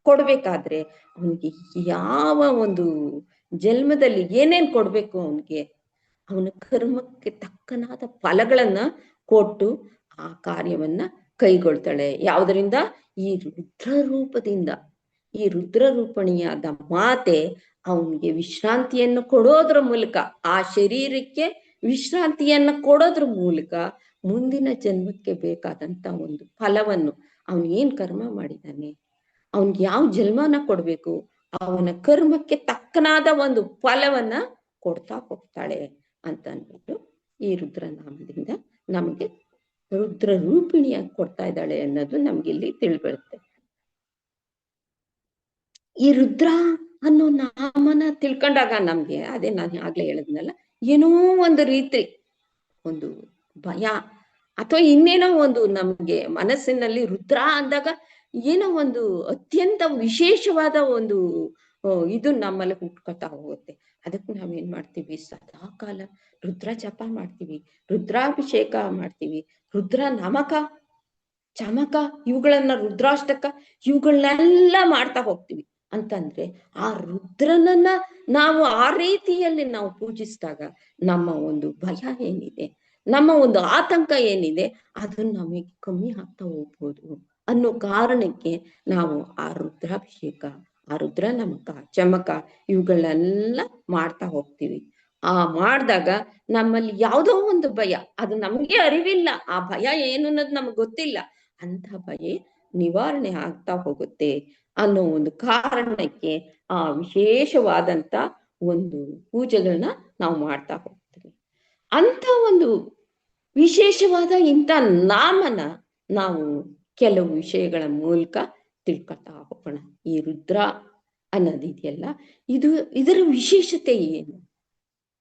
ಕೊಡ್ಬೇಕಾದ್ರೆ ಅವನಿಗೆ ಯಾವ ಒಂದು ಜನ್ಮದಲ್ಲಿ ಏನೇನ್ ಕೊಡ್ಬೇಕು, ಅವನ ಕರ್ಮಕ್ಕೆ ತಕ್ಕನಾದ ಫಲಗಳನ್ನ ಕೊಟ್ಟು ಆ ಕಾರ್ಯವನ್ನ ಕೈಗೊಳ್ತಾಳೆ. ಯಾವುದರಿಂದ, ಈ ರುದ್ರ ರೂಪದಿಂದ. ಈ ರುದ್ರ ರೂಪಣಿಯಾದ ಮಾತೆ ಅವನಿಗೆ ವಿಶ್ರಾಂತಿಯನ್ನು ಕೊಡೋದ್ರ ಮೂಲಕ, ಆ ಶರೀರಕ್ಕೆ ವಿಶ್ರಾಂತಿಯನ್ನ ಕೊಡೋದ್ರ ಮೂಲಕ ಮುಂದಿನ ಜನ್ಮಕ್ಕೆ ಬೇಕಾದಂತ ಒಂದು ಫಲವನ್ನು, ಅವನ್ ಏನ್ ಕರ್ಮ ಮಾಡಿದಾನೆ, ಅವನ್ಗೆ ಯಾವ ಜನ್ಮನ ಕೊಡ್ಬೇಕು, ಅವನ ಕರ್ಮಕ್ಕೆ ತಕ್ಕನಾದ ಒಂದು ಫಲವನ್ನ ಕೊಡ್ತಾ ಹೋಗ್ತಾಳೆ ಅಂತ ಅಂದ್ಬಿಟ್ಟು ಈ ರುದ್ರನಾಮದಿಂದ ನಮಗೆ ರುದ್ರ ರೂಪಿಣಿಯಾಗಿ ಕೊಡ್ತಾ ಇದ್ದಾಳೆ ಅನ್ನೋದು ನಮ್ಗೆ ಇಲ್ಲಿ ತಿಳ್ಬರುತ್ತೆ. ಈ ರುದ್ರ ಅನ್ನೋ ನಾಮನ ತಿಳ್ಕೊಂಡಾಗ ನಮ್ಗೆ, ಅದೇ ನಾನು ಆಗ್ಲೇ ಹೇಳಿದ್ನಲ್ಲ, ಏನೋ ಒಂದು ರೀತಿ ಒಂದು ಭಯ ಅಥವಾ ಇನ್ನೇನೋ ಒಂದು ನಮ್ಗೆ ಮನಸ್ಸಿನಲ್ಲಿ ರುದ್ರ ಅಂದಾಗ ಏನೋ ಒಂದು ಅತ್ಯಂತ ವಿಶೇಷವಾದ ಒಂದು ಇದು ನಮ್ಮಲ್ಲಿ ಹುಟ್ಕೊತಾ ಹೋಗುತ್ತೆ. ಅದಕ್ಕೆ ನಾವೇನ್ ಮಾಡ್ತೀವಿ, ಸದಾ ಕಾಲ ರುದ್ರ ಜಪ ಮಾಡ್ತೀವಿ, ರುದ್ರಾಭಿಷೇಕ ಮಾಡ್ತೀವಿ, ರುದ್ರ ನಮಕ ಚಮಕ ಇವುಗಳನ್ನ, ರುದ್ರಾಷ್ಟಕ ಇವುಗಳನ್ನೆಲ್ಲ ಮಾಡ್ತಾ ಹೋಗ್ತೀವಿ. ಅಂತಂದ್ರೆ ಆ ರುದ್ರನನ್ನ ನಾವು ಆ ರೀತಿಯಲ್ಲಿ ನಾವು ಪೂಜಿಸಿದಾಗ ನಮ್ಮ ಒಂದು ಭಯ ಏನಿದೆ, ನಮ್ಮ ಒಂದು ಆತಂಕ ಏನಿದೆ, ಅದನ್ನ ನಮಗೆ ಕಮ್ಮಿ ಆಗ್ತಾ ಹೋಗ್ಬೋದು ಅನ್ನೋ ಕಾರಣಕ್ಕೆ ನಾವು ಆ ರುದ್ರಾಭಿಷೇಕ, ಆ ರುದ್ರ ನಮಕ ಚಮಕ ಇವುಗಳನ್ನೆಲ್ಲ ಮಾಡ್ತಾ ಹೋಗ್ತೀವಿ. ಆ ಮಾಡಿದಾಗ ನಮ್ಮಲ್ಲಿ ಯಾವುದೋ ಒಂದು ಭಯ, ಅದು ನಮ್ಗೆ ಅರಿವಿಲ್ಲ, ಆ ಭಯ ಏನು ಅನ್ನೋದು ನಮ್ಗೆ ಗೊತ್ತಿಲ್ಲ, ಅಂತ ಭಯ ನಿವಾರಣೆ ಆಗ್ತಾ ಹೋಗುತ್ತೆ ಅನ್ನೋ ಒಂದು ಕಾರಣಕ್ಕೆ ಆ ವಿಶೇಷವಾದಂತ ಒಂದು ಪೂಜೆಗಳನ್ನ ನಾವು ಮಾಡ್ತಾ ಹೋಗ್ತೀವಿ. ಅಂತ ಒಂದು ವಿಶೇಷವಾದ ಇಂಥ ನಾಮನ ನಾವು ಕೆಲವು ವಿಷಯಗಳ ಮೂಲಕ ತಿಳ್ಕೊತಾ ಹೋಗೋಣ. ಈ ರುದ್ರ ಅನ್ನೋದಿದೆಯಲ್ಲ, ಇದರ ವಿಶೇಷತೆ ಏನು,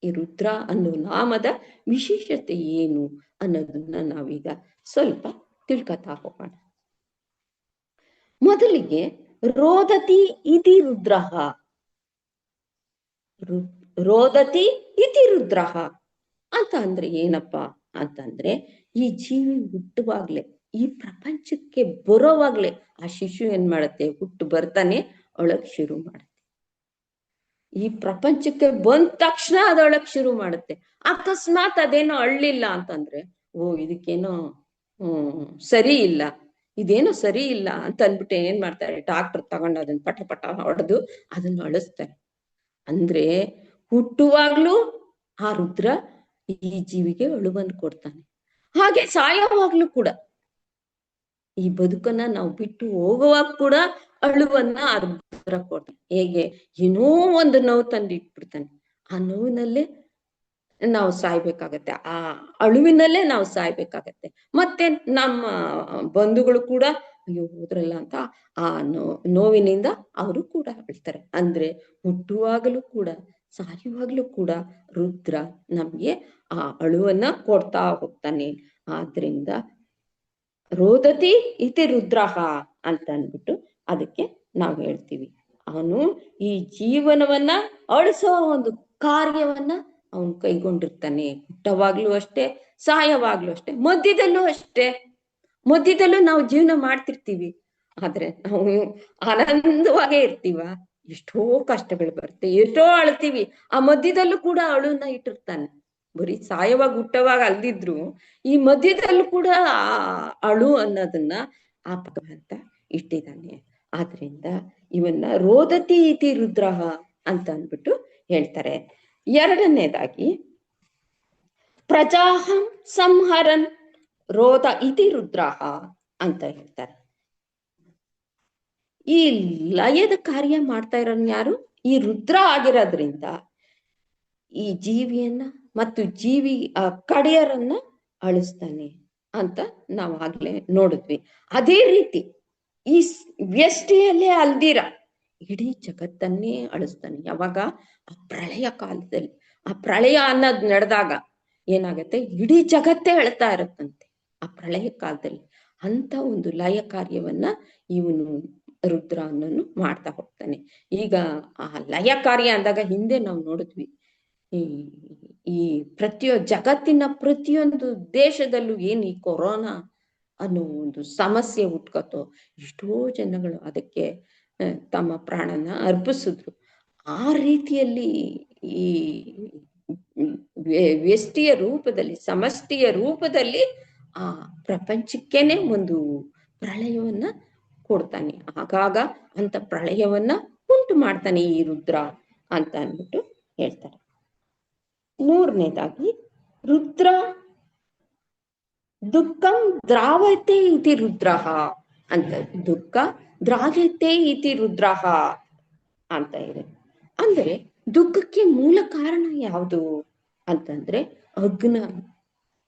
ಈ ರುದ್ರ ಅನ್ನೋ ನಾಮದ ವಿಶೇಷತೆ ಏನು ಅನ್ನೋದನ್ನ ನಾವೀಗ ಸ್ವಲ್ಪ ತಿಳ್ಕೊತಾ ಹೋಗೋಣ. ಮೊದಲಿಗೆ ರೋದತಿ ಇತಿ ರುದ್ರಃ. ರೋದತಿ ಇತಿ ರುದ್ರಃ ಅಂತ ಅಂದ್ರೆ ಏನಪ್ಪ ಅಂತಂದ್ರೆ, ಈ ಜೀವಿ ಹುಟ್ಟುವಾಗ್ಲೆ, ಈ ಪ್ರಪಂಚಕ್ಕೆ ಬರೋವಾಗ್ಲೆ ಆ ಶಿಶು ಏನ್ ಮಾಡುತ್ತೆ, ಹುಟ್ಟು ಬರ್ತಾನೆ ಅಳಕ್ ಶುರು ಮಾಡುತ್ತೆ. ಈ ಪ್ರಪಂಚಕ್ಕೆ ಬಂದ ತಕ್ಷಣ ಅದೊಳಕ್ ಶುರು ಮಾಡುತ್ತೆ. ಅಕಸ್ಮಾತ್ ಅದೇನೋ ಅಳ್ಳಿಲ್ಲ ಅಂತಂದ್ರೆ, ಓ ಇದಕ್ಕೇನೋ ಸರಿ ಇಲ್ಲ, ಇದೇನೋ ಸರಿ ಇಲ್ಲ ಅಂತ ಅಂದ್ಬಿಟ್ಟು ಏನ್ ಮಾಡ್ತಾರೆ, ಡಾಕ್ಟರ್ ತಗೊಂಡು ಅದನ್ನ ಪಟ ಪಟ ಹೊಡೆದು ಅದನ್ನ ಅಳಿಸ್ತಾರೆ. ಅಂದ್ರೆ ಹುಟ್ಟುವಾಗ್ಲೂ ಆ ರುದ್ರ ಈ ಜೀವಿಗೆ ಅಳುವನ್ನು ಕೊಡ್ತಾನೆ. ಹಾಗೆ ಸಾಯೋವಾಗ್ಲೂ ಕೂಡ, ಈ ಬದುಕನ್ನ ನಾವು ಬಿಟ್ಟು ಹೋಗುವಾಗ ಕೂಡ ಅಳುವನ್ನ ಆ ರುದ್ರ ಕೊಡ್ತಾನೆ. ಹೇಗೆ, ಏನೋ ಒಂದು ನೋವು ತಂದು ಇಟ್ಬಿಡ್ತಾನೆ, ಆ ನೋವಿನಲ್ಲೇ ನಾವು ಸಾಯ್ಬೇಕಾಗತ್ತೆ, ಆ ಅಳುವಿನಲ್ಲೇ ನಾವು ಸಾಯ್ಬೇಕಾಗತ್ತೆ. ಮತ್ತೆ ನಮ್ಮ ಬಂಧುಗಳು ಕೂಡ ಅಯ್ಯೋ ಹೋದ್ರಲ್ಲ ಅಂತ ಆ ನೋವಿನಿಂದ ಅವರು ಕೂಡ ಅಳ್ತಾರೆ. ಅಂದ್ರೆ ಹುಟ್ಟುವಾಗಲೂ ಕೂಡ ಸಾಯುವಾಗ್ಲೂ ಕೂಡ ರುದ್ರ ನಮ್ಗೆ ಆ ಅಳುವನ್ನ ಕೊಡ್ತಾ ಹೋಗ್ತಾನೆ. ಆದ್ರಿಂದ ರೋದತಿ ಇತಿ ರುದ್ರಃ ಅಂತ ಅಂದ್ಬಿಟ್ಟು ಅದಕ್ಕೆ ನಾವು ಹೇಳ್ತೀವಿ, ಅವನು ಈ ಜೀವನವನ್ನ ಅಳಿಸೋ ಒಂದು ಕಾರ್ಯವನ್ನ ಅವನು ಕೈಗೊಂಡಿರ್ತಾನೆ. ಹುಟ್ಟವಾಗ್ಲೂ ಅಷ್ಟೇ, ಸಾಯವಾಗ್ಲೂ ಅಷ್ಟೇ, ಮಧ್ಯದಲ್ಲೂ ಅಷ್ಟೇ. ಮಧ್ಯದಲ್ಲೂ ನಾವು ಜೀವನ ಮಾಡ್ತಿರ್ತೀವಿ, ಆದ್ರೆ ನಾವು ಆನಂದವಾಗೇ ಇರ್ತೀವ? ಎಷ್ಟೋ ಕಷ್ಟಗಳು ಬರುತ್ತೆ, ಎಷ್ಟೋ ಅಳ್ತೀವಿ, ಆ ಮಧ್ಯದಲ್ಲೂ ಕೂಡ ಅಳುನ ಇಟ್ಟಿರ್ತಾನೆ. ಬರೀ ಸಾಯವಾಗ ಹುಟ್ಟವಾಗ ಅಲ್ದಿದ್ರು ಈ ಮಧ್ಯದಲ್ಲೂ ಕೂಡ ಆ ಅಳು ಅನ್ನೋದನ್ನ ಆ ಭಗವಂತ ಇಟ್ಟಿದ್ದಾನೆ. ಆದ್ರಿಂದ ಇವನ್ನ ರೋದತಿ ಇತಿ ರುದ್ರಃ ಅಂತ ಅಂದ್ಬಿಟ್ಟು ಹೇಳ್ತಾರೆ. ಎರಡನೇದಾಗಿ ಪ್ರಜಾಹಂ ಸಂಹರನ್ ರೋದ ಇತಿ ರುದ್ರಃ ಅಂತ ಹೇಳ್ತಾರೆ. ಈ ಲಯದ ಕಾರ್ಯ ಮಾಡ್ತಾ ಇರೋನ್ ಯಾರು? ಈ ರುದ್ರ ಆಗಿರೋದ್ರಿಂದ ಈ ಜೀವಿಯನ್ನ ಮತ್ತು ಜೀವಿ ಕಡೆಯರನ್ನ ಅಳಿಸ್ತಾನೆ ಅಂತ ನಾವು ಆಗ್ಲೇ ನೋಡಿದ್ವಿ. ಅದೇ ರೀತಿ ಈ ವ್ಯಷ್ಟಿಯಲ್ಲೇ ಅಲ್ದಿರ ಇಡೀ ಜಗತ್ತನ್ನೇ ಅಳಿಸ್ತಾನೆ. ಯಾವಾಗ? ಆ ಪ್ರಳಯ ಕಾಲದಲ್ಲಿ. ಆ ಪ್ರಳಯ ಅನ್ನೋದ್ ನಡೆದಾಗ ಏನಾಗತ್ತೆ, ಇಡೀ ಜಗತ್ತೇ ಅಳ್ತಾ ಇರತ್ತಂತೆ ಆ ಪ್ರಳಯ ಕಾಲದಲ್ಲಿ. ಅಂತ ಒಂದು ಲಯ ಕಾರ್ಯವನ್ನ ಇವನು ರುದ್ರ ಅನ್ನೋನು ಮಾಡ್ತಾ ಹೋಗ್ತಾನೆ. ಈಗ ಆ ಲಯ ಕಾರ್ಯ ಅಂದಾಗ ಹಿಂದೆ ನಾವು ನೋಡಿದ್ವಿ, ಈ ಜಗತ್ತಿನ ಪ್ರತಿಯೊಂದು ದೇಶದಲ್ಲೂ ಏನ್ ಈ ಕೊರೋನಾ ಅನ್ನೋ ಒಂದು ಸಮಸ್ಯೆ ಹುಟ್ಕತ್ತೋ, ಎಷ್ಟೋ ಜನಗಳು ಅದಕ್ಕೆ ತಮ್ಮ ಪ್ರಾಣನ ಅರ್ಪಿಸಿದ್ರು. ಆ ರೀತಿಯಲ್ಲಿ ಈ ವ್ಯಷ್ಟಿಯ ರೂಪದಲ್ಲಿ, ಸಮಷ್ಟಿಯ ರೂಪದಲ್ಲಿ ಆ ಪ್ರಪಂಚಕ್ಕೇನೆ ಒಂದು ಪ್ರಳಯವನ್ನ ಕೊಡ್ತಾನೆ. ಆಗಾಗ ಅಂತ ಪ್ರಳಯವನ್ನ ಉಂಟು ಮಾಡ್ತಾನೆ ಈ ರುದ್ರ ಅಂತ ಅಂದ್ಬಿಟ್ಟು ಹೇಳ್ತಾರೆ. ಮೂರನೇದಾಗಿ ರುದ್ರ ದುಃಖಂ ದ್ರಾವತೆ ಇತಿ ರುದ್ರಃ ಅಂತ, ದುಃಖ ದ್ರಾವತೆ ಇತಿ ರುದ್ರಃ ಅಂತ ಇದೆ. ಅಂದ್ರೆ ದುಃಖಕ್ಕೆ ಮೂಲ ಕಾರಣ ಯಾವುದು ಅಂತಂದ್ರೆ ಅಜ್ಞಾನ.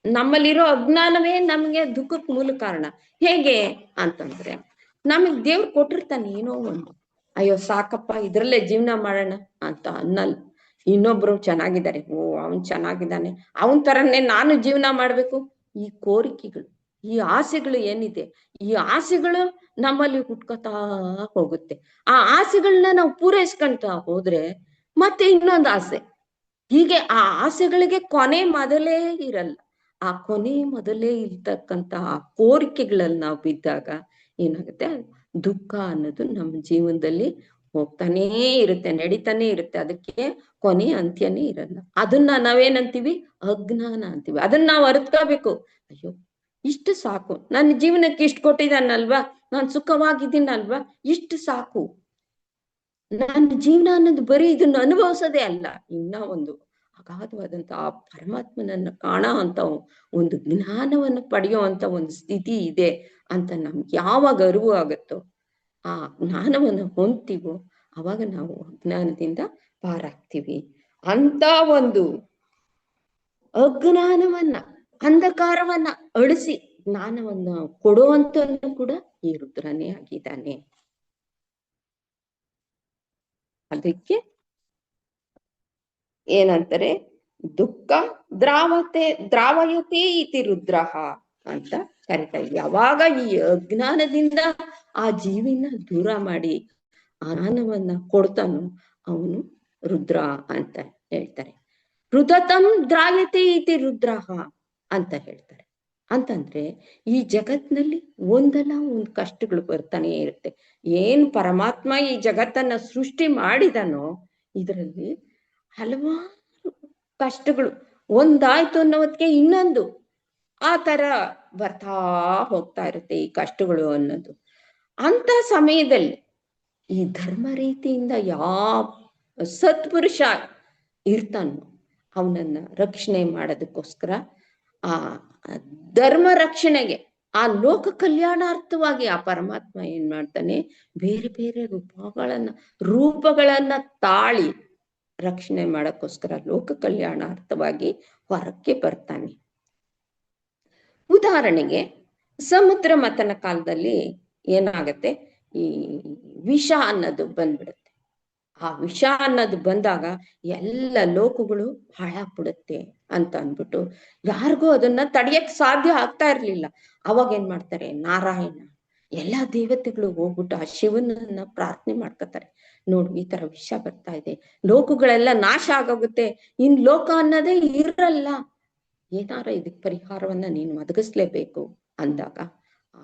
ನಮ್ಮಲ್ಲಿರೋ ಅಜ್ಞಾನವೇ ನಮ್ಗೆ ದುಃಖಕ್ಕೆ ಮೂಲ ಕಾರಣ. ಹೇಗೆ ಅಂತಂದ್ರೆ, ನಮಗ್ ದೇವ್ರು ಕೊಟ್ಟಿರ್ತಾನೆ ಏನೋ ಒಂದು, ಅಯ್ಯೋ ಸಾಕಪ್ಪ ಇದ್ರಲ್ಲೇ ಜೀವನ ಮಾಡೋಣ ಅಂತ ಅನ್ನಲ್ಲ. ಇನ್ನೊಬ್ರು ಚೆನ್ನಾಗಿದ್ದಾರೆ, ಓ ಅವನ್ ಚೆನ್ನಾಗಿದ್ದಾನೆ, ಅವನ್ ತರನೇ ನಾನು ಜೀವನ ಮಾಡ್ಬೇಕು. ಈ ಕೋರಿಕೆಗಳು, ಈ ಆಸೆಗಳು ಏನಿದೆ, ಈ ಆಸೆಗಳು ನಮ್ಮಲ್ಲಿ ಹುಟ್ಕೋತಾ ಹೋಗುತ್ತೆ. ಆ ಆಸೆಗಳನ್ನ ನಾವು ಪೂರೈಸ್ಕೊಂತ ಹೋದ್ರೆ ಮತ್ತೆ ಇನ್ನೊಂದು ಆಸೆ, ಹೀಗೆ ಆ ಆಸೆಗಳಿಗೆ ಕೊನೆ ಮೊದಲೇ ಇರಲ್ಲ. ಆ ಕೊನೆ ಮೊದಲೇ ಇರ್ತಕ್ಕಂತ ಆ ಕೋರಿಕೆಗಳಲ್ಲಿ ನಾವು ಬಿದ್ದಾಗ ಏನಾಗುತ್ತೆ, ದುಃಖ ಅನ್ನೋದು ನಮ್ಮ ಜೀವನದಲ್ಲಿ ಹೋಗ್ತಾನೇ ಇರುತ್ತೆ, ನಡೀತಾನೆ ಇರುತ್ತೆ. ಅದಕ್ಕೆ ಕೊನೆ ಅಂತ್ಯನೇ ಇರಲ್ಲ. ಅದನ್ನ ನಾವೇನಂತೀವಿ? ಅಜ್ಞಾನ ಅಂತೀವಿ. ಅದನ್ನ ನಾವು ಅರಿತ್ಕೋಬೇಕು. ಅಯ್ಯೋ ಇಷ್ಟು ಸಾಕು, ನನ್ನ ಜೀವನಕ್ಕೆ ಇಷ್ಟು ಕೊಟ್ಟಿದ್ದಾನಲ್ವಾ, ನಾನ್ ಸುಖವಾಗಿದ್ದೀನಲ್ವಾ, ಇಷ್ಟು ಸಾಕು. ನನ್ನ ಜೀವನ ಅನ್ನೋದು ಬರೀ ಇದನ್ನ ಅನುಭವಿಸೋದೇ ಅಲ್ಲ, ಇನ್ನ ಒಂದು ಅಗಾಧವಾದಂತ ಆ ಪರಮಾತ್ಮನನ್ನ ಕಾಣೋ ಅಂತ ಒಂದು ಜ್ಞಾನವನ್ನು ಪಡೆಯೋ ಅಂತ ಒಂದು ಸ್ಥಿತಿ ಇದೆ ಅಂತ ನಮ್ಗೆ ಯಾವಾಗ ಅರಿವು ಆಗುತ್ತೋ, ಆ ಜ್ಞಾನವನ್ನು ಹೊಂದ್ತೀವೋ ಅವಾಗ ನಾವು ಅಜ್ಞಾನದಿಂದ ಪಾರಾಗ್ತೀವಿ. ಅಂತ ಒಂದು ಅಜ್ಞಾನವನ್ನ, ಅಂಧಕಾರವನ್ನ ಅಳಿಸಿ ಜ್ಞಾನವನ್ನ ಕೊಡುವಂತನು ಕೂಡ ಈ ರುದ್ರನೇ ಆಗಿದ್ದಾನೆ. ಅದಕ್ಕೆ ಏನಂತಾರೆ, ದುಃಖ ದ್ರಾವಯತೆ ಇತಿ ರುದ್ರಃ ಅಂತ ಕರೀತಾರೆ. ಯಾವಾಗ ಈ ಅಜ್ಞಾನದಿಂದ ಆ ಜೀವಿನ ದೂರ ಮಾಡಿ ಜ್ಞಾನವನ್ನ ಕೊಡ್ತಾನೋ ಅವನು ರುದ್ರ ಅಂತ ಹೇಳ್ತಾರೆ. ರುದತಂ ದ್ರಾಯತೆ ಇತಿ ರುದ್ರಃ ಅಂತ ಹೇಳ್ತಾರೆ. ಅಂತಂದ್ರೆ ಈ ಜಗತ್ನಲ್ಲಿ ಒಂದಲ್ಲ ಒಂದು ಕಷ್ಟಗಳು ಬರ್ತಾನೆ ಇರುತ್ತೆ. ಏನ್ ಪರಮಾತ್ಮ ಈ ಜಗತ್ತನ್ನ ಸೃಷ್ಟಿ ಮಾಡಿದನೋ ಇದರಲ್ಲಿ ಹಲವಾರು ಕಷ್ಟಗಳು ಒಂದಾಯ್ತು ಅನ್ನೋದಕ್ಕೆ ಇನ್ನೊಂದು ಆ ತರ ಬರ್ತಾ ಹೋಗ್ತಾ ಇರುತ್ತೆ ಈ ಕಷ್ಟಗಳು ಅನ್ನೋದು. ಅಂತ ಸಮಯದಲ್ಲಿ ಈ ಧರ್ಮ ರೀತಿಯಿಂದ ಯಾವ ಸತ್ಪುರುಷ ಇರ್ತಾನೋ ಅವನನ್ನ ರಕ್ಷಣೆ ಮಾಡೋದಕ್ಕೋಸ್ಕರ ಆ ಧರ್ಮ ರಕ್ಷಣೆಗೆ, ಆ ಲೋಕ ಕಲ್ಯಾಣಾರ್ಥವಾಗಿ ಆ ಪರಮಾತ್ಮ ಏನ್ ಮಾಡ್ತಾನೆ, ಬೇರೆ ಬೇರೆ ರೂಪಗಳನ್ನ ತಾಳಿ ರಕ್ಷಣೆ ಮಾಡಕ್ಕೋಸ್ಕರ ಲೋಕ ಕಲ್ಯಾಣಾರ್ಥವಾಗಿ ಹೊರಕ್ಕೆ ಬರ್ತಾನೆ. ಉದಾಹರಣೆಗೆ ಸಮುದ್ರ ಮಥನ ಕಾಲದಲ್ಲಿ ಏನಾಗತ್ತೆ, ಈ ವಿಷ ಅನ್ನೋದು ಬಂದ್ಬಿಡುತ್ತೆ. ಆ ವಿಷ ಅನ್ನೋದು ಬಂದಾಗ ಎಲ್ಲ ಲೋಕಗಳು ಹಾಳಾಗ್ಬಿಡುತ್ತೆ ಅಂತ ಅಂದ್ಬಿಟ್ಟು ಯಾರಿಗೂ ಅದನ್ನ ತಡೆಯಕ್ ಸಾಧ್ಯ ಆಗ್ತಾ ಇರ್ಲಿಲ್ಲ. ಅವಾಗ ಏನ್ ಮಾಡ್ತಾರೆ, ನಾರಾಯಣ ಎಲ್ಲಾ ದೇವತೆಗಳು ಹೋಗ್ಬಿಟ್ಟು ಆ ಶಿವನನ್ನ ಪ್ರಾರ್ಥನೆ ಮಾಡ್ಕೊತಾರೆ. ನೋಡು ಈ ತರ ವಿಷ ಬರ್ತಾ ಇದೆ, ಲೋಕಗಳೆಲ್ಲ ನಾಶ ಆಗೋಗುತ್ತೆ, ಇನ್ ಲೋಕ ಅನ್ನೋದೇ ಇರಲ್ಲ, ಏನಾರ ಇದಕ್ ಪರಿಹಾರವನ್ನ ನೀನು ಒದಗಿಸ್ಲೇಬೇಕು ಅಂದಾಗ ಆ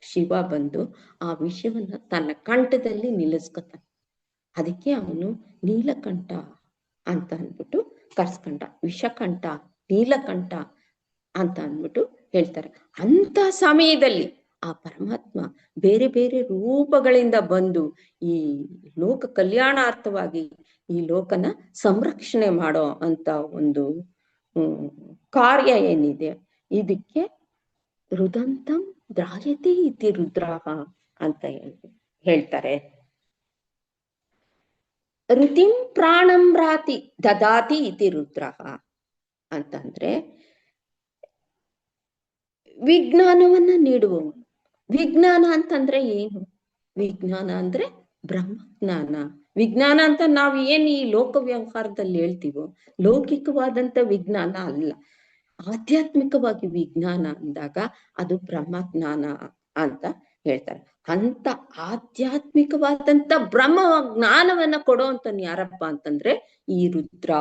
ಶಿವ ಬಂದು ಆ ವಿಷವನ್ನ ತನ್ನ ಕಂಠದಲ್ಲಿ ನಿಲ್ಲಿಸ್ಕೊತಾನೆ. ಅದಕ್ಕೆ ಅವನು ನೀಲಕಂಠ ಅಂತ ಅಂದ್ಬಿಟ್ಟು ಕರ್ಸ್ಕೊಂಡ, ವಿಷಕಂಠ ನೀಲಕಂಠ ಅಂತ ಅಂದ್ಬಿಟ್ಟು ಹೇಳ್ತಾರೆ. ಅಂತ ಸಮಯದಲ್ಲಿ ಆ ಪರಮಾತ್ಮ ಬೇರೆ ಬೇರೆ ರೂಪಗಳಿಂದ ಬಂದು ಈ ಲೋಕ ಕಲ್ಯಾಣಾರ್ಥವಾಗಿ ಈ ಲೋಕನ ಸಂರಕ್ಷಣೆ ಮಾಡೋ ಅಂತ ಒಂದು ಕಾರ್ಯ ಏನಿದೆ, ಇದಕ್ಕೆ ರುದಂತಂ ದ್ರಾಯತೆ ಇತಿ ರುದ್ರಃ ಅಂತ ಹೇಳ್ತಾರೆ. ಋತಿಂ ಪ್ರಾಣಂ ರಾತಿ ದದಾತಿ ಇತಿ ರುದ್ರಃ ಅಂತಂದ್ರೆ ವಿಜ್ಞಾನವನ್ನ ನೀಡುವವನು. ವಿಜ್ಞಾನ ಅಂತಂದ್ರೆ ಏನು? ವಿಜ್ಞಾನ ಅಂದ್ರೆ ಬ್ರಹ್ಮಜ್ಞಾನ. ವಿಜ್ಞಾನ ಅಂತ ನಾವ್ ಏನ್ ಈ ಲೋಕ ವ್ಯವಹಾರದಲ್ಲಿ ಹೇಳ್ತೀವೋ ಲೌಕಿಕವಾದಂತ ವಿಜ್ಞಾನ ಅಲ್ಲ, ಆಧ್ಯಾತ್ಮಿಕವಾಗಿ ವಿಜ್ಞಾನ ಅಂದಾಗ ಅದು ಬ್ರಹ್ಮಜ್ಞಾನ ಅಂತ ಹೇಳ್ತಾರೆ. ಅಂತ ಆಧ್ಯಾತ್ಮಿಕವಾದಂತ ಬ್ರಹ್ಮ ಜ್ಞಾನವನ್ನ ಕೊಡುವಂತನ್ ಯಾರಪ್ಪ ಅಂತಂದ್ರೆ ಈ ರುದ್ರ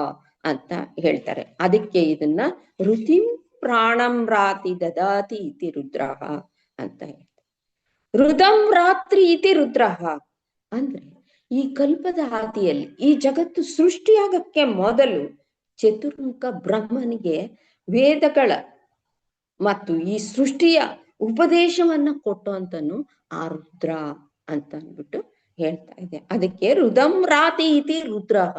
ಅಂತ ಹೇಳ್ತಾರೆ. ಅದಕ್ಕೆ ಇದನ್ನ ಋತಿಂ ಪ್ರಾಣಂ ರಾತಿ ದದಾತಿ ಇತಿ ರುದ್ರಃ ಅಂತ ಹೇಳ್ತಾರೆ. ರುದಂ ರಾತ್ರಿ ಇತಿ ರುದ್ರಃ ಅಂದ್ರೆ ಈ ಕಲ್ಪದ ಹಾದಿಯಲ್ಲಿ ಈ ಜಗತ್ತು ಸೃಷ್ಟಿಯಾಗಕ್ಕೆ ಮೊದಲು ಚತುರ್ಮುಖ ಬ್ರಹ್ಮನಿಗೆ ವೇದಗಳ ಮತ್ತು ಈ ಸೃಷ್ಟಿಯ ಉಪದೇಶವನ್ನ ಕೊಟ್ಟುವಂತನು ಆ ರುದ್ರ ಅಂತ ಅಂದ್ಬಿಟ್ಟು ಹೇಳ್ತಾ ಇದೆ. ಅದಕ್ಕೆ ರುದಂ ರಾತಿ ಇತಿ ರುದ್ರಃ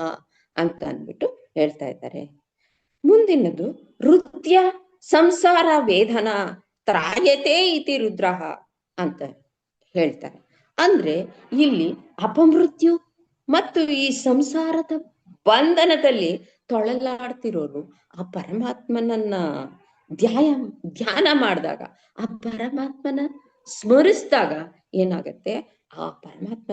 ಅಂತ ಅಂದ್ಬಿಟ್ಟು ಹೇಳ್ತಾ ಇದ್ದಾರೆ. ಮುಂದಿನದು ಋತ್ಯ ಸಂಸಾರ ವೇದನ ತ್ರಾಯತೆ ಇತಿ ರುದ್ರಃ ಅಂತ ಹೇಳ್ತಾರೆ. ಅಂದ್ರೆ ಇಲ್ಲಿ ಅಪಮೃತ್ಯು ಮತ್ತು ಈ ಸಂಸಾರದ ಬಂಧನದಲ್ಲಿ ತೊಳಲಾಡ್ತಿರೋರು ಆ ಪರಮಾತ್ಮನನ್ನ ಧ್ಯಾನ ಮಾಡಿದಾಗ, ಆ ಪರಮಾತ್ಮನ ಸ್ಮರಿಸಿದಾಗ ಏನಾಗತ್ತೆ, ಆ ಪರಮಾತ್ಮ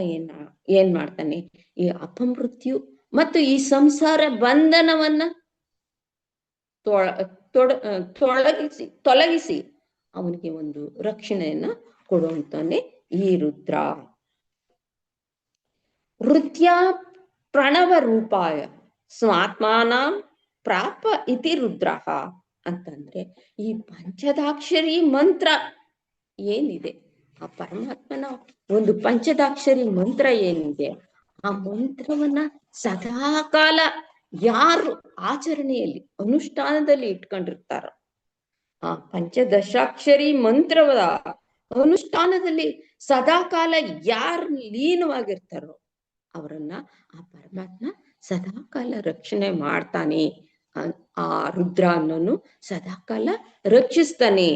ಏನ್ ಮಾಡ್ತಾನೆ, ಈ ಅಪಮೃತ್ಯು ಮತ್ತು ಈ ಸಂಸಾರ ಬಂಧನವನ್ನ ತೊಲಗಿಸಿ ಅವನಿಗೆ ಒಂದು ರಕ್ಷಣೆಯನ್ನ ಕೊಡುವಂತಾನೆ ಈ ರುದ್ರ. ಋತ್ಯ ಪ್ರಣವ ರೂಪಾಯ ಸ್ವಾತ್ಮಾನಾಂ ಪ್ರಾಪ ಇತಿ ರುದ್ರಃ ಅಂತಂದ್ರೆ ಈ ಪಂಚದಾಕ್ಷರಿ ಮಂತ್ರ ಏನಿದೆ, ಆ ಪರಮಾತ್ಮನ ಒಂದು ಪಂಚದಾಕ್ಷರಿ ಮಂತ್ರ ಏನಿದೆ, ಆ ಮಂತ್ರವನ್ನ ಸದಾಕಾಲ ಯಾರು ಆಚರಣೆಯಲ್ಲಿ ಅನುಷ್ಠಾನದಲ್ಲಿ ಇಟ್ಕೊಂಡಿರ್ತಾರೋ, ಆ ಪಂಚದಶಾಕ್ಷರಿ ಮಂತ್ರದ ಅನುಷ್ಠಾನದಲ್ಲಿ ಸದಾಕಾಲ ಯಾರು ಲೀನವಾಗಿರ್ತಾರೋ ಅವರನ್ನ ಆ ಪರಮಾತ್ಮ ಸದಾಕಾಲ ರಕ್ಷಣೆ ಮಾಡ್ತಾನೆ. ಆ ರುದ್ರ ಅನ್ನೋನು ಸದಾಕಾಲ ರಕ್ಷಿಸ್ತಾನೆ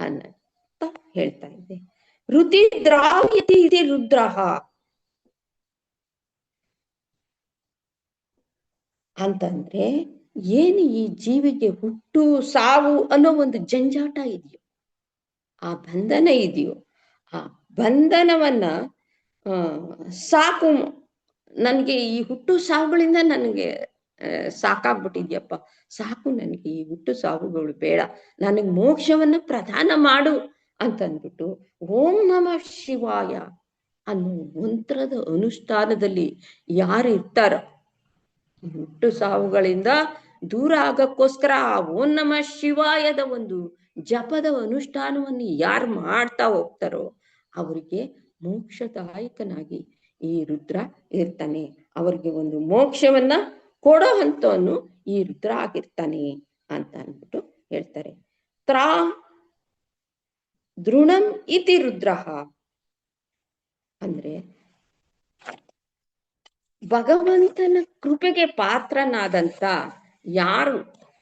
ಅಂತ ಹೇಳ್ತಾ ಇದೆ. ಋತಿ ದ್ರಾವ್ಯತಿ ಇತಿ ರುದ್ರಃ ಅಂತಂದ್ರೆ ಏನು ಈ ಜೀವಿಗೆ ಹುಟ್ಟು ಸಾವು ಅನ್ನೋ ಒಂದು ಜಂಜಾಟ ಇದೆಯೋ, ಆ ಬಂಧನ ಇದೆಯೋ, ಆ ಬಂಧನವನ್ನ ಸಾಕು, ನನಗೆ ಈ ಹುಟ್ಟು ಸಾವುಗಳಿಂದ ನನಗೆ ಸಾಕಾಗ್ಬಿಟ್ಟಿದ್ಯಪ್ಪ, ಸಾಕು, ನನಗೆ ಈ ಹುಟ್ಟು ಸಾವುಗಳು ಬೇಡ, ನನಗೆ ಮೋಕ್ಷವನ್ನ ಪ್ರದಾನ ಮಾಡು ಅಂತಂದ್ಬಿಟ್ಟು ಓಂ ನಮಃ ಶಿವಾಯ ಅನ್ನೋ ಮಂತ್ರದ ಅನುಷ್ಠಾನದಲ್ಲಿ ಯಾರು ಇರ್ತಾರ, ಹುಟ್ಟು ಸಾವುಗಳಿಂದ ದೂರ ಆಗಕ್ಕೋಸ್ಕರ ಆ ಓಂ ನಮಃ ಶಿವಾಯದ ಒಂದು ಜಪದ ಅನುಷ್ಠಾನವನ್ನು ಯಾರು ಮಾಡ್ತಾ ಹೋಗ್ತಾರೋ ಅವರಿಗೆ ಮೋಕ್ಷದಾಯಕನಾಗಿ ಈ ರುದ್ರ ಇರ್ತಾನೆ. ಅವರಿಗೆ ಒಂದು ಮೋಕ್ಷವನ್ನ ಕೊಡೋ ಹಂತವನ್ನು ಈ ರುದ್ರ ಆಗಿರ್ತಾನೆ ಅಂತ ಅಂದ್ಬಿಟ್ಟು ಹೇಳ್ತಾರೆ. ತ್ರಾ ದೃಢಂ ಇತಿ ರುದ್ರಃ ಅಂದ್ರೆ ಭಗವಂತನ ಕೃಪೆಗೆ ಪಾತ್ರನಾದಂತ ಯಾರು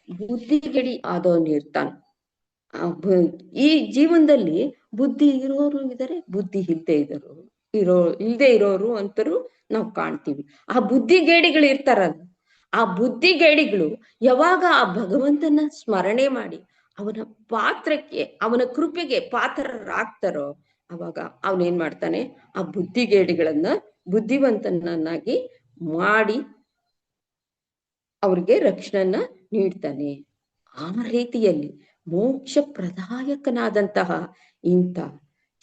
ಬುದ್ಧಿಗಿಡಿ ಆದವನಿರ್ತಾನ, ಈ ಜೀವನದಲ್ಲಿ ಬುದ್ಧಿ ಇರೋರು ಇದ್ದಾರೆ, ಬುದ್ಧಿ ಇಲ್ಲದೆ ಇರೋರು ಅಂತರೂ ನಾವು ಕಾಣ್ತೀವಿ. ಆ ಬುದ್ಧಿಗೇಡಿಗಳು ಇರ್ತಾರಲ್ಲ, ಆ ಬುದ್ಧಿಗೇಡಿಗಳು ಯಾವಾಗ ಆ ಭಗವಂತನ ಸ್ಮರಣೆ ಮಾಡಿ ಅವನ ಪಾತ್ರಕ್ಕೆ, ಅವನ ಕೃಪೆಗೆ ಪಾತ್ರರಾಗ್ತಾರೋ ಅವಾಗ ಅವನೇನ್ ಮಾಡ್ತಾನೆ, ಆ ಬುದ್ಧಿಗೇಡಿಗಳನ್ನ ಬುದ್ಧಿವಂತನನ್ನಾಗಿ ಮಾಡಿ ಅವ್ರಿಗೆ ರಕ್ಷಣೆಯನ್ನ ನೀಡ್ತಾನೆ. ಆ ರೀತಿಯಲ್ಲಿ ಮೋಕ್ಷ ಪ್ರದಾಯಕನಾದಂತಹ ಇಂಥ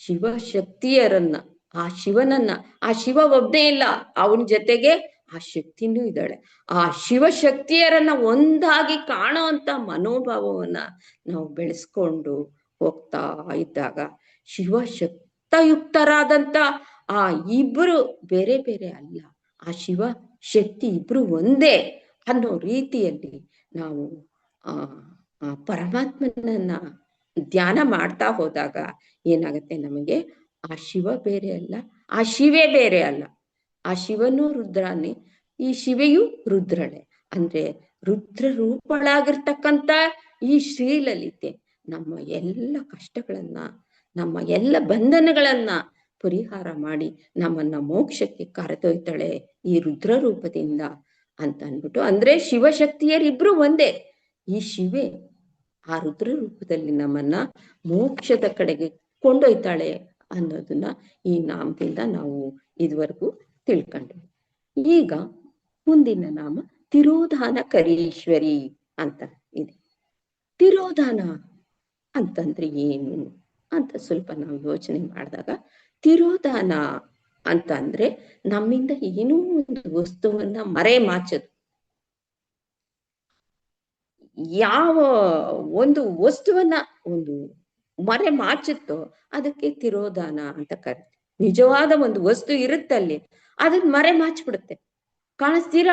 ಶಿವಶಕ್ತಿಯರನ್ನ, ಆ ಶಿವನನ್ನ, ಆ ಶಿವ ಒಬ್ಬನೇ ಇಲ್ಲ, ಅವನ ಜೊತೆಗೆ ಆ ಶಕ್ತಿನೂ ಇದ್ದಾಳೆ, ಆ ಶಿವಶಕ್ತಿಯರನ್ನ ಒಂದಾಗಿ ಕಾಣೋ ಅಂತ ಮನೋಭಾವವನ್ನ ನಾವು ಬೆಳೆಸ್ಕೊಂಡು ಹೋಗ್ತಾ ಇದ್ದಾಗ ಶಿವಶಕ್ತಯುಕ್ತರಾದಂತ ಆ ಇಬ್ರು ಬೇರೆ ಬೇರೆ ಅಲ್ಲ, ಆ ಶಿವ ಶಕ್ತಿ ಇಬ್ರು ಒಂದೇ ಅನ್ನೋ ರೀತಿಯಲ್ಲಿ ನಾವು ಆ ಪರಮಾತ್ಮನನ್ನ ಧ್ಯಾನ ಮಾಡ್ತಾ ಹೋದಾಗ ಏನಾಗತ್ತೆ, ನಮಗೆ ಆ ಶಿವ ಬೇರೆ ಅಲ್ಲ, ಆ ಶಿವೇ ಬೇರೆ ಅಲ್ಲ, ಆ ಶಿವನು ರುದ್ರನೇ, ಈ ಶಿವೆಯು ರುದ್ರಳೆ. ಅಂದ್ರೆ ರುದ್ರ ರೂಪಳಾಗಿರ್ತಕ್ಕಂಥ ಈ ಶ್ರೀಲಲಿತೆ ನಮ್ಮ ಎಲ್ಲ ಕಷ್ಟಗಳನ್ನ, ನಮ್ಮ ಎಲ್ಲ ಬಂಧನಗಳನ್ನ ಪರಿಹಾರ ಮಾಡಿ ನಮ್ಮನ್ನ ಮೋಕ್ಷಕ್ಕೆ ಕರೆದೊಯ್ತಾಳೆ ಈ ರುದ್ರ ರೂಪದಿಂದ ಅಂತ ಅಂದ್ಬಿಟ್ಟು. ಅಂದ್ರೆ ಶಿವಶಕ್ತಿಯರಿಬ್ರು ಒಂದೇ, ಈ ಶಿವೆ ಆ ರುದ್ರ ರೂಪದಲ್ಲಿ ನಮ್ಮನ್ನ ಮೋಕ್ಷದ ಕಡೆಗೆ ಕೊಂಡೊಯ್ತಾಳೆ ಅನ್ನೋದನ್ನ ಈ ನಾಮದಿಂದ ನಾವು ಇದುವರೆಗೂ ತಿಳ್ಕೊಂಡ್ವಿ. ಈಗ ಮುಂದಿನ ನಾಮ ತಿರೋಧಾನ ಕರೀಶ್ವರಿ ಅಂತ ಇದೆ. ತಿರೋಧಾನ ಅಂತಂದ್ರೆ ಏನು ಅಂತ ಸ್ವಲ್ಪ ನಾವು ಯೋಚನೆ ಮಾಡಿದಾಗ, ತಿರೋಧಾನ ಅಂತ ಅಂದ್ರೆ ನಮ್ಮಿಂದ ಏನೋ ಒಂದು ವಸ್ತುವನ್ನ ಮರೆ ಮಾಚೋದು. ಯಾವ ಒಂದು ವಸ್ತುವನ್ನ ಒಂದು ಮರೆ ಮಾಚುತ್ತೋ ಅದಕ್ಕೆ ತಿರೋಧಾನ ಅಂತ ಕರಿತೀವಿ. ನಿಜವಾದ ಒಂದು ವಸ್ತು ಇರುತ್ತಲ್ಲಿ, ಅದನ್ನ ಮರೆ ಮಾಚ್ಬಿಡುತ್ತೆ, ಕಾಣಿಸ್ತೀರ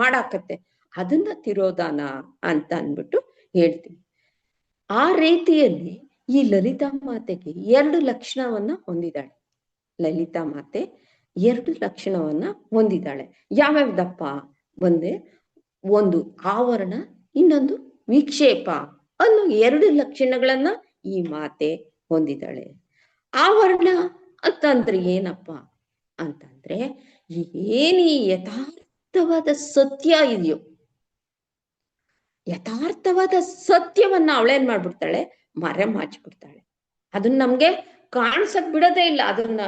ಮಾಡಾಕತ್ತೆ, ಅದನ್ನ ತಿರೋಧಾನ ಅಂತ ಅಂದ್ಬಿಟ್ಟು ಹೇಳ್ತೀವಿ. ಆ ರೀತಿಯಲ್ಲಿ ಈ ಲಲಿತಾ ಮಾತೆಗೆ 2 ಲಕ್ಷಣವನ್ನ ಹೊಂದಿದ್ದಾಳೆ. ಲಲಿತಾ ಮಾತೆ 2 ಲಕ್ಷಣವನ್ನ ಹೊಂದಿದ್ದಾಳೆ. ಯಾವ್ಯಾವ್ದಪ್ಪ? ಒಂದು ಆವರಣ, ಇನ್ನೊಂದು ವಿಕ್ಷೇಪ ಅನ್ನೋ 2 ಲಕ್ಷಣಗಳನ್ನ ಈ ಮಾತೆ ಹೊಂದಿದ್ದಾಳೆ. ಆವರಣ ಅಂತಂದ್ರೆ ಏನಪ್ಪ ಅಂತಂದ್ರೆ, ಏನಿ ಯಥಾರ್ಥವಾದ ಸತ್ಯ ಇದೆಯೋ, ಯಥಾರ್ಥವಾದ ಸತ್ಯವನ್ನ ಅವಳೇನ್ ಮಾಡ್ಬಿಡ್ತಾಳೆ, ಮರೆ ಮಾಚ್ಬಿಡ್ತಾಳೆ. ಅದನ್ನ ನಮ್ಗೆ ಕಾಣಿಸಕ್ ಬಿಡೋದೇ ಇಲ್ಲ, ಅದನ್ನ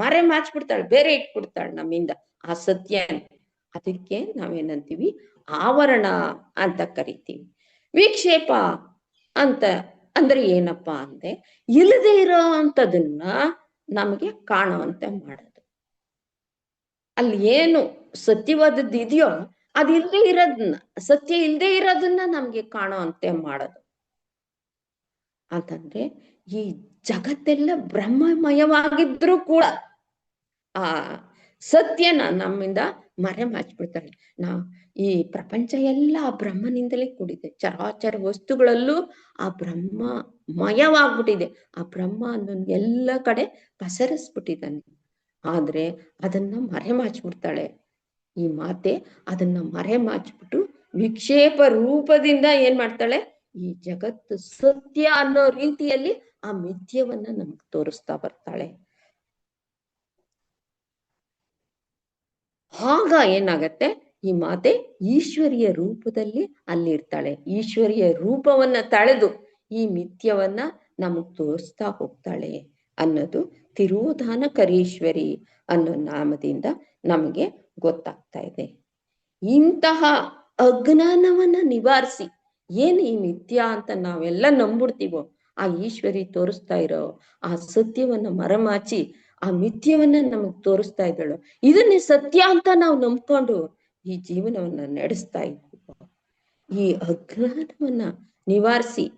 ಮರೆ ಮಾಚ್ಬಿಡ್ತಾಳೆ, ಬೇರೆ ಇಟ್ಬಿಡ್ತಾಳೆ ನಮ್ಮಿಂದ ಆ ಸತ್ಯ. ಅದಕ್ಕೆ ನಾವೇನಂತೀವಿ, ಆವರಣ ಅಂತ ಕರಿತೀವಿ. ವಿಕ್ಷೇಪ ಅಂತ ಅಂದ್ರೆ ಏನಪ್ಪಾ ಅಂದ್ರೆ, ಇಲ್ಲದೆ ಇರೋ ಅಂತದನ್ನ ನಮ್ಗೆ ಕಾಣುವಂತೆ ಮಾಡೋದು. ಅಲ್ಲಿ ಏನು ಸತ್ಯವಾದದ್ದು ಇದೆಯೋ ಅದು ಇಲ್ಲದೆ ಇರೋದನ್ನ, ಸತ್ಯ ಇಲ್ಲದೆ ಇರೋದನ್ನ ನಮ್ಗೆ ಕಾಣುವಂತೆ ಮಾಡೋದು. ಅಂತಂದ್ರೆ ಈ ಜಗತ್ತೆಲ್ಲ ಬ್ರಹ್ಮಮಯವಾಗಿದ್ರು ಕೂಡ ಆ ಸತ್ಯನ ನಮ್ಮಿಂದ ಮರೆ ಮಾಚ್ಬಿಡ್ತಾರೆ. ಈ ಪ್ರಪಂಚ ಎಲ್ಲ ಆ ಬ್ರಹ್ಮನಿಂದಲೇ ಕೂಡಿದೆ, ಚರಾಚರ ವಸ್ತುಗಳಲ್ಲೂ ಆ ಬ್ರಹ್ಮಮಯವಾಗ್ಬಿಟ್ಟಿದೆ. ಆ ಬ್ರಹ್ಮ ಅನ್ನೊಂದು ಎಲ್ಲ ಕಡೆ ಪಸರಿಸ್ಬಿಟ್ಟಿದ್ದಾನೆ. ಆದ್ರೆ ಅದನ್ನ ಮರೆ ಮಾಚ್ಬಿಡ್ತಾಳೆ ಈ ಮಾತೆ. ಅದನ್ನ ಮರೆ ಮಾಚ್ಬಿಟ್ಟು ವಿಕ್ಷೇಪ ರೂಪದಿಂದ ಏನ್ ಮಾಡ್ತಾಳೆ, ಈ ಜಗತ್ತು ಸತ್ಯ ಅನ್ನೋ ರೀತಿಯಲ್ಲಿ ಆ ಮಿಥ್ಯವನ್ನ ನಮ್ಗೆ ತೋರಿಸ್ತಾ ಬರ್ತಾಳೆ. ಆಗ ಏನಾಗತ್ತೆ, ಈ ಮಾತೆ ಈಶ್ವರಿಯ ರೂಪದಲ್ಲಿ ಅಲ್ಲಿರ್ತಾಳೆ. ಈಶ್ವರಿಯ ರೂಪವನ್ನ ತಳೆದು ಈ ಮಿಥ್ಯವನ್ನ ನಮಗ್ ತೋರಿಸ್ತಾ ಹೋಗ್ತಾಳೆ ಅನ್ನೋದು ತಿರೋಧಾನಕರೀಶ್ವರಿ ಅನ್ನೋ ನಾಮದಿಂದ ನಮಗೆ ಗೊತ್ತಾಗ್ತಾ ಇದೆ. ಇಂತಹ ಅಜ್ಞಾನವನ್ನ ನಿವಾರಿಸಿ, ಏನ್ ಈ ಮಿಥ್ಯ ಅಂತ ನಾವೆಲ್ಲ ನಂಬಿಡ್ತೀವೋ ಆ ಈಶ್ವರಿ ತೋರಿಸ್ತಾ ಇರೋ ಆ ಸತ್ಯವನ್ನ ಮರಮಾಚಿ ಆ ಮಿಥ್ಯವನ್ನ ನಮಗ್ ತೋರಿಸ್ತಾ ಇದ್ದಳು. ಇದನ್ನೇ ಸತ್ಯ ಅಂತ ನಾವು ನಂಬ್ಕೊಂಡು ಈ ಜೀವನವನ್ನ ನಡೆಸ್ತಾ ಇದ್ದೀವಿ. ಈ ಅಜ್ಞಾನವನ್ನ ನಿವಾರಿಸಿ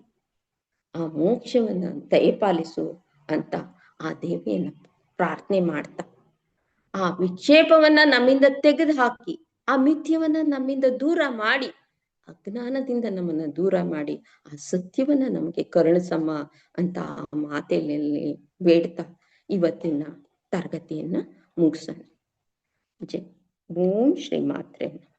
ಆ ಮೋಕ್ಷವನ್ನ ದಯಪಾಲಿಸು ಅಂತ ಆ ದೇವಿಯನ್ನ ಪ್ರಾರ್ಥನೆ ಮಾಡ್ತಾ ಆ ವಿಕ್ಷೇಪವನ್ನ ನಮ್ಮಿಂದ ತೆಗೆದು ಹಾಕಿ ಆ ಮಿಥ್ಯವನ್ನ ನಮ್ಮಿಂದ ದೂರ ಮಾಡಿ ಅಜ್ಞಾನದಿಂದ ನಮ್ಮನ್ನ ದೂರ ಮಾಡಿ ಆ ಸತ್ಯವನ್ನ ನಮಗೆ ಕರುಣಿಸಮ್ಮ ಅಂತ ಆ ಮಾತೆಯಲ್ಲಿ ಬೇಡ್ತಾ ಇವತ್ತಿನ ತರಗತಿಯನ್ನ ಮುಗಿಸೋಣ. ಜೈ ಓಂ ಶ್ರೀ ಮಾತ್ರೆ.